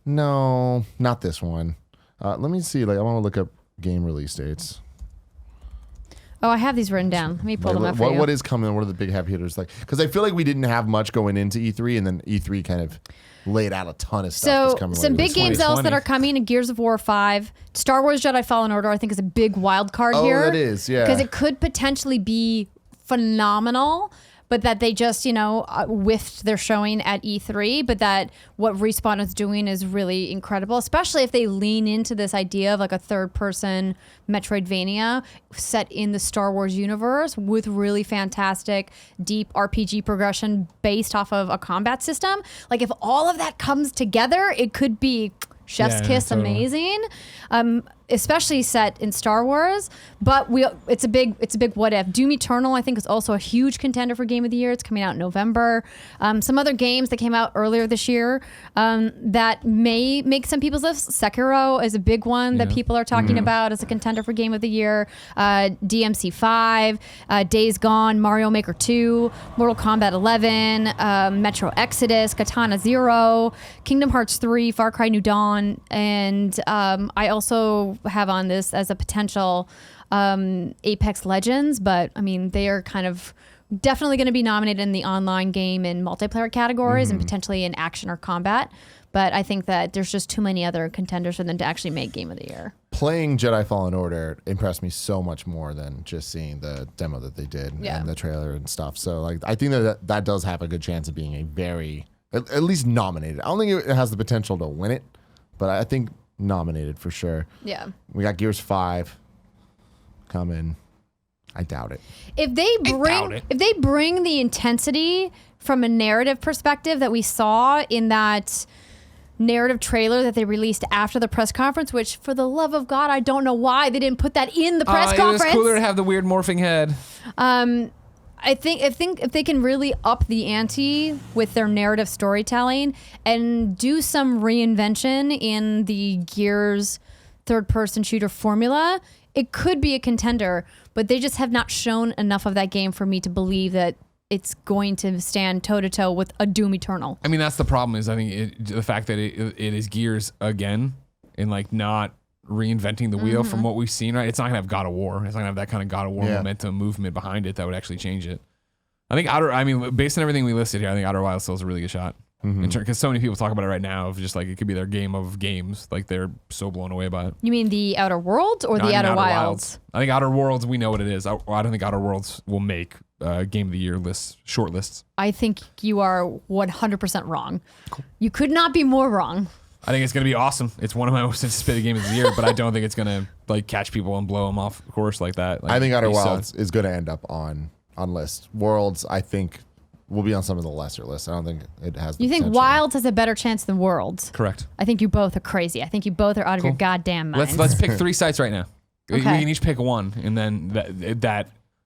A: No, not this one. Let me see. Like I want to look up game release dates.
E: Oh, I have these written down. Let me pull them up for you.
A: What is coming? What are the big heavy hitters like? Because I feel like we didn't have much going into E3, and then E3 kind of laid out a ton of stuff.
E: So some big games else that are coming: Gears of War 5, Star Wars Jedi Fallen Order. I think is a big wild card here.
A: Oh, it is, yeah.
E: Because it could potentially be phenomenal, but that they just, whiffed their showing at E3, but that what Respawn is doing is really incredible, especially if they lean into this idea of like a third-person Metroidvania set in the Star Wars universe with really fantastic, deep RPG progression based off of a combat system. Like if all of that comes together, it could be chef's kiss, totally. Amazing. Especially set in Star Wars, but it's a big what if. Doom Eternal, I think, is also a huge contender for Game of the Year. It's coming out in November. Some other games that came out earlier this year that may make some people's lists. Sekiro is a big one that people are talking about as a contender for Game of the Year. DMC 5, Days Gone, Mario Maker 2, Mortal Kombat 11, Metro Exodus, Katana Zero, Kingdom Hearts 3, Far Cry New Dawn, and I also have on this as a potential Apex Legends, but I mean they are kind of definitely going to be nominated in the online game and multiplayer categories and potentially in action or combat, but I think that there's just too many other contenders for them to actually make Game of the Year.
A: Playing Jedi Fallen Order impressed me so much more than just seeing the demo that they did and the trailer and stuff, so like I think that does have a good chance of being a very at least nominated. I don't think it has the potential to win it, but I think nominated for sure.
E: Yeah.
A: We got Gears 5 coming. I doubt it.
E: If they bring the intensity from a narrative perspective that we saw in that narrative trailer that they released after the press conference, which for the love of God, I don't know why they didn't put that in the press conference.
D: It was cooler to have the weird morphing head.
E: I think if they can really up the ante with their narrative storytelling and do some reinvention in the Gears third-person shooter formula, it could be a contender, but they just have not shown enough of that game for me to believe that it's going to stand toe-to-toe with a Doom Eternal.
D: I mean, that's the problem is I think the fact that it is Gears again and like not reinventing the wheel from what we've seen, right? It's not gonna have God of War. It's not gonna have that kind of God of War momentum movement behind it that would actually change it. I think based on everything we listed here, I think Outer Wilds still is a really good shot. Because so many people talk about it right now of just like it could be their game of games. Like they're so blown away by it.
E: You mean the Outer Worlds or the Outer Wilds?
D: I think Outer Worlds, we know what it is. I don't think Outer Worlds will make Game of the Year lists, short lists.
E: I think you are 100% wrong. Cool. You could not be more wrong.
D: I think it's going to be awesome. It's one of my most anticipated games of the year, but I don't think it's going to like catch people and blow them off course like that. Like,
A: I think Outer Wilds is going to end up on lists. Worlds, I think, will be on some of the lesser lists. I don't think it has the potential.
E: Think Wilds has a better chance than Worlds?
D: Correct.
E: I think you both are crazy. I think you both are out of your goddamn minds.
D: Let's pick 3 sites right now.
E: Okay.
D: We can each pick one, and then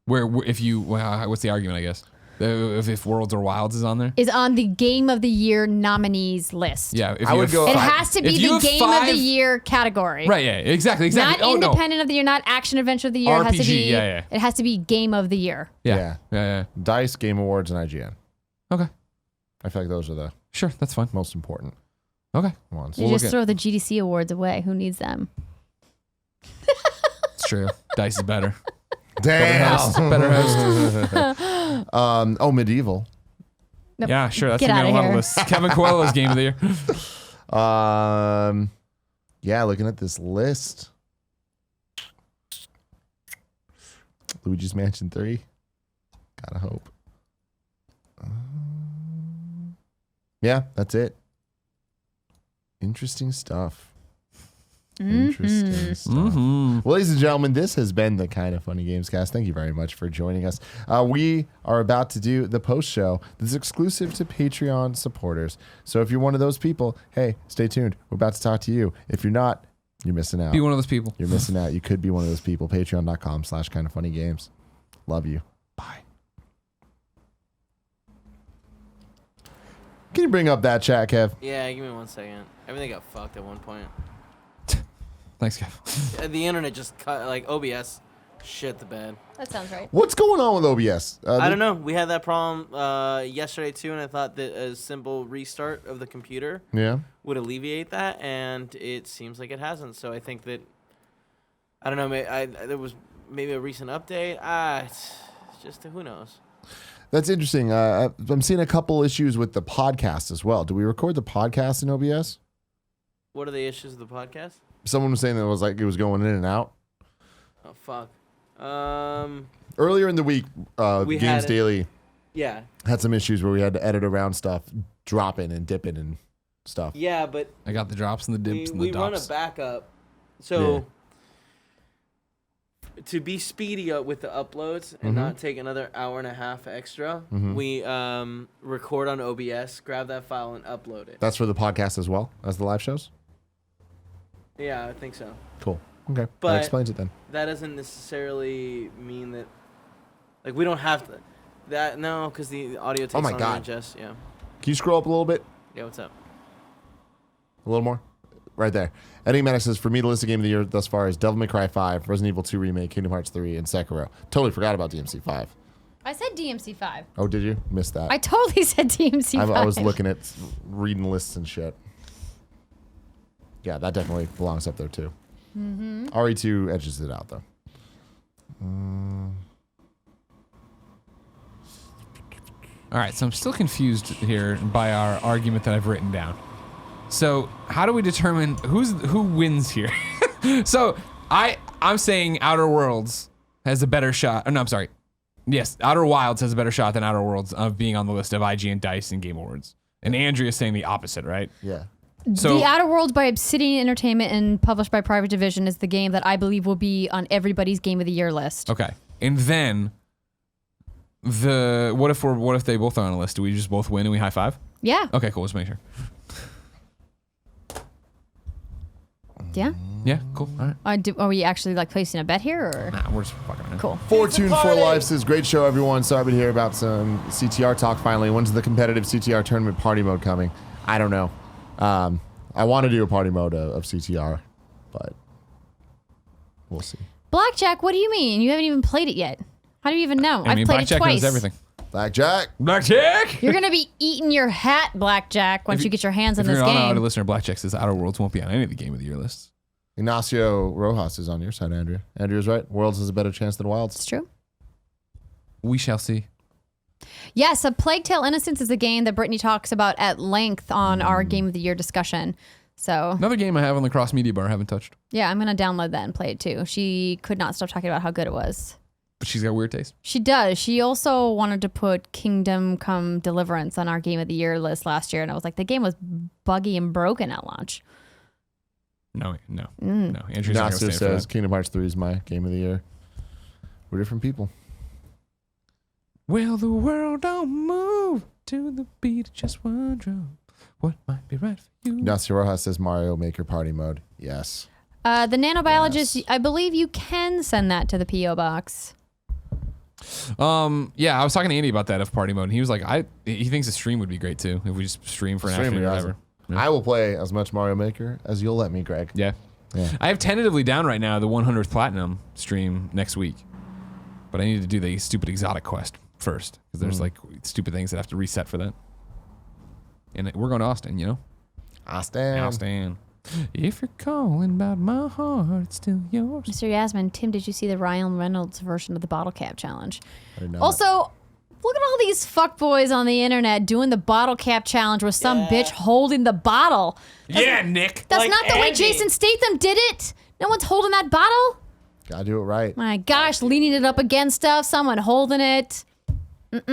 D: what's the argument, I guess? If Worlds or Wilds is on there?
E: Is on the Game of the Year nominees list.
D: Yeah.
A: I would go.
E: It has to be the Game of the Year category.
D: Right, yeah, exactly.
E: Not independent of the year, not action adventure of the year.
D: RPG,
E: it has to be,
D: It
E: has to be Game of the Year.
D: Yeah.
A: DICE, Game Awards, and IGN.
D: Okay.
A: I feel like those are the
D: that's fine.
A: most important
D: Okay.
A: ones.
E: You just throw the GDC awards away. Who needs them?
D: It's true. DICE is better.
A: Damn.
D: Better host.
A: Medieval.
E: Nope.
D: Yeah, sure. That's
E: Get
D: gonna be on a lot
E: outta
D: of lists. Kevin Coelho's Game of the Year.
A: Yeah, looking at this list. Luigi's Mansion 3. Gotta hope. Yeah, that's it. Interesting stuff. Interesting stuff. Well, ladies and gentlemen, this has been the Kind of Funny Gamescast. Thank you very much for joining us. We are about to do the post show that's exclusive to Patreon supporters. So if you're one of those people, hey, stay tuned. We're about to talk to you. If you're not, you're missing out.
D: Be one of those people.
A: You're missing out. You could be one of those people. Patreon.com/kindoffunnygames. Love you. Bye. Can you bring up that chat, Kev?
B: Yeah, give me 1 second. Everything got fucked at one point.
D: Thanks, Kev.
B: The internet just cut, like OBS shit the bed.
E: That sounds right.
A: What's going on with OBS?
B: I don't know. We had that problem yesterday too, and I thought that a simple restart of the computer would alleviate that, and it seems like it hasn't. So I think that, I don't know, there was maybe a recent update. It's just, who knows?
A: That's interesting. I'm seeing a couple issues with the podcast as well. Do we record the podcast in OBS?
B: What are the issues of the podcast?
A: Someone was saying that it was going in and out.
B: Oh fuck.
A: Earlier in the week, Games Daily
B: Yeah.
A: Had some issues where we had to edit around stuff, dropping and dipping and stuff.
B: Yeah, but
D: I got the drops and the dips and the
B: we run a
D: dops.
B: backup. So to be speedy with the uploads and not take another hour and a half extra, we record on OBS, grab that file and upload it.
A: That's for the podcast as well as the live shows?
B: Yeah, I think so.
A: Cool. Okay.
B: But
A: that explains it then.
B: That doesn't necessarily mean that, like, we don't have to. No, because the audio takes longer to adjust. Yeah.
A: Can you scroll up a little bit?
B: Yeah, what's up?
A: A little more? Right there. Enigmatic says, for me, the list of game of the year thus far is Devil May Cry 5, Resident Evil 2 Remake, Kingdom Hearts 3, and Sekiro. Totally forgot about DMC 5.
E: I said DMC 5.
A: Oh, did you? Missed that.
E: I totally said DMC 5.
A: I was looking at reading lists and shit. Yeah, that definitely belongs up there too. RE2 edges it out though.
D: All right, so I'm still confused here by our argument that I've written down. So how do we determine who wins here? So I'm saying Outer Worlds has a better shot. Oh, no, I'm sorry. Yes, Outer Wilds has a better shot than Outer Worlds of being on the list of IGN, DICE, and Game Awards. And Andrea's saying the opposite, right?
A: Yeah.
D: So,
E: The Outer Worlds by Obsidian Entertainment and published by Private Division is the game that I believe will be on everybody's Game of the Year list.
D: okay. And then what if they both are on a list? Do we just both win and we high five?
E: Yeah.
D: Okay, cool. Let's make sure.
E: Yeah.
D: Yeah, cool. All right.
E: Are we actually like placing a bet here or?
D: Nah, we're just fucking around.
E: Cool.
A: Fortune for Life says, great show, everyone. Sorry to hear about some CTR talk finally. When's the competitive CTR tournament party mode coming? I don't know. I want to do a party mode of CTR, but we'll see.
E: Blackjack, what do you mean? You haven't even played it yet. How do you even know?
D: I mean,
E: I've played
D: Blackjack
E: it twice.
D: knows everything.
A: Blackjack.
D: Blackjack!
E: You're going to be eating your hat, Blackjack, once you get your hands on
D: If
E: this
D: you're not a
E: game.
D: listener, Blackjack says Outer Worlds won't be on any of the Game of the Year lists.
A: Ignacio Rojas is on your side, Andrea. Andrea's right. Worlds has a better chance than Wilds.
E: It's true.
D: We shall see.
E: Yes, A Plague Tale Innocence is a game that Brittany talks about at length on our Game of the Year discussion. So
D: Another game I have on the cross media bar I haven't touched.
E: yeah, I'm going to download that and play it too. She could not stop talking about how good it was.
D: But she's got weird taste.
E: She does. She also wanted to put Kingdom Come Deliverance on our Game of the Year list last year. And I was like, the game was buggy and broken at launch.
D: No. Andrew's not
A: Ignacio
D: going to stand for
A: says
D: that.
A: Kingdom Hearts 3 is my game of the year. We're different people.
D: Well, the world don't move to the beat of just one drum. What might be right for you?
A: Ignacio Rojas says Mario Maker party mode. Yes.
E: The nanobiologist, I believe you can send that to the P.O. box.
D: Yeah, I was talking to Andy about that of party mode, and he was like, he thinks a stream would be great too if we just stream for an
A: Stream
D: afternoon or
A: would be
D: whatever.
A: awesome. I will play as much Mario Maker as you'll let me, Greg.
D: Yeah. I have tentatively down right now the 100th Platinum stream next week, but I need to do the stupid exotic quest first because there's like stupid things that have to reset for that. And we're going to Austin, you know? Austin. If you're calling about my heart, it's still yours.
E: Mr. Yasmin, Tim, did you see the Ryan Reynolds version of the bottle cap challenge?
A: I did not.
E: Also, look at all these fuckboys on the internet doing the bottle cap challenge with some bitch holding the bottle.
D: Yeah, Nick.
E: That's
B: Like
E: not the way
B: Andy.
E: Jason Statham did it. No one's holding that bottle.
A: Gotta do it right.
E: My gosh, leaning it up against stuff, someone holding it.
D: Cowards.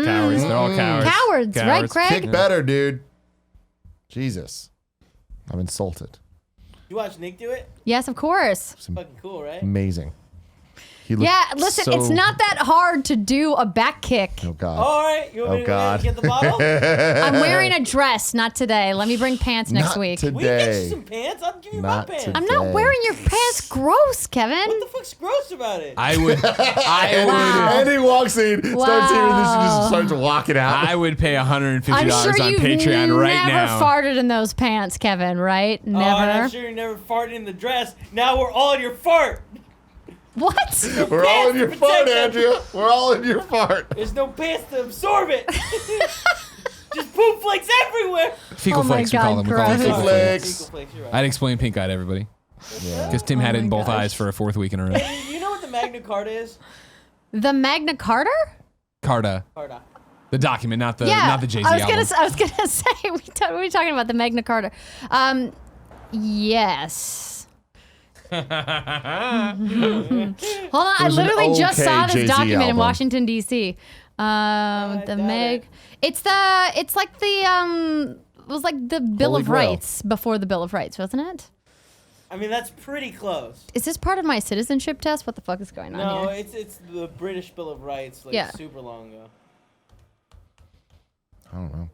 D: They're all cowards.
E: Cowards, right, Craig?
A: Kick better, dude. Jesus. I'm insulted.
B: You watch Nick do it?
E: Yes, of course.
B: Fucking cool, right?
A: Amazing. He looked
E: Yeah, listen,
A: so-
E: it's not that hard to do a back kick.
A: Oh, God.
B: All right. You want me to get the bottle?
E: I'm wearing a dress, not today. Let me bring pants next
A: Not
E: week.
B: We can get
A: today.
B: you some pants. I'll give you
A: Not
B: my pants.
A: today.
E: I'm not wearing your pants. Gross, Kevin.
B: What the fuck's gross about it?
D: I would
E: Wow.
A: And he walks in, starts hearing this, and
E: Wow.
A: just starts walking out.
D: I would pay $150
E: I'm sure
D: on
E: you've
D: Patreon right
E: never
D: now.
E: farted in those pants, Kevin, right?
B: Oh, and
E: Never.
B: I'm sure you never farted in the dress. Now we're all in your fart.
E: What?
A: We're all in your
B: Pants to
A: fart,
B: protect them.
A: Andrea. We're all in your fart.
B: There's no pants to absorb it. Just poop flakes everywhere.
D: Fecal
E: Oh my
D: flakes, we call
E: God,
D: them. We call them
E: gross.
D: fecal
A: Fecal
D: flakes.
A: flakes.
B: Fecal flakes, you're right.
D: I'd explain pink eye to everybody. Because Tim had it in both eyes for a fourth week in a row.
B: Hey, you know what the Magna Carta is?
E: The Magna Carta?
D: Carta.
B: Carta.
D: The document, not the
E: Yeah.
D: not the Jay-Z
E: I was
D: album.
E: gonna say we were talking about the Magna Carta. Yes. Hold on, I
A: There's an
E: literally just
A: okay
E: saw this
A: Jay-Z
E: document in
A: album.
E: Washington D.C. The Meg. It's like the it was like the Bill
A: Holy
E: of
A: Grail.
E: Rights before the Bill of Rights, wasn't it?
B: I mean, that's pretty close.
E: Is this part of my citizenship test? What the fuck is going on
B: No,
E: here?
B: it's the British Bill of Rights, like
E: Yeah.
B: super long ago.
A: I don't know.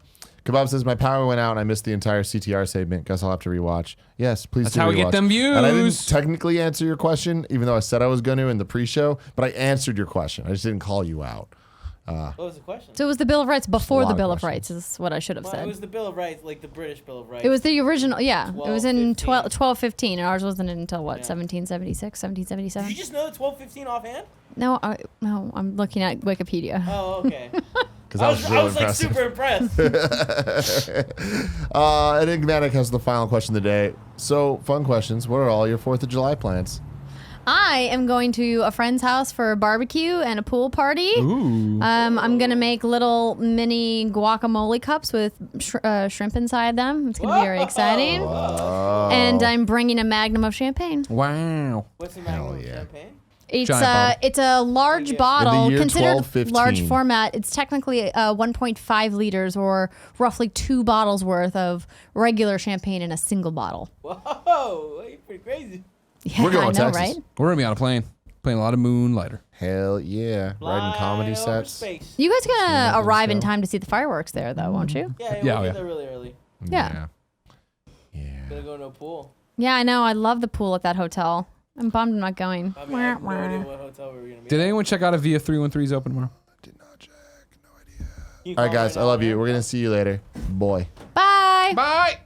A: Kebab says my power went out and I missed the entire CTR segment. Guess I'll have to rewatch. Yes, please.
D: That's
A: do
D: how we
A: rewatch.
D: get them views.
A: And I didn't technically answer your question, even though I said I was going to in the pre-show. But I answered your question. I just didn't call you out.
B: What was the question?
E: So it was the Bill of Rights before
A: lot
E: the
A: of
E: Bill of
A: questions.
E: Rights is what I should have
B: Well,
E: said.
B: it was the Bill of Rights, like the British Bill of Rights.
E: It was the original, yeah. It was in
B: 1215.
E: 1215, and ours wasn't until what,
B: Yeah.
E: 1776,
B: Did
E: 1777?
B: you just know the 1215 offhand?
E: No, I'm looking at Wikipedia.
B: Oh, okay.
A: Because that was real
B: I was like
A: impressive.
B: super impressed.
A: Enigmatic has the final question of the day. So, fun questions. What are all your 4th of July plans?
E: I am going to a friend's house for a barbecue and a pool party.
D: Ooh.
E: I'm going to make little mini guacamole cups with shrimp inside them. It's going to be very exciting.
A: Oh.
E: And I'm bringing a magnum of champagne.
D: Wow.
B: What's the
A: Hell
B: magnum of
A: yeah.
B: champagne?
E: It's a large
B: In the
E: bottle,
A: year
E: considered
A: 1215.
E: large format. It's technically 1.5 liters or roughly 2 bottles worth of regular champagne in a single bottle.
B: Whoa, you're pretty crazy.
E: Yeah,
A: We're going
E: I
A: to
E: know,
A: Texas.
E: right?
D: We're gonna be on a plane, playing a lot of Moonlighter.
A: Hell yeah. Riding comedy
B: Fly over
A: sets.
B: space.
E: You guys
A: that
E: gonna arrive in
A: show.
E: time to see the fireworks there, though, won't you?
B: Yeah,
D: Yeah,
B: we'll
D: oh, yeah.
B: get there really early.
E: Yeah.
B: Gonna go to a pool.
E: Yeah, I know. I love the pool at that hotel. I'm bummed I'm not going.
B: I mean, I have no idea what hotel we were gonna be.
D: Did anyone check out if Via 313's open tomorrow?
A: Did not check. No idea.
B: You
A: All right,
B: call
A: guys.
B: right
A: I
B: now,
A: love you.
B: man.
A: We're going to see you later. Boy.
E: Bye.
D: Bye.